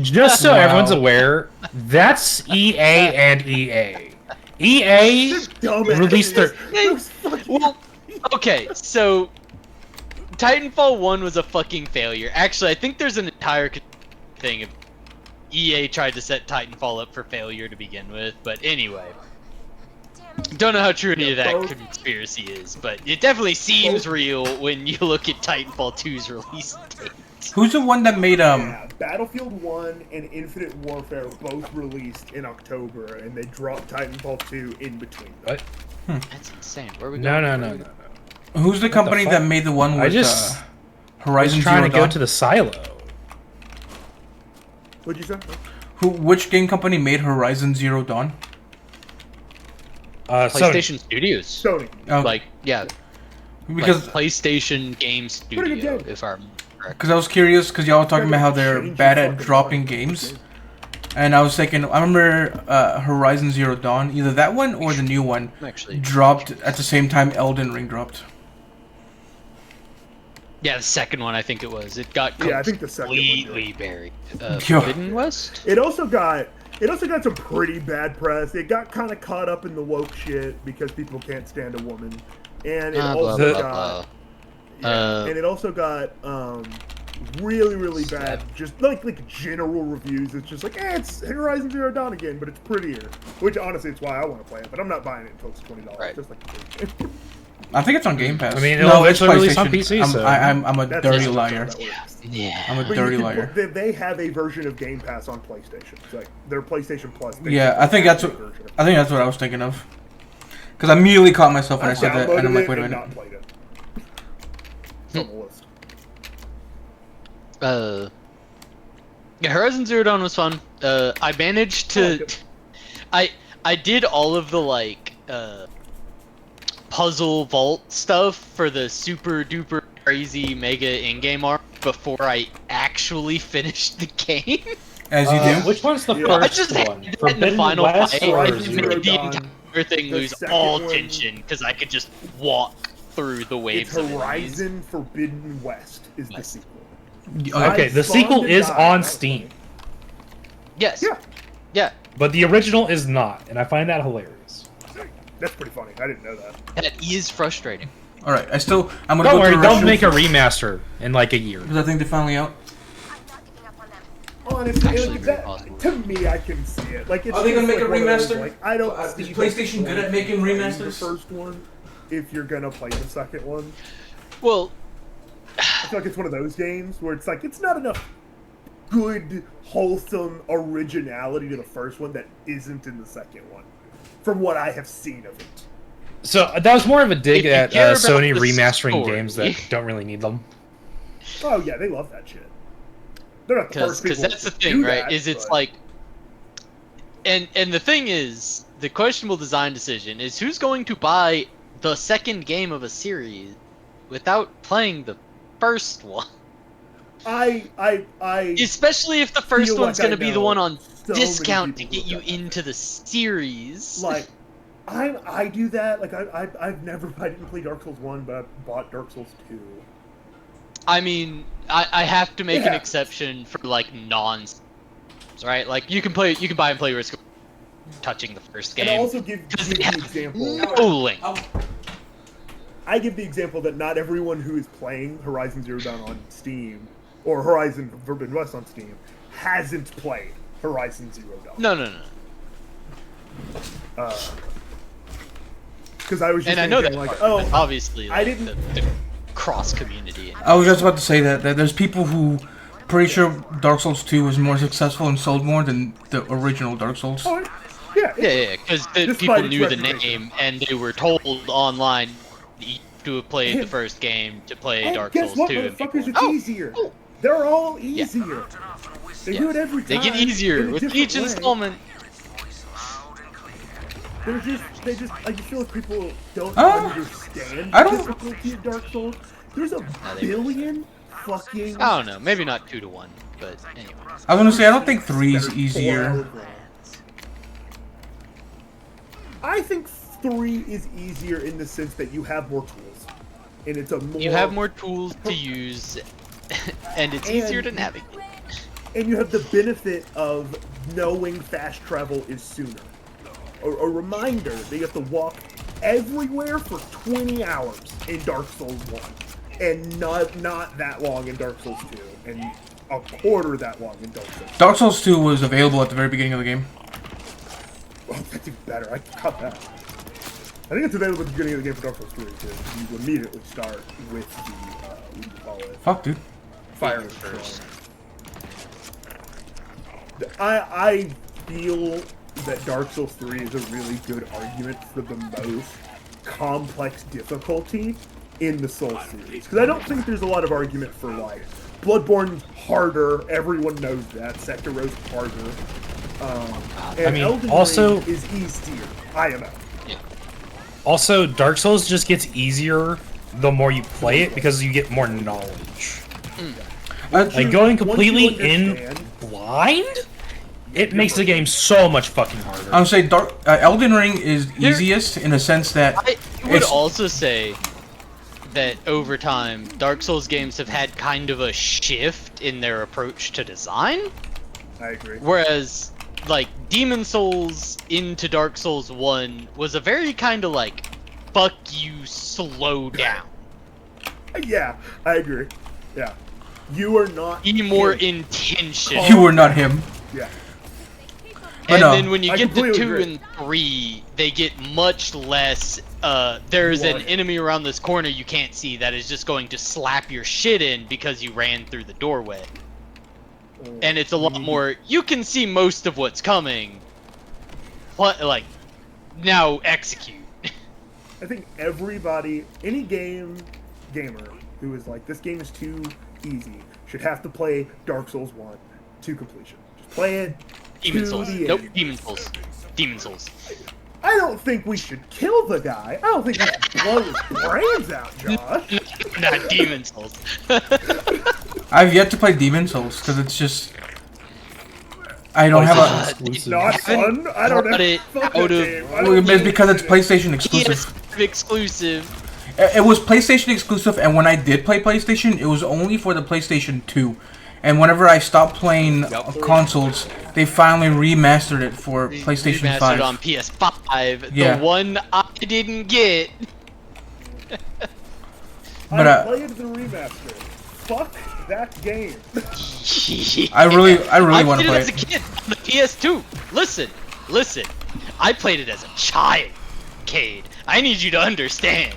Just so Wow. everyone's aware, that's EA and EA. EA Dumbass. released their. Those fucking- Well, okay, so Titanfall 1 was a fucking failure. Actually, I think there's an entire thing of EA tried to set Titanfall up for failure to begin with, but anyway. Don't know how true any of that both- conspiracy is, but it definitely seems real when you look at Titanfall 2's release date. Who's the one that made Yeah, Battlefield 1 and Infinite Warfare both released in October, and they dropped Titanfall 2 in between. What? That's insane. Where are we No, going? no, no, no, no. Who's the company fuck? that made the one with I just was Horizon trying Zero to go Dawn? to the silo. What'd you say? Which game company made Horizon Zero Dawn? Sony. PlayStation Studios. Sony. Oh, Like, yeah, because like PlayStation Game Pretty good Studio, game. if I remember correctly. because I was curious because y'all were talking about how they're Change bad your at fucking dropping mind. games, and I was thinking I remember Horizon Zero Dawn, either that one or the new one Actually, dropped at the same time Elden Ring dropped. yeah, the second one I think it was. It got Yeah, I think the second one did. completely buried. Yeah. Forbidden West. It also got some pretty bad press. It got kind of caught up in the woke shit because people can't stand a woman, and it Blah, also blah, got blah. and it also got really bad just like general reviews. It's just like it's Horizon Zero Dawn again, but it's prettier. Which honestly, it's why I want to play it, but I'm not buying it until it's $20, Right. just like the first game. I think it's on Game Pass. I mean, it'll no, it's eventually release on PlayStation. PC, so- I'm a That's dirty just liar. how that works. Yeah. I'm a But dirty you can, liar. they have a version of Game Pass on PlayStation. It's like their PlayStation Plus. Yeah, I think that's what version. I think that's what I was thinking of. Because I immediately caught myself when I I've said that, and I'm downloaded like, it wait a and minute. not played it. It's on the list. Yeah, Horizon Zero Dawn was fun. I managed I to, like I did all of the like puzzle vault stuff for the super duper crazy mega in-game arc before I actually finished the game. As you do. Which one's the Yeah. I first just one? had the Forbidden final West fight or Horizon and Zero Zero made the Dawn, entire thing the lose second all one- tension because I could just walk through the waves. It's of enemies. Horizon Forbidden West is the West. sequel. Okay, the I sequel spawned is and died. on Steam, Yes. Yeah, Yeah. but the original is not, and I find that hilarious. that's pretty funny. I didn't know that. That is frustrating. All right, I'm gonna Don't go worry, through they'll make a remaster in like a year. because I think they're finally out. I'm not giving up on them. honestly, Actually, like, very that, possible. to me, I can see it. Like, it's Are they gonna just make a like one of those, remaster? Like, I don't. Is see PlayStation the good at point making in playing The remasters? first one, if you're gonna play the second one, Well, I feel like it's one of those games where it's like it's not enough good, wholesome originality to the first one that isn't in the second one, from what I have seen of it. So that was more of a dig If you at care about Sony the remastering story. games that don't really need them. Oh yeah, they love that shit. They're not the first because people that's the to thing, do right? that, Is it's but- like, and the thing is, the questionable design decision is who's going to buy the second game of a series without playing the first one. I Especially if the first feel one's like I going to be the know one on so many discount to people who get you have done that. into the series. Like, I do that. Like, I've never, I didn't play Dark Souls 1, but I bought Dark Souls 2. I mean, I have to make an Yeah. exception for like right? Like you can buy and play Risk of touching the first And I game. also give Because the they have example. no link. I give the example that not everyone who is playing Horizon Zero Dawn on Steam, or Horizon Forbidden West on Steam, hasn't played Horizon Zero Dawn. No. Because I was just And I know that thinking, like, part, oh, but obviously, I like, didn't- the cross community. I was just about to say that there's people who pretty sure Dark Souls 2 was more successful and sold more than the original Dark Souls. oh, yeah, Yeah, because Despite people its knew the reputation. name and they were told online to have played the And- first game to play And Dark guess Souls what, 2. And people motherfuckers? were, It's easier. oh. They're all easier. They do it every They time. get in easier a with different each way. installment. They just, I just feel like people don't Oh. understand I the don't- difficulty of Dark Souls. There's a they- billion fucking. I don't know, maybe not 2 to 1, but anyway. I was gonna say I don't think 3 is that are easier. 4 hours long. I think 3 is easier in the sense that you have more tools, and it's a more. You have more tools to use, and it's easier to navigate. And you have the benefit of knowing fast travel is sooner. A reminder that you have to walk everywhere for 20 hours in Dark Souls 1, and not that long in Dark Souls 2, and a quarter that long in Dark Souls. Dark Souls 2 was available at the very beginning of the game. Oh, that's even better. I cut that. I think it's available at the beginning of the game for Dark Souls 3, because you immediately start with the, what do you call it? Fuck, dude. Fire first. I feel that Dark Souls 3 is a really good argument for the most complex difficulty in the Souls series. Because I don't think there's a lot of argument for, like, Bloodborne's harder, everyone knows that, Sekiro's harder. And I mean, Elden also- Ring is easier. I am out. Also, Dark Souls just gets easier the more you play it because you get more knowledge. Like going completely Once you in understand- blind, it makes the game so much fucking harder. I would say Elden Ring is easiest in a sense that I would it's- also say that over time, Dark Souls games have had kind of a shift in their approach to design. I agree. Whereas, like, Demon Souls into Dark Souls 1 was a very kind of like, fuck you, slow down. Yeah, I agree. Yeah. You are not. Be more him. intentional. you were not him. Yeah. But And no, then when you I get to completely 2 agree. and 3, they get much less, there's an Blood. enemy around this corner you can't see that is just going to slap your shit in because you ran through the doorway. And it's a lot more, you can see most of what's coming, like, now execute. I think everybody, any gamer who is like, this game is too easy, should have to play Dark Souls 1 to completion. Just play it Demon to Souls. the Nope, end. Demon Souls. Demon Souls. I don't think we should kill the guy. I don't think we should blow his brains out, Josh. Not Demon Souls. I've yet to play Demon Souls because it's just I don't have a. Exclusive. Not fun. I don't know. brought it Fuck out that of- game. I Well, don't it's because it's it. PlayStation exclusive. PS exclusive. It was PlayStation exclusive, and when I did play PlayStation, it was only for the PlayStation 2. And whenever I stopped playing consoles, they finally remastered it for PlayStation Remastered 5. on PS5. Yeah. The one I didn't get. But, I played the remaster. fuck that game. I really want to I play played it as a kid on the PS2. Listen. I played it as a child, Cade. I need you to understand.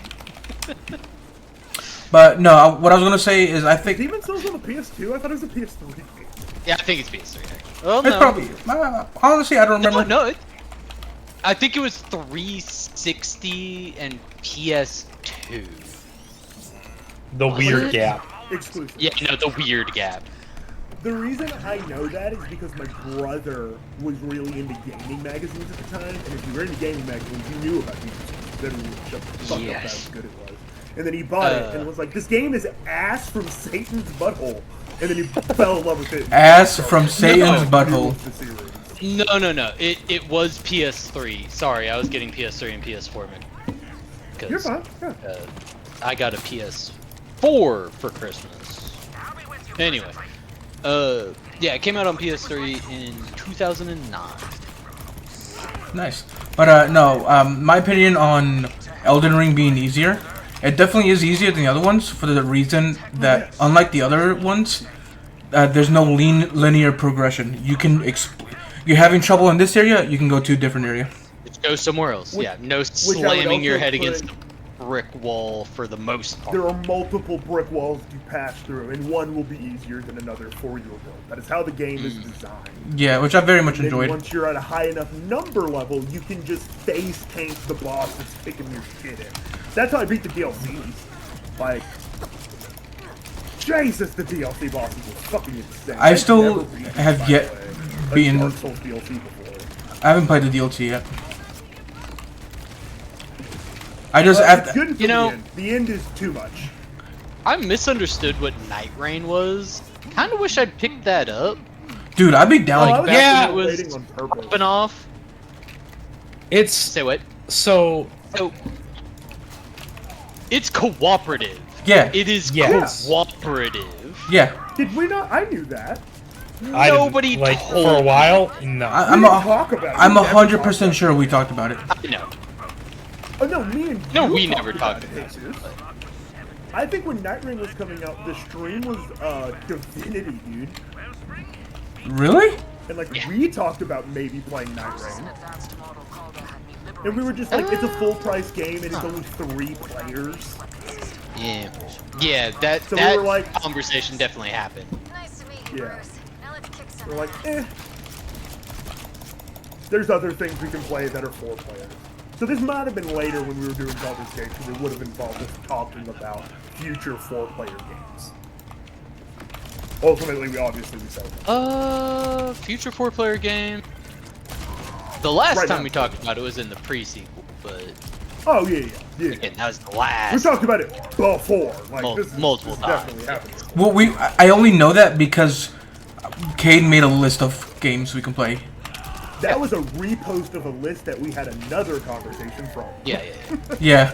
But no, what I was gonna say is I think Demon's Souls on the PS2? I thought it was a PS3 game. Yeah, I think it's PS3. Well, it's no. probably honestly I don't remember. No, I think it was 360 and PS2. The Was weird it? gap. Exclusive. Yeah, no, the weird gap. The reason I know that is because my brother was really into gaming magazines at the time, and if you were into gaming magazines, you knew about Demon's Souls. Then we shut the fuck up how good it was. And then he bought it and was like, "This game is ass from Satan's butthole." And then he fell in love with it. Ass from Satan's butthole. No. It was PS3. Sorry, I was getting PS3 and PS4. You're fine. Yeah. I got a PS4 for Christmas. Anyway, yeah, it came out on PS3 in 2009. Nice. But no, my opinion on Elden Ring being easier, it definitely is easier than the other ones for the reason that unlike the other ones, there's no linear progression. You can you're having trouble in this area, you can go to a different area. Let's go somewhere else. Yeah, no slamming your head against a brick wall for the most part. There are multiple brick walls you pass through, and one will be easier than another for your build. That is how the game is designed. Yeah, which I very much And enjoyed. once you're at a high enough number level, you can just face tank the boss that's kicking your shit in. That's how I beat the DLCs. Like, Jesus, the DLC bosses are fucking insane. I still I've never beaten, have by yet the way, a been- Dark Souls DLC before. I haven't played the DLC yet. I just It's good until You know- the end. The end is too much. I misunderstood what Night Rain was. Kind of wish I'd picked that up. dude, I'd be down. I Like, was Yeah, actually it was waiting on purpose. Popping off. It's Say what? so So, it's cooperative. yeah, It is Yes. cooperative. yeah. Did we not? I knew that. I didn't- Nobody like told for a while. No, I'm We didn't talk about it. I'm We never 100% talked sure we talked about it. I know. Oh no, me and No, you we talked never talked about Jesus. I think when Night Rain was coming out, the stream was Divinity, dude. Really? And like Yeah. we talked about maybe playing Night Rain. And we were just like, it's a full price game and it's only 3 players. Yeah. Yeah, that So we that were like- conversation definitely happened. Nice to meet you, Yeah. Bruce. Now let's kick some We're like, ass. There's other things we can play that are 4 players. So this might have been later when we were doing Baldur's Gate, because it would have involved us talking about future 4-player games. Ultimately, we said that. Future 4-player game. The last Right time now. we talked about it was in the pre-sequel, but Oh yeah. again, that was the We last. talked about it before. Like this is, Multiple this times. definitely happened. Well, I only know that because Cade made a list of games we can play. That was a repost of a list that we had another conversation from. Yeah. Yeah,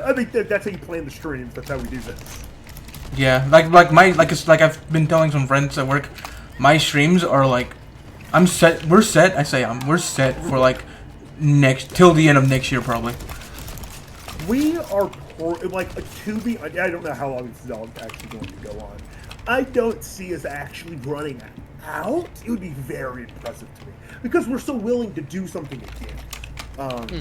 I think that's how you plan the streams. That's how we do this. yeah. It's like I've been telling some friends at work, my streams are like, we're set. we're set for like till the end of next year probably. We are to be. I don't know how long this is all actually going to go on. I don't see us actually running out. It would be very impressive to me because we're so willing to do something again.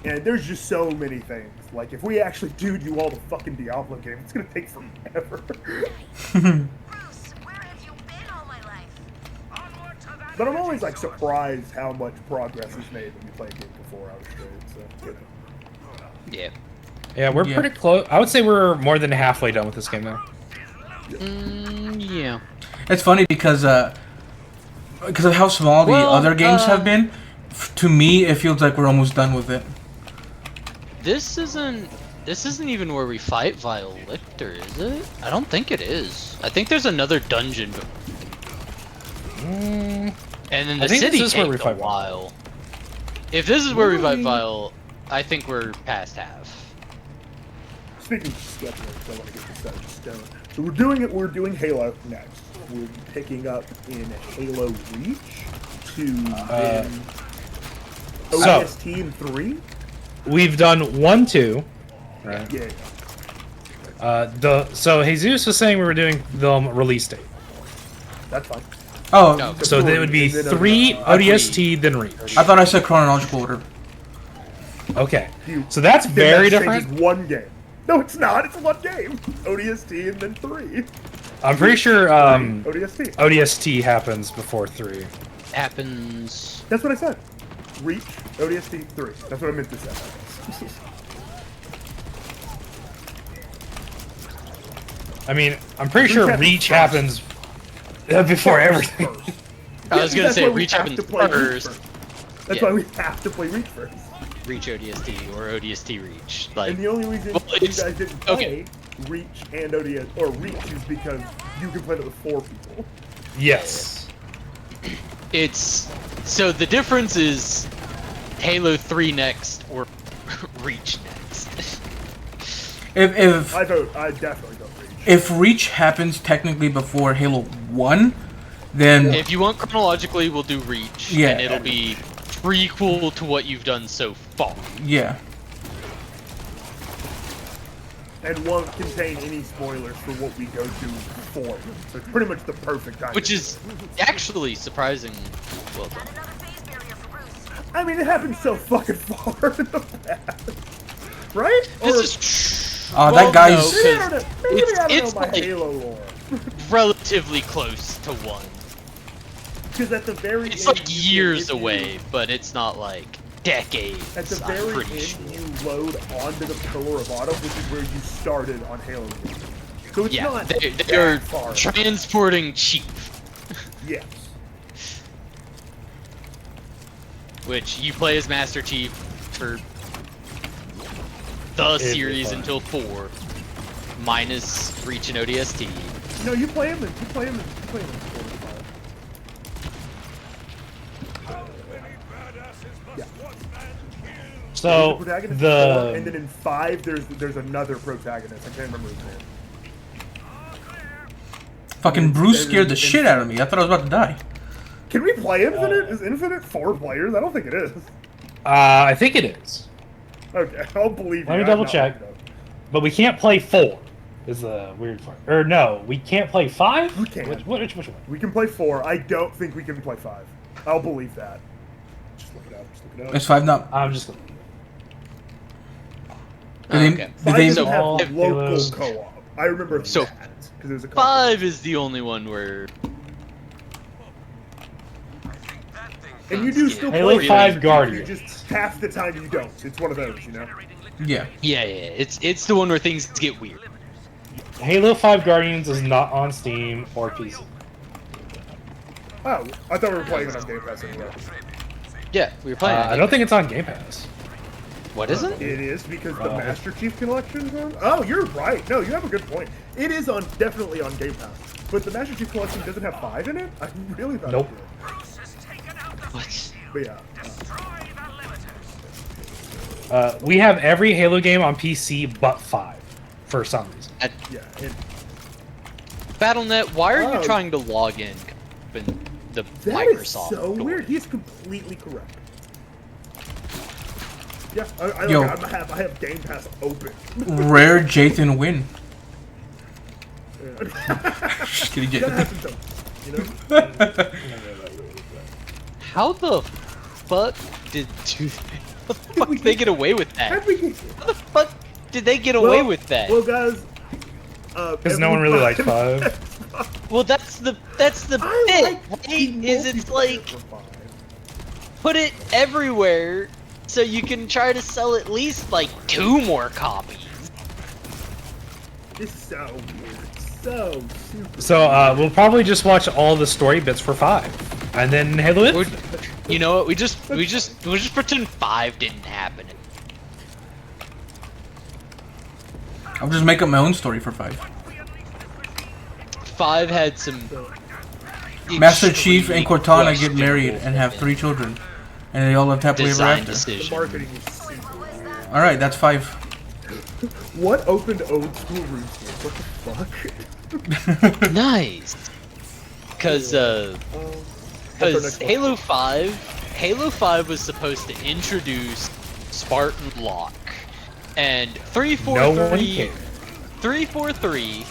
And there's just so many things. Like if we actually do all the fucking Diablo games, it's gonna take forever. Bruce, where have you been all my life? But I'm always like surprised how much progress is made when you play a game for 4 hours straight. So you know. Yeah. yeah, we're Yeah. pretty close. I would say we're more than halfway done with this game now. Yeah. It's funny because of how small the Well, other games have been. To me, it feels like we're almost done with it. This isn't even where we fight Vile Lictor, is it? I don't think it is. I think there's another dungeon. And then the I think city this is where we takes a fight Vile. while. If this is where we fight Really? Vile, I think we're past half. Speaking of scheduling, 'cause I want to get this set in stone. So we're doing Halo next. We're picking up in Halo Reach to then so- OST in 3. We've done 1, 2, right? Yeah. So Jesus was saying we were doing the release date. That's fine. Oh, No. So then it would be And then, 3 ODST, then Reach. I thought I said chronological order. Okay. You- So that's then very that different. changes one game. No, it's not. It's one game. ODST and then 3. I'm pretty sure ODST. ODST happens before 3. Happens. That's what I said. Reach, ODST, 3. That's what I meant to say. I mean, I'm pretty sure happens Reach first. happens before everything. I was gonna That's say why we Reach have happens to play Reach first. That's Yeah. why we have to play Reach first. Reach ODST or ODST Reach. Like And the only reason Well, you it's- guys didn't play okay. Reach and ODS or Reach is because you can play it with 4 people. Yes. it's so the difference is Halo 3 next or Reach next. If I definitely don't Reach. if Reach happens technically before Halo 1, then If you want chronologically, we'll do Reach, Yeah. and it'll be prequel to what you've done so far. yeah. And won't contain any spoilers for what we go to before. So it's pretty much the perfect time. Which is actually surprising. Well done. Another phase barrier for Bruce. I mean, it happened so fucking far in the past. Right? This Or- is Oh, well, that guy's- no, Maybe I 'cause don't know. Maybe it's- I don't it's know my like- Halo lore. relatively close to 1. Because at the very It's end, like you years can- if you- away, but it's not like decades. At the I'm very pretty end, sure. you load onto the Pillar of Autumn, which is where you started on Halo. So it's Yeah, not they're that far. transporting Chief, Yes. which you play as Master Chief for the It's series fun. until 4, minus Reach and ODST. No, you play him. You play him. You play him. In 4 and 5. Yeah. So There's a protagonist in 4, and then the in 5, there's another protagonist. I can't remember his name. Fucking Bruce scared the shit out of me. I thought I was about to die. Can we play Infinite? Is Infinite 4 players? I don't think it is. I think it is, Okay, I'll believe you. Let me I double know. check. but we can't play 4. Is the weird part? Or no, we can't play 5. We can. Which one? We can play 4. I don't think we can play 5. I'll believe that. Just look it up. Just look it up. Is 5 not? I'm just. Did Oh, they, okay. did 5 they, doesn't all have local Halos- co-op. I remember So, that because it was a co-op. 5 is the only one where And you do still Halo play 5 it. Guardians. You just half the time you don't. It's one of those, you know. yeah. yeah, it's the one where things get weird. Halo 5 Guardians is not on Steam or PC. Oh, I thought we were playing it on Game Pass anyway. Yeah, we were playing. I don't think it's on Game Pass. What is it? It is because the Master Chief Collection is on. Oh, you're right. No, you have a good point. It is on definitely on Game Pass, but the Master Chief Collection doesn't have 5 in it. I really thought Nope. it did. What? But yeah, We have every Halo game on PC but 5, for some reason. yeah. It, Battle.net, why are Oh. you trying to log in the that is Microsoft so door? weird. He's completely correct. Yeah, Yo. I have Game Pass open. Rare Jathan win. Just kidding, That Jathan. happens though, you know. How the fuck did how the fuck did they get away with that? How'd we get- How the fuck did they get away with that? Well, guys. Because no one really liked 5. Well, that's the I bit, like right? the Is it's multiplayer like for 5. put it everywhere so you can try to sell at least like 2 more copies. It's so weird. So super. So we'll probably just watch all the story bits for 5, and then Halo Or- Infinite. You know what? We'll just pretend 5 didn't happen. I'll just make up my own story for 5. 5 had some. Master Chief and extremely Cortana get married questionable and have 3 children. And they all live happily ever design after. The decisions. marketing is super. Alright, that's 5. What opened old school RuneScape? What the fuck? Nice. Because Halo 5 was supposed to introduce Spartan Lock, and No one 343 cared. 343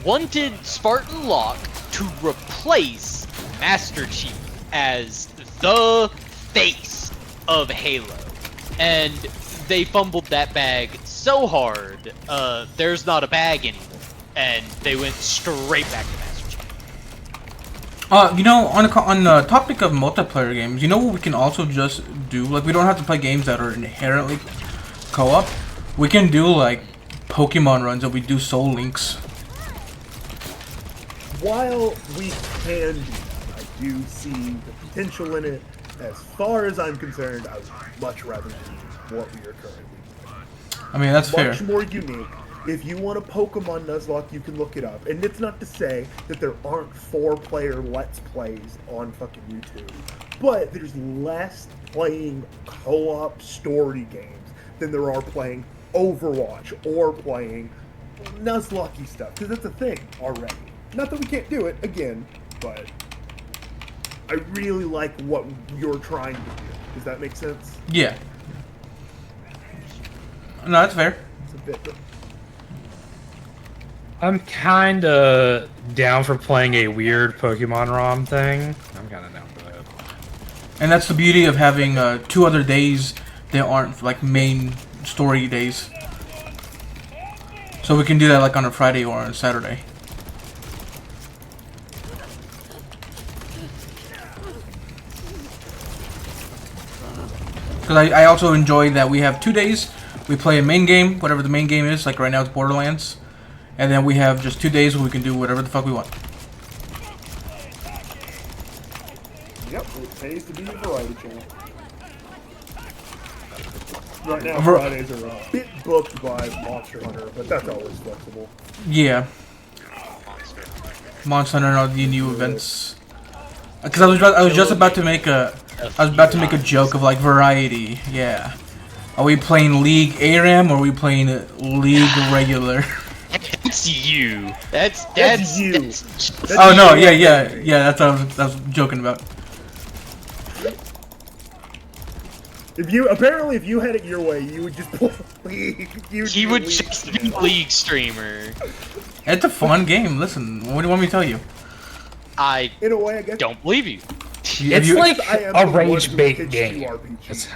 wanted Spartan Locke to replace Master Chief as the face of Halo. And they fumbled that bag so hard, there's not a bag anymore. And they went straight back to Master Chief. You know, on the topic of multiplayer games, you know what we can also just do? Like, we don't have to play games that are inherently co-op. We can do, like, Pokemon runs that we do Soul Links. While we can do that, I do see the potential in it. As far as I'm concerned, I would much rather do what we are currently doing. I mean, that's fair. Much more unique. If you want a Pokemon Nuzlocke, you can look it up. And it's not to say that there aren't 4-player Let's Plays on fucking YouTube. But there's less playing co-op story games than there are playing Overwatch or playing Nuzlocke stuff. Because that's a thing already. Not that we can't do it, again, but I really like what you're trying to do. Does that make sense? Yeah. No, that's fair. It's a bit... I'm kind of down for playing a weird Pokemon ROM thing. I'm kind of down for that. And that's the beauty of having 2 other days that aren't like main story days. So we can do that like on a Friday or on a Saturday. Because I also enjoy that we have 2 days. We play a main game, whatever the main game is. Like right now it's Borderlands. And then we have just 2 days where we can do whatever the fuck we want. Yep, it pays to be a variety channel. Right now, Ver- Fridays are a bit booked by Monster Hunter, but that's always flexible. Yeah. Monster Hunter and all the new events. Because I was just about to make a joke of like variety. Yeah. Are we playing League ARAM or are we playing League regular? That's you. That's you. That's Oh no, yeah. That's what I was joking about. If you had it your way, you would just play League. he would just be a League streamer. It's a fun game. Listen, what do you want me to tell you? I In a way, I guess. don't believe you. It's You- like I am a the one who rage bait pitched game. you RPGs.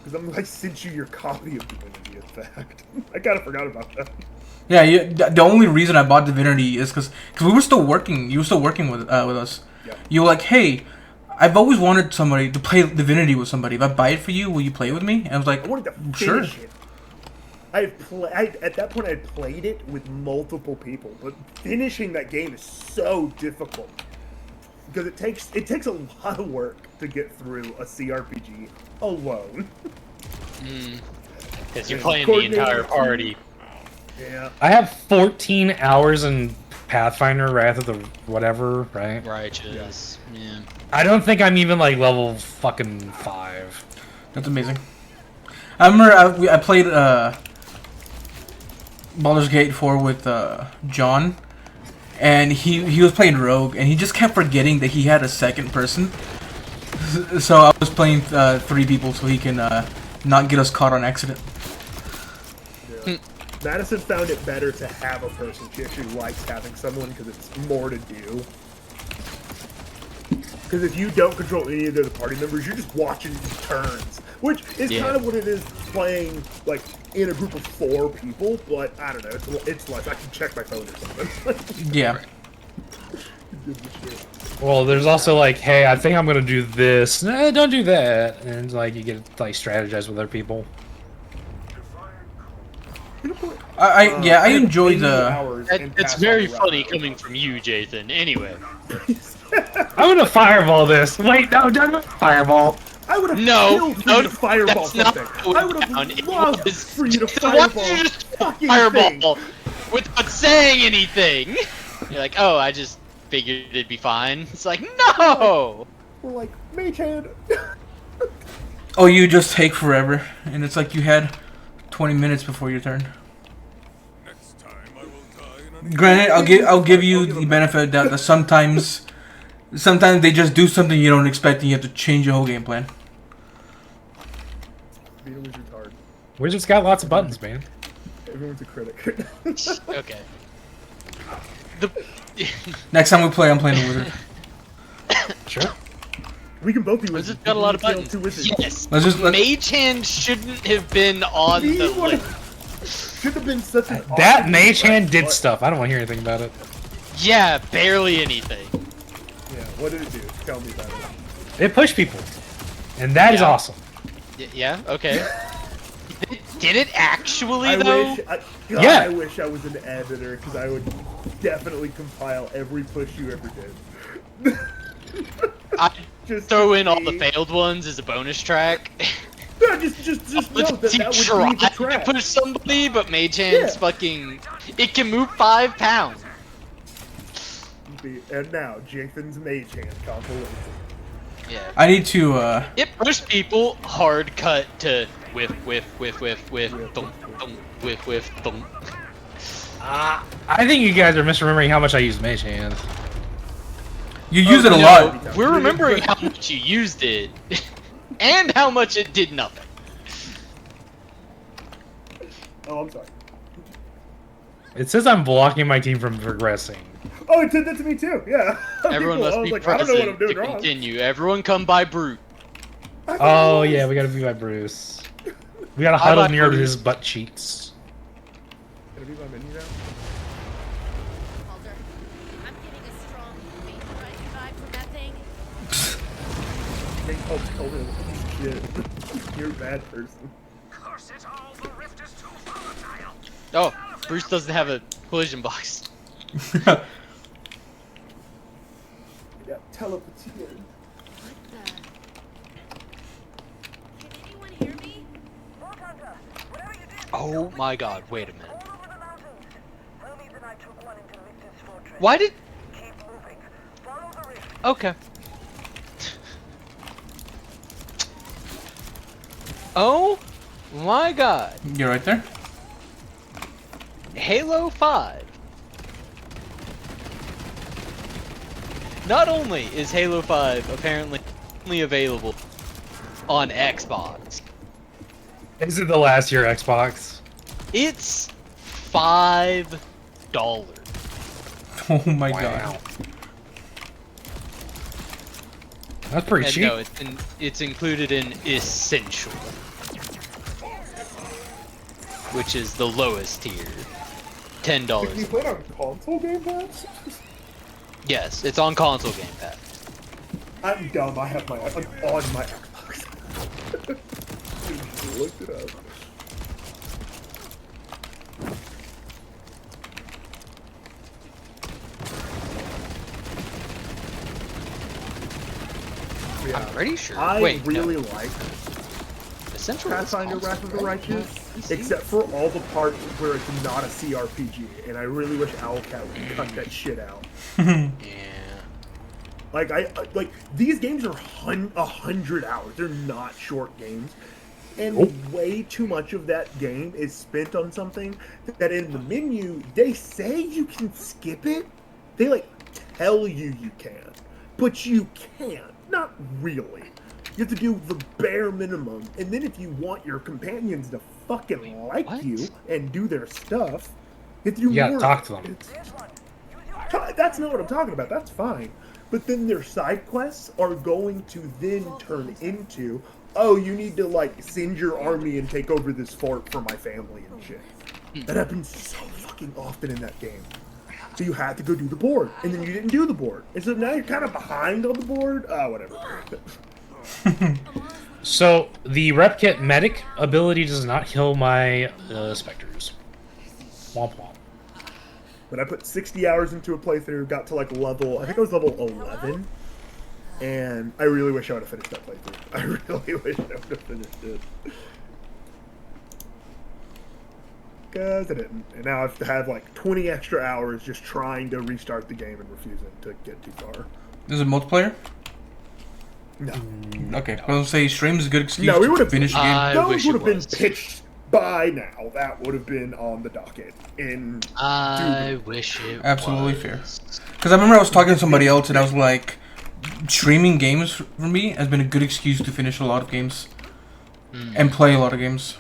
Because I sent you your copy of Divinity, in fact. I kind of forgot about that. Yeah, the only reason I bought Divinity is because we were still working. You were still working with us. Yeah. You were like, hey, I've always wanted somebody to play Divinity with somebody. If I buy it for you, will you play with me? And I was like, I wanted to sure. finish it. At that point, I had played it with multiple people, but finishing that game is so difficult because it takes a lot of work to get through a CRPG alone. Because you're playing the entire party. Yeah. I have 14 hours in Pathfinder Wrath of the whatever, right? Righteous. Yeah. I don't think I'm even like level fucking 5. That's amazing. I remember I played Baldur's Gate 4 with John, and he was playing Rogue, and he just kept forgetting that he had a second person. So I was playing 3 people so he can not get us caught on accident. Yeah. Madison found it better to have a person. She actually likes having someone because it's more to do. Because if you don't control any of the other party members, you're just watching these turns, which is kind of what it is playing like in a group of 4 people. But I don't know, it's less. I can check my phone or something. Yeah. Well, there's also like, hey, I think I'm gonna do this. Nah, don't do that. And like you get to like strategize with other people. I enjoy It's very funny coming from you, Jathan. Anyway. I'm gonna fireball this. Wait, no, don't fireball. I would have No, killed for you to fireball that's not something. what I would down. have It loved was- for you to Why fireball did you just fucking fireball thing. without saying anything? You're like, oh, I just figured it'd be fine. It's like, no! We're like, mage hand. Oh, you just take forever, and it's like you had 20 minutes before your turn. Granted, I'll give you the benefit of the doubt that sometimes they just do something you don't expect, and you have to change your whole game plan. Being a wizard's hard. We just got lots of buttons, man. Everyone's a critic. Okay. The Next time we play, I'm playing the wizard. Sure. We can both be Wizard's wizards. got a lot of We can buttons. kill 2 wizards. Yes. Let's Mage Hand shouldn't have been on We the would've- list. Should have been such an That awesome mage hand request, did but- stuff. I don't want to hear anything about it. Yeah, barely anything. Yeah, what did it do? Tell me about it. It pushed people, and that is Yeah. awesome. Yeah. Okay. Did it actually I though? Yeah. I wish I was an editor because I would definitely compile every push you ever did. I Just throw in all to the see- failed ones as a bonus track. No, just know that Let's that would try be the to track. push somebody, but Mage Hand's Yeah. fucking. It can move 5 pounds. And now, Jathan's Mage Hand compilation. Yeah. I need to. It pushed people hard cut to whiff, thump, thump, whiff, thump. I think you guys are misremembering how much I use mage hand. You use it a No, lot. we're remembering how much you used it, and how much it did nothing. Oh, I'm sorry. It says I'm blocking my team from progressing. Oh, it did that to me too. Yeah. Everyone People, must I was be like, I don't know what I'm present doing to wrong. continue. Everyone come by brute. I thought Oh it was- yeah, we gotta be by Bruce. We gotta How huddle about near Bruce? his butt cheeks. Gonna be my menu now? Calder, I'm getting a strong vaporizing vibe from that thing. They told me shit. You're a bad person. Curse it all, the rift is too volatile. Oh, Bruce doesn't have a collision box. Yeah, telepathy. What the? Can anyone hear me? Oh my god, wait a minute. All over the mountains. Hermes and I took one into Lictus Fortress. Why did... Keep moving. Follow the rift. Okay. Oh my god. You're right there. Halo 5. Not only is Halo 5 apparently only available on Xbox, Is it the last year Xbox? it's $5. Oh my Wow. god. That's pretty And cheap. no, it's included in Essential, which is the lowest tier. Can you $10. play it on console Game Pass? Yes, it's on console Game Pass. I'm dumb. I have my on my Xbox. Just looked it up. Yeah. I'm pretty sure. I Wait, really no. like Essential is Pathfinder console Wrath of the Game Righteous, Pass? except for all the parts where it's not a CRPG, and I really wish Owlcat would cut that shit out. Yeah. Like like these games are 100 hours. They're not short games, and way too much of that game is spent on something that in the menu they say you can skip it. They like tell you can, but you can't. Not really. You have to do the bare minimum, and then if you want your companions to fucking like What? you and do their stuff, you have to do You gotta more. talk to them. That's not what I'm talking about. That's fine. But then their side quests are going to then turn into, oh, you need to like send your army and take over this fort for my family and shit. That happens so fucking often in that game. So you had to go do the board, and then you didn't do the board, and so now you're kind of behind on the board. Whatever. So the rep kit medic ability does not kill my specters. Womp womp. But I put 60 hours into a playthrough, got to like level, I think I was level 11, and I really wish I would have finished that playthrough. I really wish I would have finished it. Because I didn't. And now I have to have like 20 extra hours just trying to restart the game and refusing to get too far. Is it multiplayer? No. Okay. I was gonna say stream is a good excuse No, we to would've- finish the game. I Those wish would it have been was. pitched by now. That would have been on the docket. In I wish it Absolutely was. fair. Because I remember I was talking to somebody else and I was like, streaming games for me has been a good excuse to finish a lot of games and play a lot of games.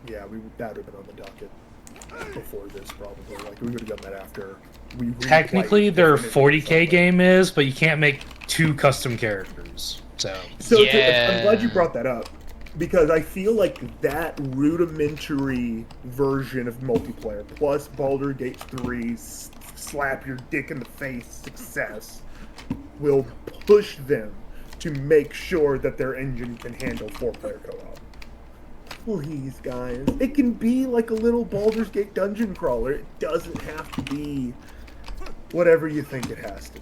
Yeah, that would have been on the docket before this, probably. Like, we would have done that after we Technically, replayed their Definitive 40k something. game is, but you can't make 2 custom characters. So I'm glad you brought that up, because I feel like that rudimentary version of multiplayer plus Baldur's Gate 3's slap your dick in the face success will push them to make sure that their engine can handle 4-player co-op. Please, guys. It can be like a little Baldur's Gate dungeon crawler. It doesn't have to be whatever you think it has to be.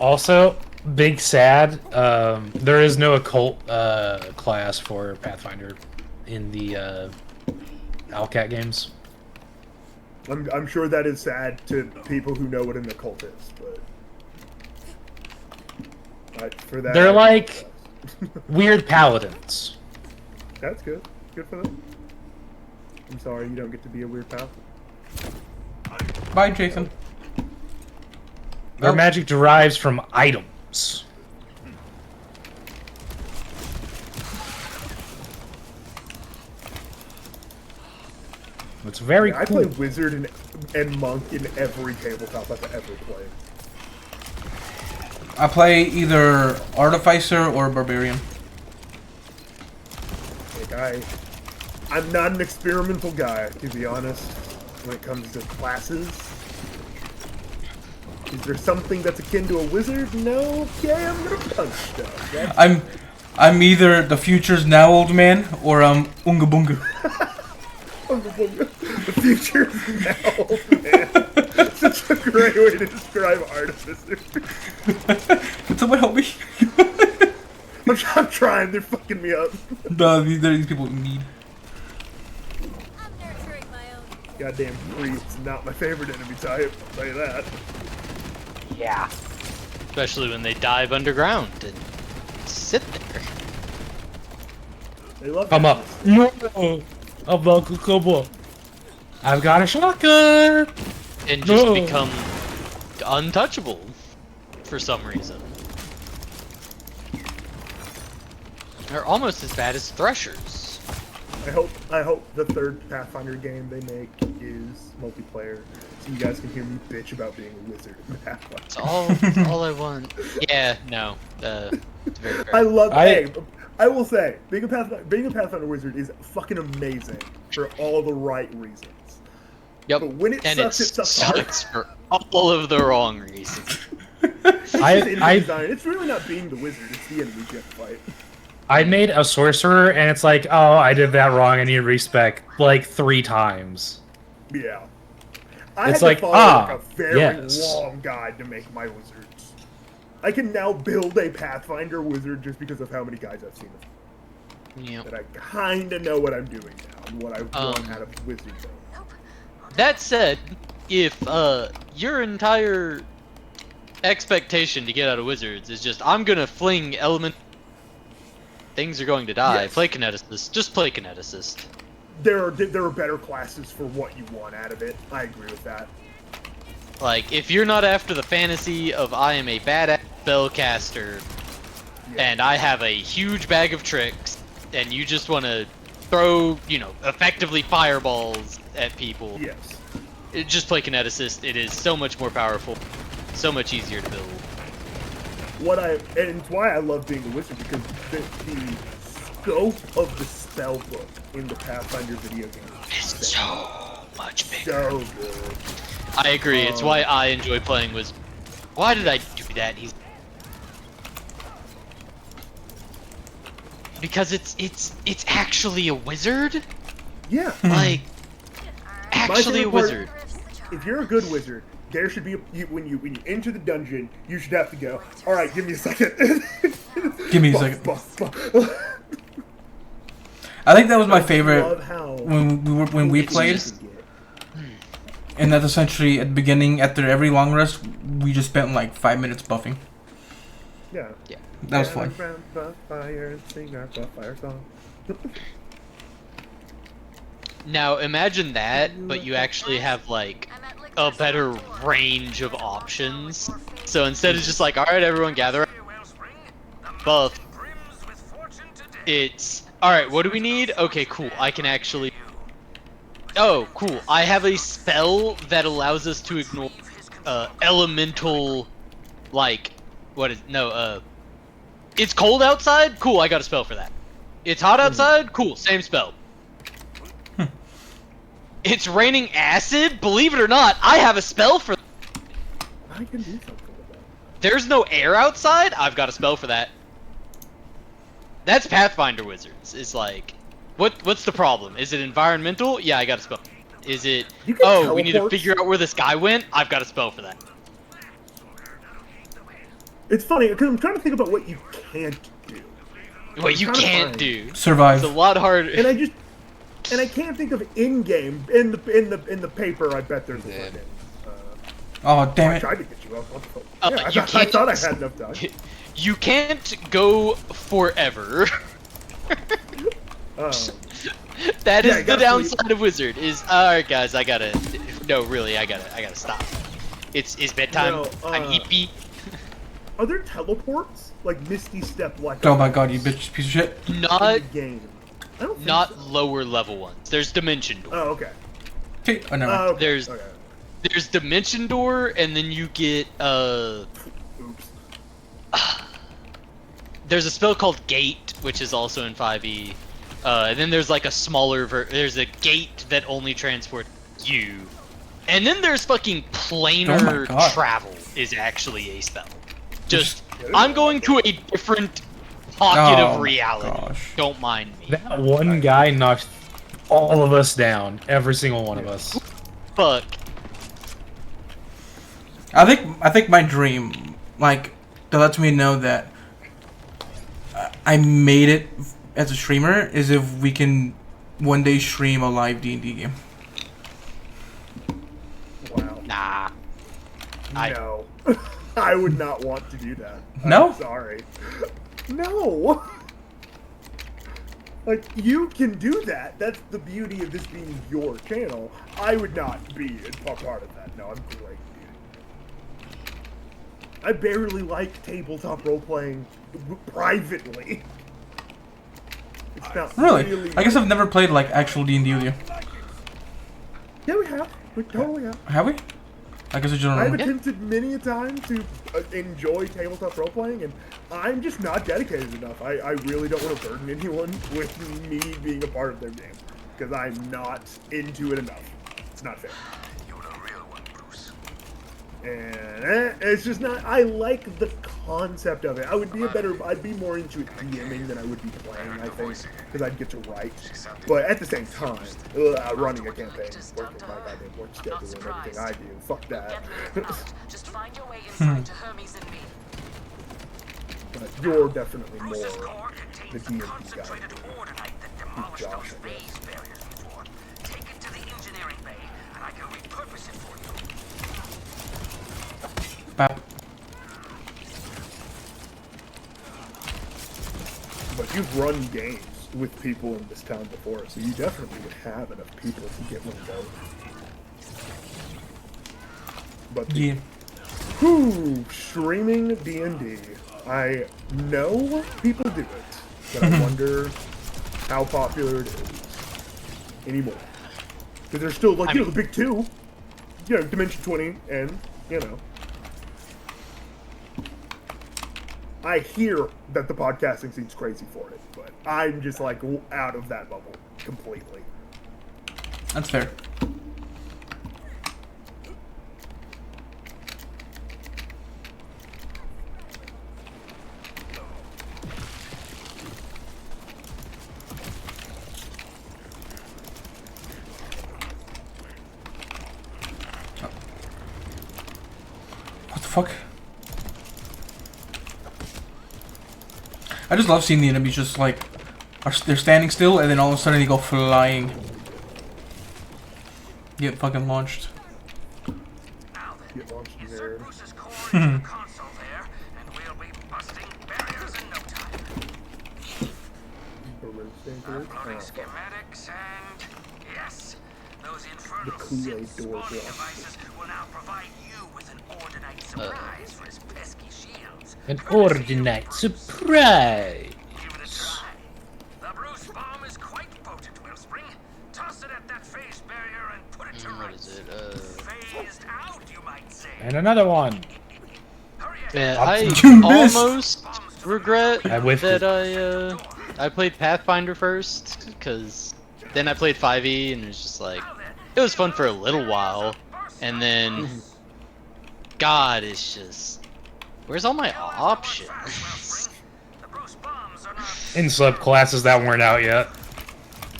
also, big sad. There is no occult class for Pathfinder in the Owlcat games. I'm sure that is sad to people who know what an occult is, but for that, They're like weird paladins. That's good. Good for them. I'm sorry you don't get to be a weird pal. Bye, Jason. Their Oh. magic derives from items. It's very I cool. play wizard and monk in every tabletop I've ever played. I play either artificer or barbarian. Like I'm not an experimental guy, to be honest, when it comes to classes. Is there something that's akin to a wizard? No? Okay, I'm gonna punch stuff. I'm either the future's now old man or Unga Bunga. The future is now, man. Such a great way to describe artificer. Can someone help me? I'm trying, they're fucking me up. No, these people need. I'm nurturing my own. Goddamn priest's not my favorite enemy type, I'll tell you that. Yeah. Especially when they dive underground and sit there. They love Come that. up. No. Come on. I've got a shotgun. And just No. become untouchable for some reason. They're almost as bad as threshers. I hope the third Pathfinder game they make is multiplayer, so you guys can hear me bitch about being a wizard in Pathfinder. That's all I want. Yeah, no. It's very fair. I love. Hey, I will say, being a Pathfinder wizard is fucking amazing for all the right reasons. Yep. But when it and sucks, it sucks hard. sucks for all of the wrong reasons. It's enemy design. It's really not being the wizard; it's the enemy you have to fight. I made a sorcerer, and it's like, oh, I did that wrong. I need respec like 3 times. Yeah. I It's had like, to follow like a very yes. long guide to make my wizards. I can now build a Pathfinder wizard just because of how many guys I've seen of Yep. that I kind of know what I'm doing now and what I want out of wizards. That said, if your entire expectation to get out of wizards is just I'm gonna fling element, things are going to die. Yes. Play kineticist. Just play kineticist. There are better classes for what you want out of it. I agree with that. Like if you're not after the fantasy of I am a badass spellcaster and I have a huge bag of tricks, and you just want to throw, effectively fireballs at people. Yes. Just play kineticist. It is so much more powerful, so much easier to build. And it's why I love being a wizard, because the scope of the spell book in the Pathfinder video game It's so much bigger. so good. I agree. It's why I enjoy playing with. Why did I do that? Because it's actually a wizard. Yeah. Like actually a favorite part- wizard. If you're a good wizard, there should be when you enter the dungeon, you should have to go. All right, give me a second. Give me a second. I think that was my favorite when we played. just- And that's essentially at the beginning, after every long rest, we just spent like 5 minutes buffing. Yeah. Yeah. That was fun. Fire, sing our fire song. Now imagine that, but you actually have like a better range of options. So instead of just like, all right, everyone gather, buff. It's Alright, what do we need? Okay, cool. I can actually... Oh, cool. I have a spell that allows us to ignore elemental, like, what is... No, it's cold outside? Cool, I got a spell for that. It's hot outside? Cool, same spell. It's raining acid? Believe it or not, I have a spell for... I can do something with that. There's no air outside? I've got a spell for that. That's Pathfinder Wizards. It's like, what's the problem? Is it environmental? Yeah, I got a spell. Is it, You can oh, we need to teleport. figure out where this guy went? I've got a spell for that. It's funny because I'm trying to think about what you can't do. What you kinda can't fine. do. Survive. It's a lot harder. And I can't think of in-game in the paper. I bet there's a Yeah. fucking. Oh, damn I it. tried to get you up. What the fuck? You Yeah, I can't- thought I had enough time. You can't go forever. Um, That Yeah, is I the gotta downside of Wizard. Is alright, guys. I gotta. No, really, I gotta stop. It's bedtime. No, I'm eepy. are there teleports like Misty Step like? Oh my god, you bitch piece of shit. in Not the game. I don't think not so. lower level ones. There's Dimension Door. Oh, okay. Okay, oh, no. Okay. There's- Okay. There's Dimension Door, and then you get Oops. there's a spell called Gate, which is also in 5e. And then there's like a smaller there's a gate that only transports you. And then there's fucking planar God. travel is actually a spell. Just Yeah, I'm going to a different pocket Oh of my reality. gosh. Don't mind me. That one guy knocked all of us down. Every single one of us. Fuck. I think my dream, like, that lets me know that I made it as a streamer is if we can one day stream a live D&D game. Wow. Nah. I- No. I would not want to do that. No? I'm sorry. No. Like, you can do that. That's the beauty of this being your channel. I would not be a part of that. No, I'm great, dude. I barely like tabletop role-playing privately. It's not Really? I guess I've never played, like, actual D&D with you. Yeah, we have. We totally have. Have we? I guess I just don't I've remember. attempted many a time to enjoy tabletop role playing, and I'm just not dedicated enough. I really don't want to burden anyone with me being a part of their game because I'm not into it enough. It's not fair, You're the real one, Bruce. and it's just not. I like the concept of it. I'd be more into it DMing than I would be playing. I think because I'd get to write, but at the same time, running a campaign, working my goddamn work schedule and everything I do. Fuck that. Just find your way inside to Hermes and me. But you're definitely more Bruce's core the contains D&D guy. concentrated ordinite that demolished Josh, those I guess. raised barriers before. Take it to the engineering bay, and I can repurpose it for you. Bap. But you've run games with people in this town before, so you definitely would have enough people to get one of those. But the, Yeah. streaming D&D, I know people do it, but I wonder how popular it is anymore. Because there's still, like, I you know, mean- the big two, you know, Dimension 20, and, you know. I hear that the podcasting scene's crazy for it, but I'm just, like, out of that bubble completely. That's fair. What the fuck? I just love seeing the enemies just like they're standing still and then all of a sudden they go flying. Get fucking launched. Now then, Get launched in insert there. Bruce's core into the console there, and we'll be busting barriers in no time. Uploading schematics and yes, those infernal Kool-Aid synth door spawning block. devices will now provide you with an ordinate surprise for his pesky shields. An Courtesy of ordinate Bruce. surprise. Give it a try. The Bruce This bomb is quite potent, Wellspring. Toss it at that phase barrier and put it to What rights. is it? Phased out, you might say. And another one. Hurry Yeah, Optimus. I You missed. almost regret I whiffed that it. I played Pathfinder first, because then I played 5e, and it was just like, it was fun for a little while, and then, God, it's just, where's all my options? The Bruce bombs are not In subclasses that weren't out yet.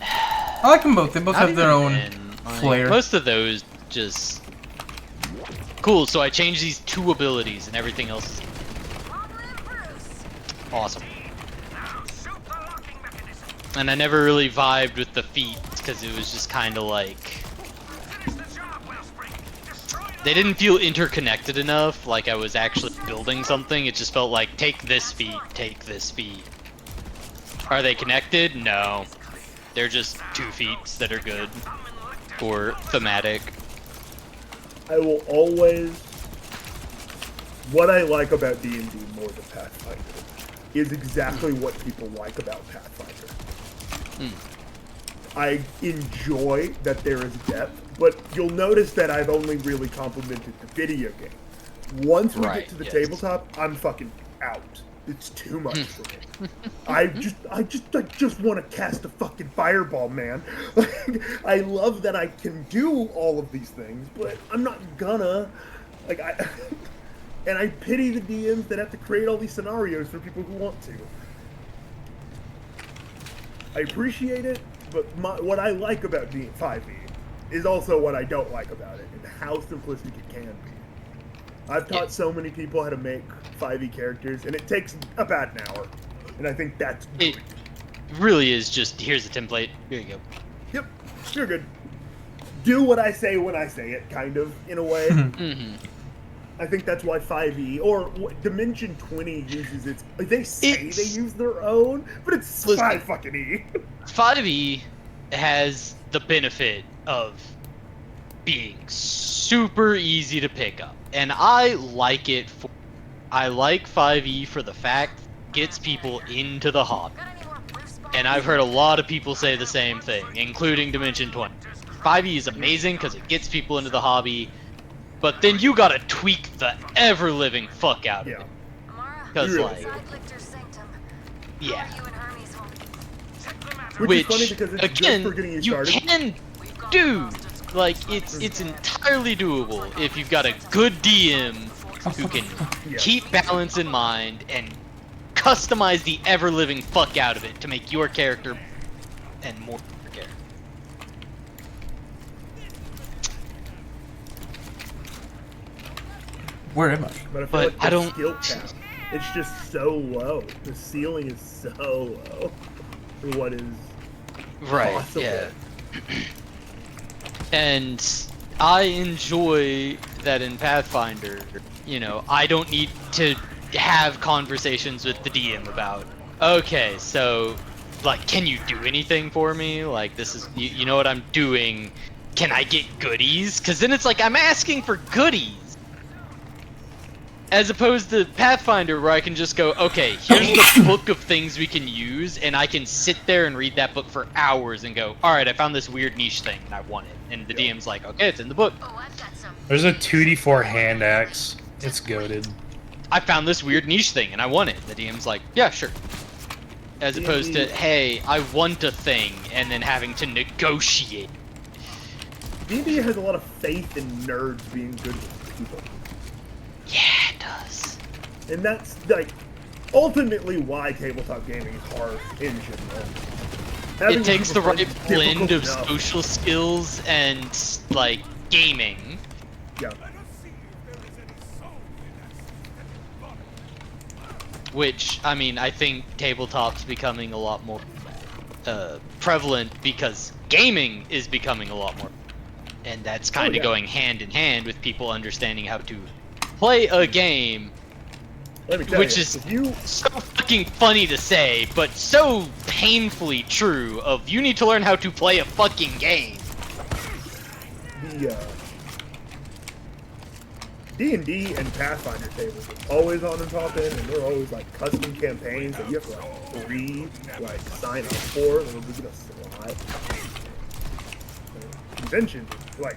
I like them both. They both Not have their even own then, like, flair. Most of those just cool. So I changed these 2 abilities, and everything else is Long live Bruce. awesome. now shoot the locking mechanism. And I never really vibed with the feat because it was just kind of like Finish the job, Wellspring. Destroy the they didn't feel interconnected enough. Like I was actually building something. It just felt like take this feat, take this feat. Are they connected? No. They're just 2 feats that are good or thematic. I will always. What I like about D&D more than Pathfinder is exactly what people like about Pathfinder. I enjoy that there is depth, but you'll notice that I've only really complimented the video game. Once we Right, get to the yes. tabletop, I'm fucking out. It's too much for me. I just want to cast a fucking fireball, man. Like, I love that I can do all of these things, but I'm not gonna. Like, and I pity the DMs that have to create all these scenarios for people who want to. I appreciate it, but what I like about 5e is also what I don't like about it, and how simplistic it can be. I've taught so many people how to make 5e characters, and it takes about an hour. And I think that's It good. really is just here's a template. Here you go. Yep, you're good. Do what I say when I say it, kind of, in a way. I think that's why 5e, or Dimension 20 uses its... They say It's- they use their own, but it's Listen. 5 fucking E. 5e has the benefit of being super easy to pick up, and I like it. I like 5e for the fact it gets people into the hobby, Got any more Bruce bombs? and I've heard a lot of people say the same thing, including Dimension 20. 5e is amazing because it gets people into the hobby, but then you gotta tweak the ever-living fuck out of Yeah. it, Amara, because Really? like, inside Lictor's sanctum. How yeah. are you and Hermes home? check the matter. Which is funny because it's again, just for getting you you started. can do. Like, it's entirely doable if you've got a good DM who can Yeah. keep balance in mind and customize the ever-living fuck out of it to make your character and more your character. Where am I? But I feel But like the I don't- skill cap, it's just so low. The ceiling is so low for what is possible. Yeah. And I enjoy that in Pathfinder, you know, I don't need to have conversations with the DM about, okay, so, like, can you do anything for me? Like, this is, you know what I'm doing, can I get goodies? Because then it's like, I'm asking for goodies. As opposed to Pathfinder, where I can just go, okay, here's the book of things we can use, and I can sit there and read that book for hours and go, alright, I found this weird niche thing, and I want it. And the DM's like, okay, it's in the book. Oh, I've got some. There's a 2d4 hand axe. It's goated. I found this weird niche thing, and I want it. The DM's like, yeah, sure. As opposed to, hey, I want a thing, and then having to negotiate. D&D has a lot of faith in nerds being good with people. Yeah, it does. And that's, like, ultimately why tabletop gaming is hard in general. Having It takes the people right is blend of difficult enough. social skills and, like, gaming. Yeah. Which, I mean, I think tabletop's becoming a lot more prevalent because gaming is becoming a lot more. And that's kind of yeah. going hand in hand with people understanding how to play a game, Let me tell which you, is if you so fucking funny to say, but so painfully true of you need to learn how to play a fucking game. D&D and Pathfinder tables are always on and pop in, and they're always like custom campaigns that you have to like sign up for, and they'll give you a slot. Conventions, like,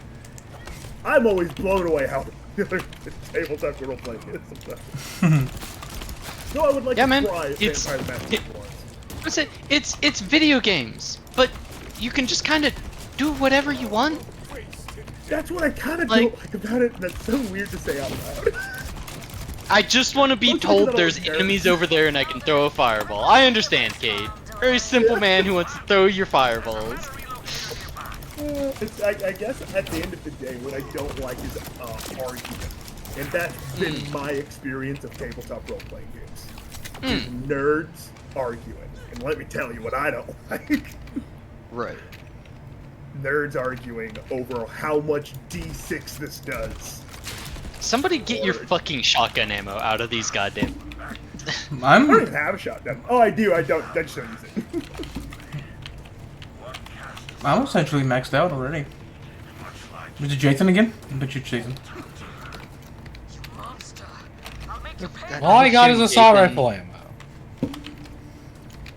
I'm always blown away how tabletop role playing is sometimes. So I would like to try Vampire Masquerade once. It's video games, but you can just kind of do whatever you want. That's what I kind of don't like about it. That's so weird to say out loud. I just want to be told there's enemies over there and I can throw a fireball. I understand, Kate. Very simple man who wants to throw your fireballs. I guess at the end of the day, what I don't like is argument. And that's been my experience of tabletop role-playing games. Is nerds arguing. And let me tell you what I don't like. Right. Nerds arguing over how much D6 this does. Somebody get your fucking shotgun ammo out of these goddamn... I don't even have a shotgun. Oh, I do. I don't. I just don't use it. I'm essentially maxed out already. Is it Jason again? I bet you Jason. All I got is assault rifle ammo.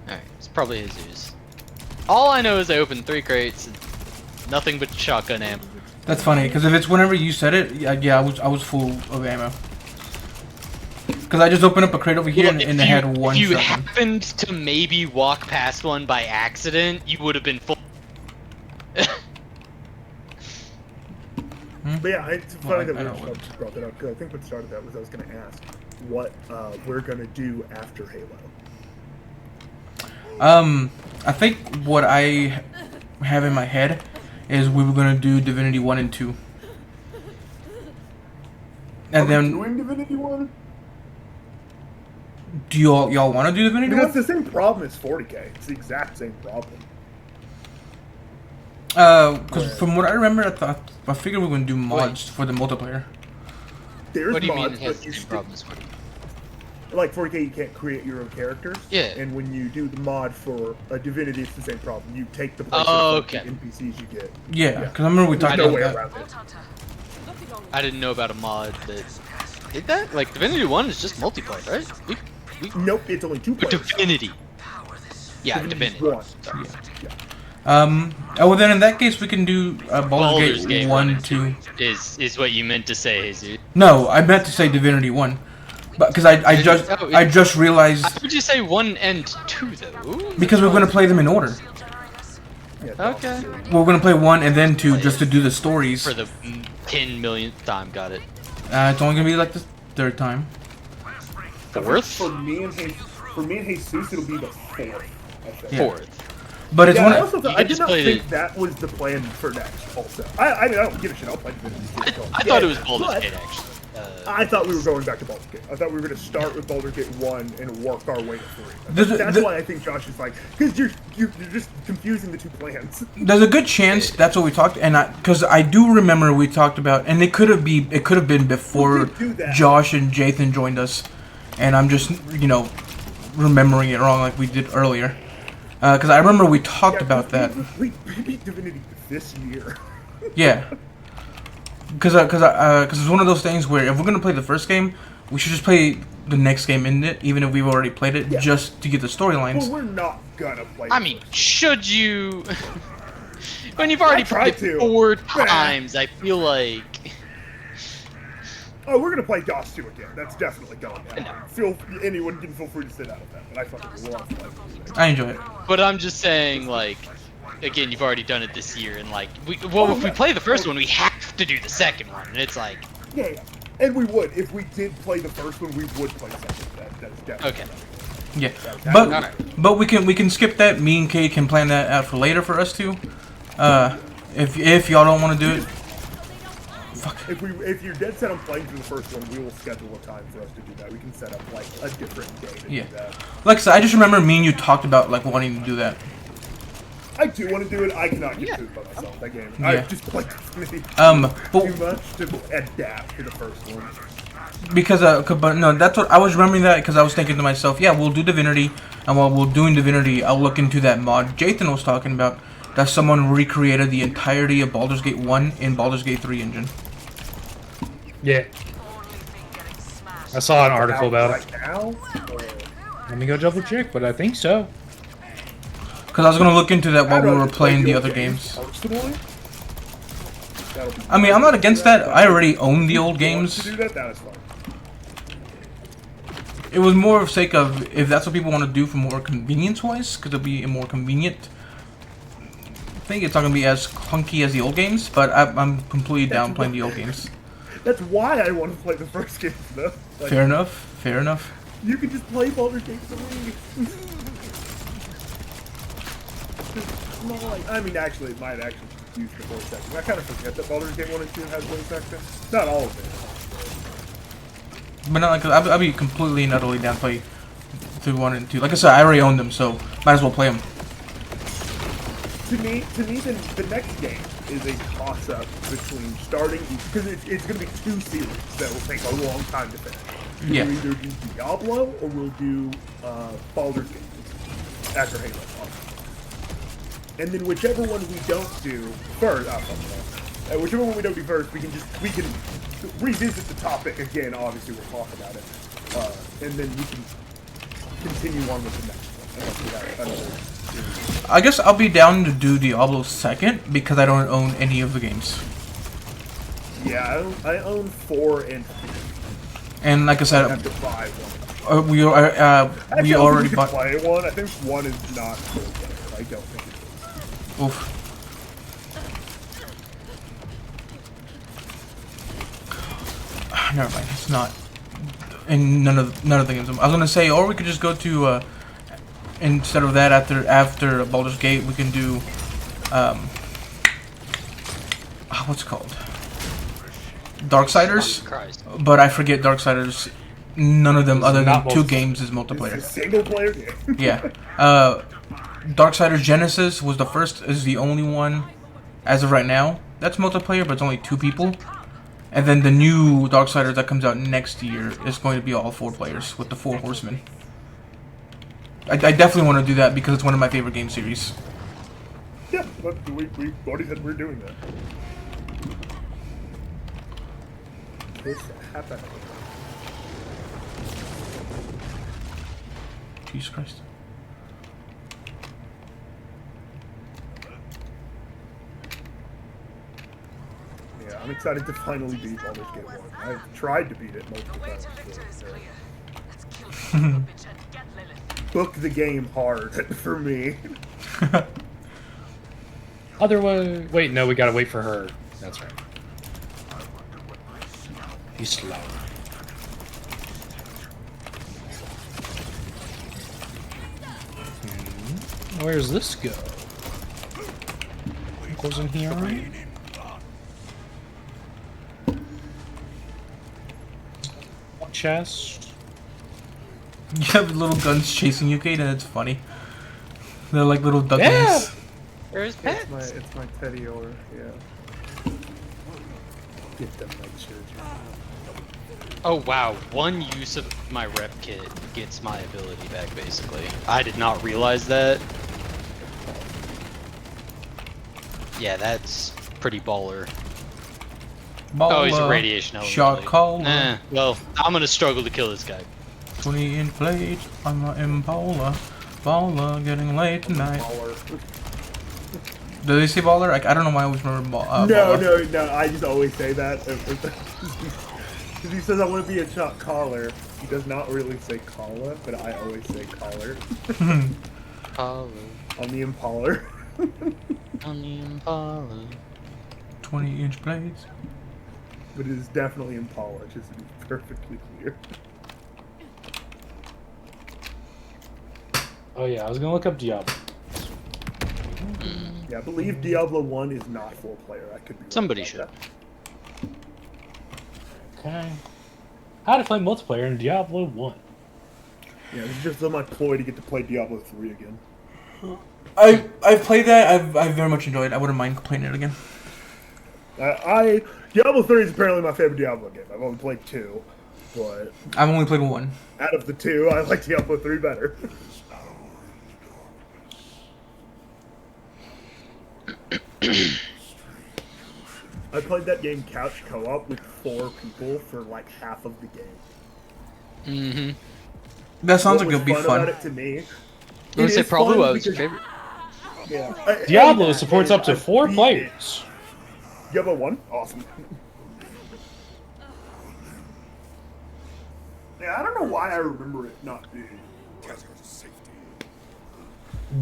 Alright, it's probably Jesus. All I know is I opened 3 crates, and nothing but shotgun ammo. That's funny, because if it's whenever you said it, yeah, I was full of ammo. Because I just opened up a crate over here and it had one If you shotgun. happened to maybe walk past one by accident, you would have been full. But yeah, it's funny that we brought that up, because I think what started that was I was going to ask what we're going to do after Halo. I think what I have in my head is we were going to do Divinity 1 and 2. And then... doing Divinity 1? Do y'all want to do Divinity 1? Because it's the same problem as 40k. It's the exact same problem. Because from what I remember, I figured we were going to do mods for the multiplayer. There's What do you mods, mean it has but the you same still, problems? like 40k, you can't create your own characters. Yeah. And when you do the mod for a Divinity, it's the same problem. You take the place Oh, of okay. the NPCs you get. Yeah, because I remember we There's talked no about way that. around it. I didn't know about a mod that did that. Like Divinity 1 is just multiplayer, right? Nope, it's only 2 players. Divinity. Yeah, Divinity. 1. Sorry. Yeah. Oh, well then in that case we can do Baldur's Gate 1, 2. Is what you meant to say, Jesus. No, I meant to say Divinity 1. But because I just realized... How would you say 1 and 2 though? Because we're going to play them in order. Yeah, Okay. We're going to play 1 and then 2 just to do the stories. For the 10 millionth time, got it. It's only going to be like the 3rd time. 4th? For me and Jesus, it'll be the 4th. I think. 4th. But it's Yeah, one I, of... also thought, I did not think that was the plan for next. Also, I mean, I don't give a shit. I'll play Divinity. I thought it was Baldur's Gate actually. I thought we were going back to Baldur's Gate. I thought we were going to start with Baldur's Gate 1 and work our way to 3. That's why I think Josh is like, because you're just confusing the 2 plans. There's a good chance that's what we talked, and because I do remember we talked about, and it could have been before Josh and Jathan joined us, and I'm just remembering it wrong like we did earlier. Because I remember we talked about that. We beat Divinity this year. Yeah. Because it's one of those things where if we're gonna play the first game, we should just play the next game in it, even if we've already played it, just to get the storylines. Well, we're not gonna play. I mean, should you? When you've already played 4 times, I feel like. Oh, we're gonna play DOS 2 again. That's definitely going down. Anyone can feel free to sit out of that, but I fucking love playing it. I enjoy it. But I'm just saying, like, again, you've already done it this year, and like, if we play the first one, we have to do the second one, and it's like. Yeah, and we would if we did play the first one, we would play the second. That's definitely. Okay. Yeah, but we can skip that. Me and Kate can plan that out for later for us too. If y'all don't want to do it. Fuck. If you're dead set on playing through the first one, we will schedule a time for us to do that. We can set up like a different day to do that. Like I said, I just remember me and you talked about like wanting to do that. I do want to do it. I cannot get through it by myself. That game. I just played too much to adapt to the first one. Because but no, that's what I was remembering that because I was thinking to myself, yeah, we'll do Divinity, and while we're doing Divinity, I'll look into that mod Jathan was talking about. That someone recreated the entirety of Baldur's Gate 1 in Baldur's Gate 3 engine. Yeah. I saw an article about it. right now. Let me go double check, but I think so. Because I was gonna look into that while I'd we rather were playing the old other games. Personally, that'll be I mean, I'm not against that. I already own the old If you want to games. do that, that is fine. It was more of sake of if that's what people want to do for more convenience-wise, because it'll be a more convenient. I think it's not gonna be as clunky as the old games, but I'm completely down playing the old games. That's why I want to play the first game, though. Like, Fair enough. Fair enough. you can just play Baldur's Gate 3. Not like, I mean, actually, it might actually use the voice acting. I kind of forget that Baldur's Gate 1 and 2 has voice acting. Not all of it. But not like I'll be completely and utterly down to play through 1 and 2. Like I said, I already own them, so might as well play them. To me, the next game is a toss-up between starting, because it's going to be 2 series that will take a long time to finish. Yeah. We'll either do Diablo or we'll do Baldur's Gate after Halo. And then whichever one we don't do first, whichever one we don't do first, we can revisit the topic again. Obviously, we'll talk about it, and then we can continue on with the next one. Unless we have another series. I guess I'll be down to do Diablo second because I don't own any of the games. Yeah, I own 4 and 3. And like I I said, have to buy one. we Actually, already I think we bought. can play one. I think 1 is not full game. I don't think it is. Oof. Never mind. It's not. In none of the games. I was gonna say, or we could just go to. Instead of that, after Baldur's Gate, we can do. What's it called? Darksiders. Christ. But I forget Darksiders. None of them, other than 2 games, is It's a multiplayer. single player game. Yeah. Darksiders Genesis was the first, is the only one, as of right now, that's multiplayer, but it's only 2 people. And then the new Darksiders that comes out next year is going to be all 4 players, with the 4 horsemen. I definitely want to do that because it's one of my favorite game series. Yeah, but we already said we're doing that. This happened. Jesus Christ. Yeah, I'm excited to finally beat Baldur's Gate 1. I've tried to beat it multiple times. Book the game hard for me. Otherwise, wait, no, we gotta wait for her. That's right. He's slow. Where's this go? It goes in here. Chest. You have little guns chasing you, Kate, and it's funny. They're like little ducklings. Yeah. Where's pets? It's my teddy or yeah. Get them like surgery. Oh wow, one use of my rep kit gets my ability back basically. I did not realize that. Yeah, that's pretty baller. Oh, he's a radiation element. Shot really. caller. Nah, well, I'm gonna struggle to kill this guy. 20-inch blade on the Impala. Baller getting late tonight. Baller. Do they say baller? Like, I don't know why I always remember No, baller. no. I just always say that. Because he says I want to be a shot caller. He does not really say caller, but I always say caller. Impala, On the Impala. on the Impala. 20-inch blades. But it is definitely Impala, just to be perfectly clear. Oh yeah, I was gonna look up Diablo. Yeah, I believe Diablo 1 is not full player. I could be wrong Somebody about should. that. Okay. How to play multiplayer in Diablo 1. Yeah, it's just so much ploy to get to play Diablo 3 again. I've played that. I've very much enjoyed it. I wouldn't mind playing it again. Diablo 3 is apparently my favorite Diablo game. I've only played 2, but I've only played 1. out of the 2, I like Diablo 3 better. I played that game couch co-op with 4 people for like half of the game. Mm-hmm. That sounds What like it'll be was about fun. it to me. I would say is probably fun what was your because- favorite. Yeah. Diablo supports up to I 4 beat players. it. Diablo 1? Awesome. Yeah, I don't know why I remember it not being.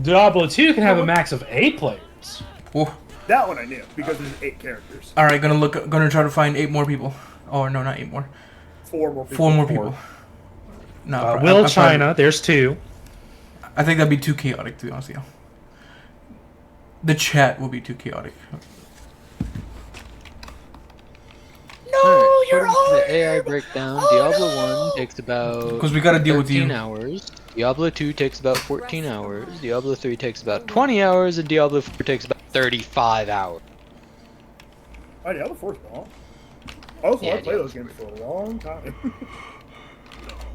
Diablo 2 can have a max of 8 players. Oh. That one I knew because there's 8 characters. All right, gonna try to find 8 more people. Oh no, not 8 more. 4 more people. 4 more people. No, Will I'm China, there's 2. I think that'd be too chaotic, to be honest with you. The chat will be too chaotic. No, you're the AI breakdown. Diablo 1 takes about Because we gotta deal with 13 you. hours. Diablo 2 takes about 14 hours. Diablo 3 takes about 20 hours, and Diablo 4 takes about 35 hours. Oh, Diablo 4's long. Also, Yeah, I played Diablo those games for a long time.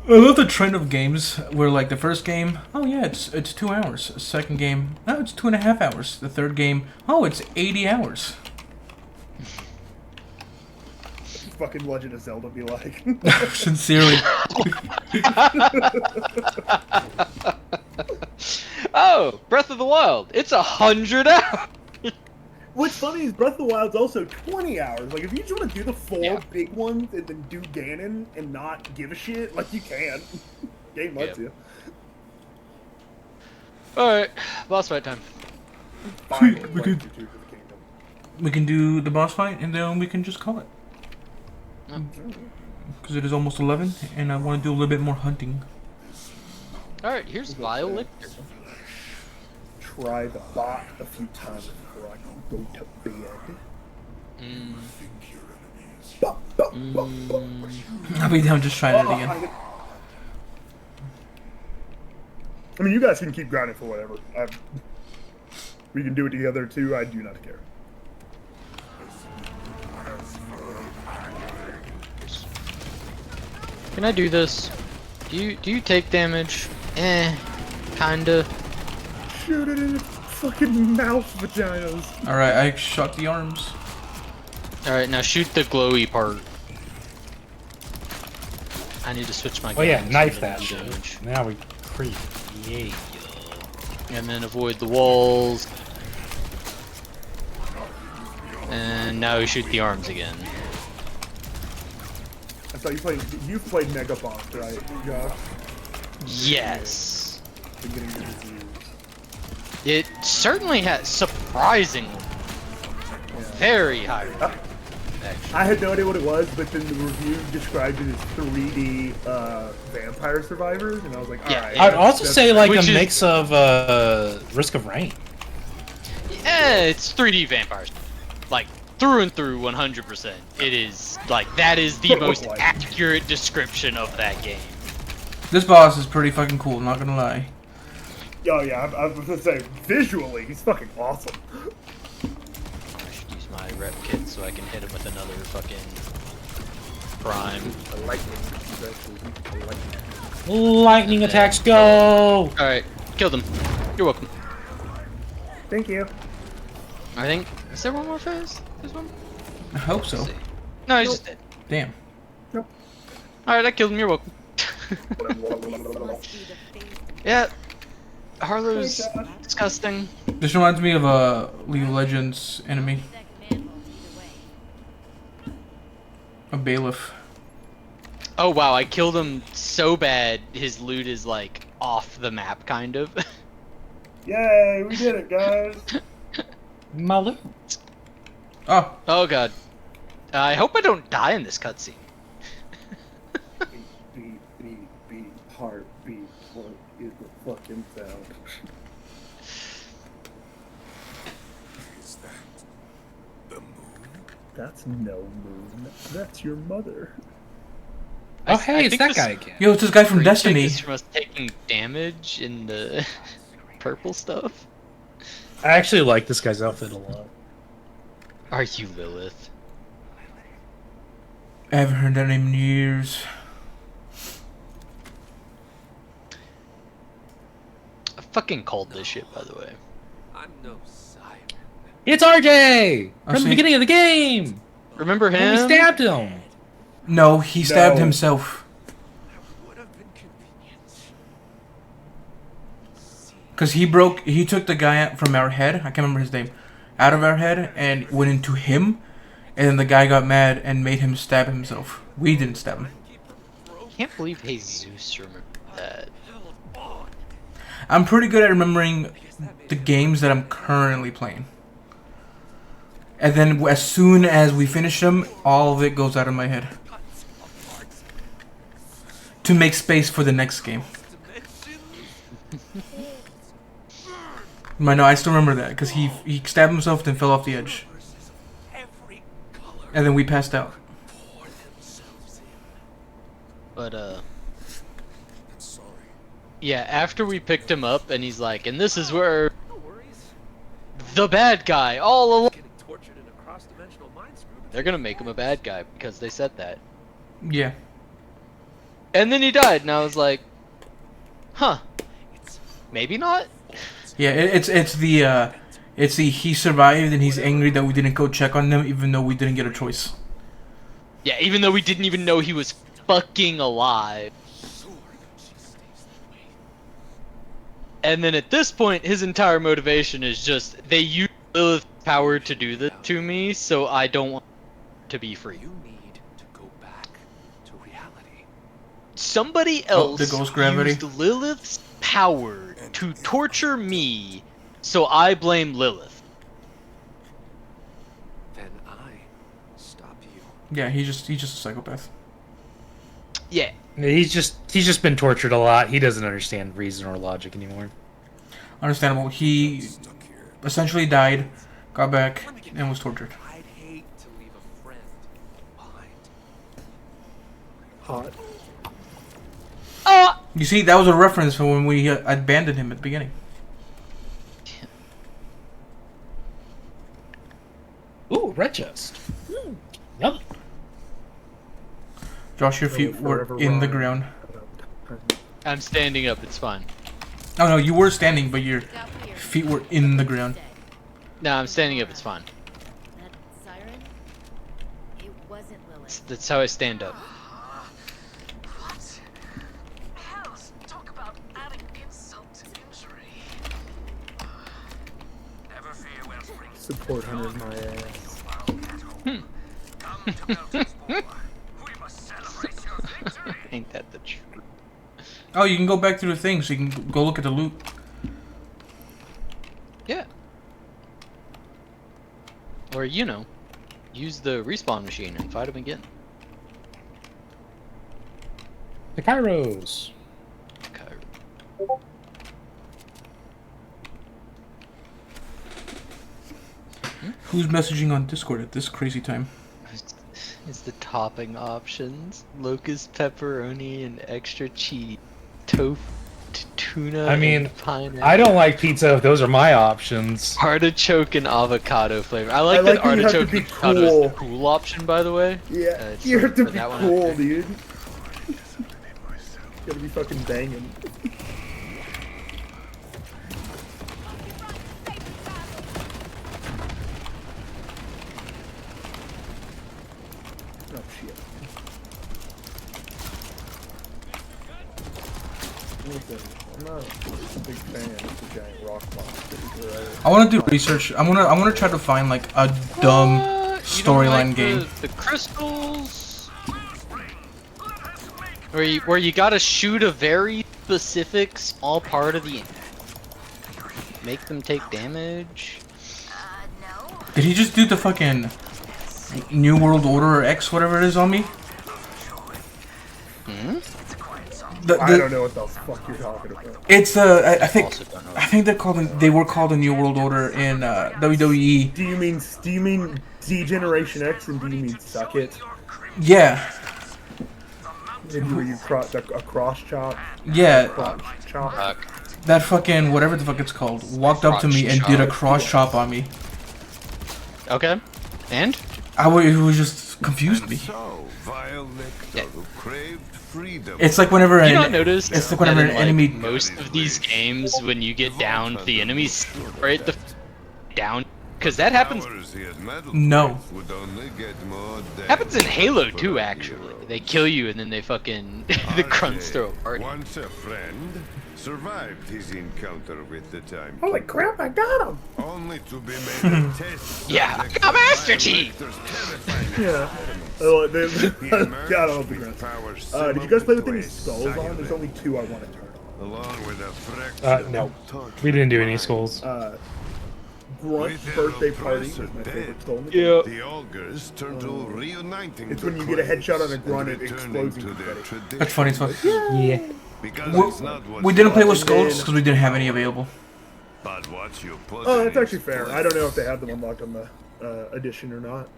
I love the trend of games where, like, the first game, oh yeah, it's 2 hours. Second game, oh, it's 2.5 hours. The third game, oh, it's 80 hours. Fucking Legend of Zelda be like. Sincerely. Oh, Breath of the Wild. It's 100 hours. What's funny is Breath of the Wild's also 20 hours. Like, if you just want to do the 4 Yeah. big ones and then do Ganon and not give a shit, like, you can. Game lets you. Alright, boss fight time. Finally we played could- Tears of the Kingdom. We can do the boss fight, and then we can just call it. Because it is almost 11, and I want to do a little bit more hunting. Alright, here's Vile Lictor. Try the bot a few times before I can go to bed. Bop, bop, bop, bop. I'll be down just trying it Oh, again. I mean, you guys can keep grinding for whatever. We can do it together too. I do not care. Can I do this? Do you take damage? Kinda. Shoot it in its fucking mouth vaginas. Alright, I shot the arms. Alright, now shoot the glowy part. I need to switch my Oh yeah, guns knife so that they do shit. damage. Now we creep. Yay. And then avoid the walls. And now we shoot the arms again. I thought you've played Mega Boss, right, Josh? Yes. Been getting good reviews. It certainly has surprisingly very high reviews, actually. I had no idea what it was, but then the review described it as 3D Vampire Survivors, and I was like, Yeah, alright. I'd also say like Which a is- mix of Risk of Rain. It's 3D vampires. Like, through and through, 100%. It is, like, that is the most Like- accurate description of that game. This boss is pretty fucking cool, not gonna lie. Oh yeah, I was gonna say, visually, he's fucking awesome. I should use my rep kit so I can hit him with another fucking prime. I like it. I like it. Lightning attacks go! Alright, killed him. You're welcome. Thank you. I think, is there one more phase? There's one? I hope so. Let's see. No, he's just dead. Damn. Alright, I killed him, you're welcome. Yeah, Harlow's disgusting. This reminds me of a League of Legends enemy. A bailiff. Oh wow, I killed him so bad, his loot is like off the map, kind of. Yay, we did it, guys. Malu. Oh, Oh god. I hope I don't die in this cutscene. Beat, beat, beat, heart, beat. What is the fucking sound? Is that the moon? That's no moon. That's your mother. Oh hey, it's think that this guy again. yo, it's this guy from Recheck Destiny. is from us taking damage in the purple stuff. I actually like this guy's outfit a lot. Are you Lilith? I haven't heard that name in years. I fucking called this shit, by the way. I'm no Simon. It's RJ! I From see. the beginning of the game! Remember And him? we stabbed him! No, he stabbed No. himself. Would have Because he took the guy out from our head, I can't remember his name, out of our head and went into him, and then the guy got mad and made him stab himself. We didn't stab him. Can't believe Jesus remembered that. I'm pretty good at remembering the games that I'm currently playing. And then as soon as we finish them, all of it goes out of my head. To make space for the next game. No, I still remember that, because he stabbed himself then fell off the edge. And then we passed out. But, yeah, after we picked him up, and he's like, and this is where the bad guy all along. They're gonna make him a bad guy because they said that. Yeah. And then he died, and I was like, huh, maybe not? Yeah, it's the he survived and he's angry that we didn't go check on them even though we didn't get a choice. Yeah, even though we didn't even know he was fucking alive. And then at this point, his entire motivation is just, they use Lilith's power to do this to me, so I don't want to be free. You need to go back to reality. Somebody else the ghost gravity. used Lilith's power to torture me, so I blame Lilith. Then I stop you. Yeah, he's just a psychopath. Yeah. He's just been tortured a lot. He doesn't understand reason or logic anymore. Understandable. He essentially died, got back, and was tortured. I'd hate to leave a friend behind. Hot. You see, that was a reference for when we abandoned him at the beginning. Ooh, red chest. Yep. Josh, your feet were in the ground. I'm standing up, it's fine. Oh no, you were standing, but your feet were in the ground. No, I'm standing up, it's fine. That siren? It wasn't Lilith. That's how I stand up. What? Hells, talk about adding insult to injury. Never fear, Wellspring. Support Hunter's my ass. Come to Belton's boy. We must celebrate your victory. Ain't that the truth? Oh, you can go back through the thing, so you can go look at the loot. Yeah. Or, you know, use the respawn machine and fight him again. The Kairos. Okay. Who's messaging on Discord at this crazy time? It's the topping options. Locust pepperoni and extra cheese. Tofu, tuna, I mean, and pineapple. I don't like pizza. Those are my options. Artichoke and avocado flavor. I like like that that you have to artichoke be and avocado is the cool. cool option, by the way. Yeah, it's you have to for be that one cool, after. dude. You gotta be fucking banging. Oh shit. Listen, I'm not a big fan of the giant rock monster. Right? I want to do research. I want to try to find like a dumb storyline game. The crystals, where you gotta shoot a very specific small part of the. Make them take damage. No. Did he just do the fucking New World Order or X, whatever it is, on me? Hmm? I don't know what the fuck you're talking about. It's I think Also don't know. I think they were called the New World Order in WWE. Do you mean Degeneration X and do you mean Suck It? Yeah, Maybe where you a cross chop? yeah. Cross chop? That fucking whatever the fuck it's called walked up to me and did a cross chop on me. Okay. And? It was just confused me. So, vile nectar who craved freedom. It's like whenever You not noticed it's like whenever that an in, enemy. most of these games, when you get down, the enemies right the down because that happens. No. Happens in Halo too, actually. They kill you and then they fucking the grunts throw a party. Once a friend survived his encounter with the time. Holy crap! I got him. Only to be made a test. Yeah, I got Master Chief. Yeah. Oh, God, I love the grunts. Did you guys play with any skulls on? There's only 2 I want to turn on. Along with a fraction No, we didn't do any skulls. Grunt's birthday party is my favorite skull. Yeah. The augurs turn to reuniting. It's when you get a headshot on a grunt and it explodes into That's funny as fuck. Yeah. We didn't play with skulls because we didn't have any available. But what you put Oh, that's actually fair. I don't know if they have them unlocked on the edition or not.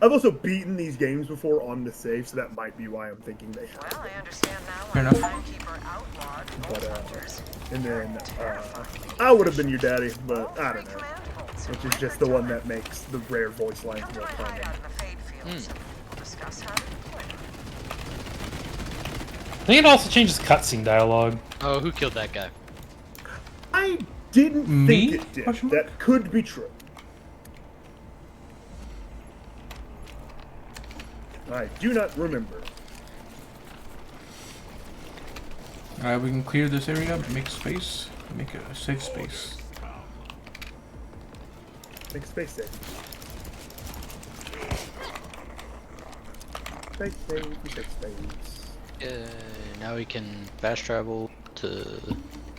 I've also beaten these games before on the save, so that might be why I'm thinking they have Well, them. I understand now. Fair enough. Timekeeper outlawed But, and then, I would have been your daddy, but I don't know. Which is just the one that makes the rare voice lines more common. We'll discuss how to deploy them. I think it also changes cutscene dialogue. Oh, who killed that guy? I didn't Me? think it did. That could be true. I do not remember. Alright, we can clear this area, make space, make a safe space. Make space safe. Space safe. Now we can fast travel to.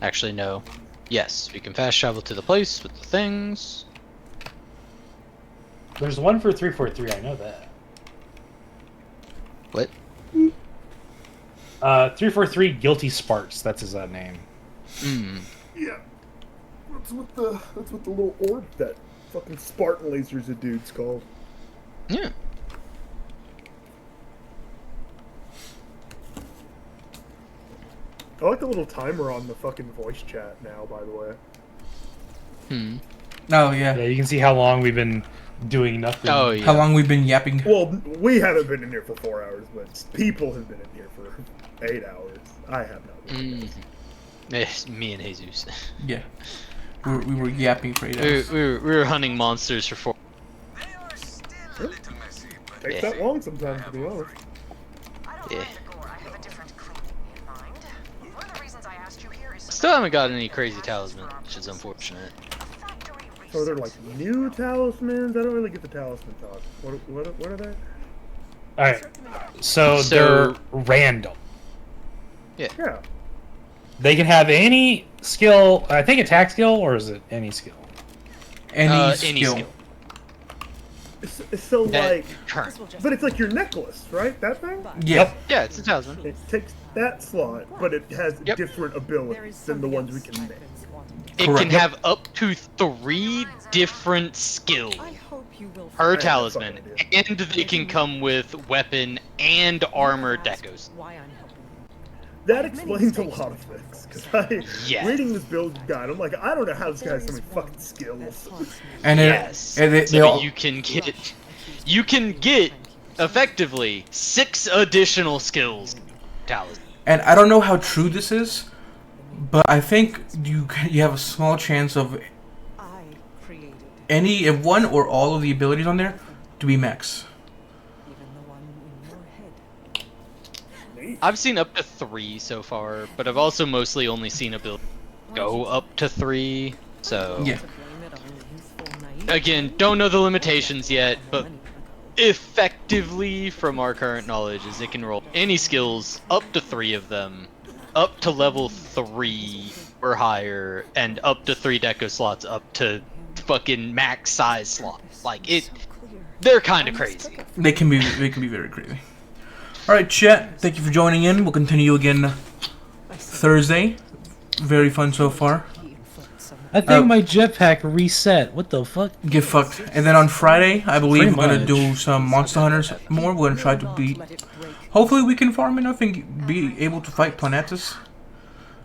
Actually, no. Yes, we can fast travel to the place with the things. There's one for 343, I know that. What? 343 Guilty Sparks, that's his name. Hmm. Yeah. That's what the little orb that fucking Spartan lasers a dude's called. Yeah. I like the little timer on the fucking voice chat now, by the way. Hmm. Oh yeah. Yeah, you can see how long we've been doing nothing. Oh yeah. How long we've been yapping? Well, we haven't been in here for 4 hours, but people have been in here for 8 hours. I have not been in here. It's me and Jesus. Yeah. We were yapping for 8 hours. We were hunting monsters for 4. They are still a little messy, but Takes that long sometimes, to be honest. I don't Yeah. mind the gore. I have a different crew in mind. One of the reasons I asked you here is Still haven't got any crazy talismans, which is unfortunate. factory So they're like new talismans? I don't really get the talisman talk. What are they? Alright, so they're random. Yeah. They can have any skill, I think attack skill, or is it any skill? Any Any skill. skill. So That- like, current. but it's like your necklace, right? That thing? Yep. Yeah, it's a talisman. It takes that slot, but it has Yep. different abilities than the ones we can make. It Correct. can have up to 3 different skills per talisman, and they can come with weapon and armor decos. That explains a lot of things. Because Yes. reading this build guide, I'm like, I don't know how this guy has so many fucking skills. And Yes. they So all, you can get effectively 6 additional skills. Talisman. and I don't know how true this is, but I think you have a small chance of any if one or all of the abilities on there to be max. I've seen up to 3 so far, but I've also mostly only seen ability go up to 3. So Yeah. again, don't know the limitations yet, but effectively from our current knowledge is it can roll any skills up to 3 of them, up to level 3 or higher, and up to 3 deco slots up to fucking max size slots. Like they're kind of crazy. They can be very crazy. All right, chat. Thank you for joining in. We'll continue again Thursday. Very fun so far. I think my jetpack reset. What the fuck? Get fucked. And then on Friday, I believe Pretty we're gonna much. do some Monster Hunters more. We're gonna try to beat. Hopefully, we can farm enough and be able to fight Planetus.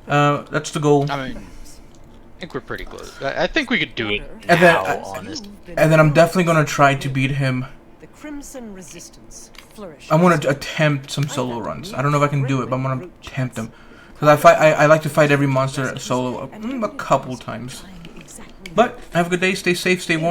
That's the goal. I mean, I think we're pretty close. I think we could do it And now, then, honest. And then I'm definitely gonna try to beat him. The Crimson Resistance flourishes. I'm gonna attempt some solo runs. I don't know if I can do it, but I'm gonna attempt them. Cause I like to fight every monster solo a couple times. But have a good day. Stay safe. Stay warm.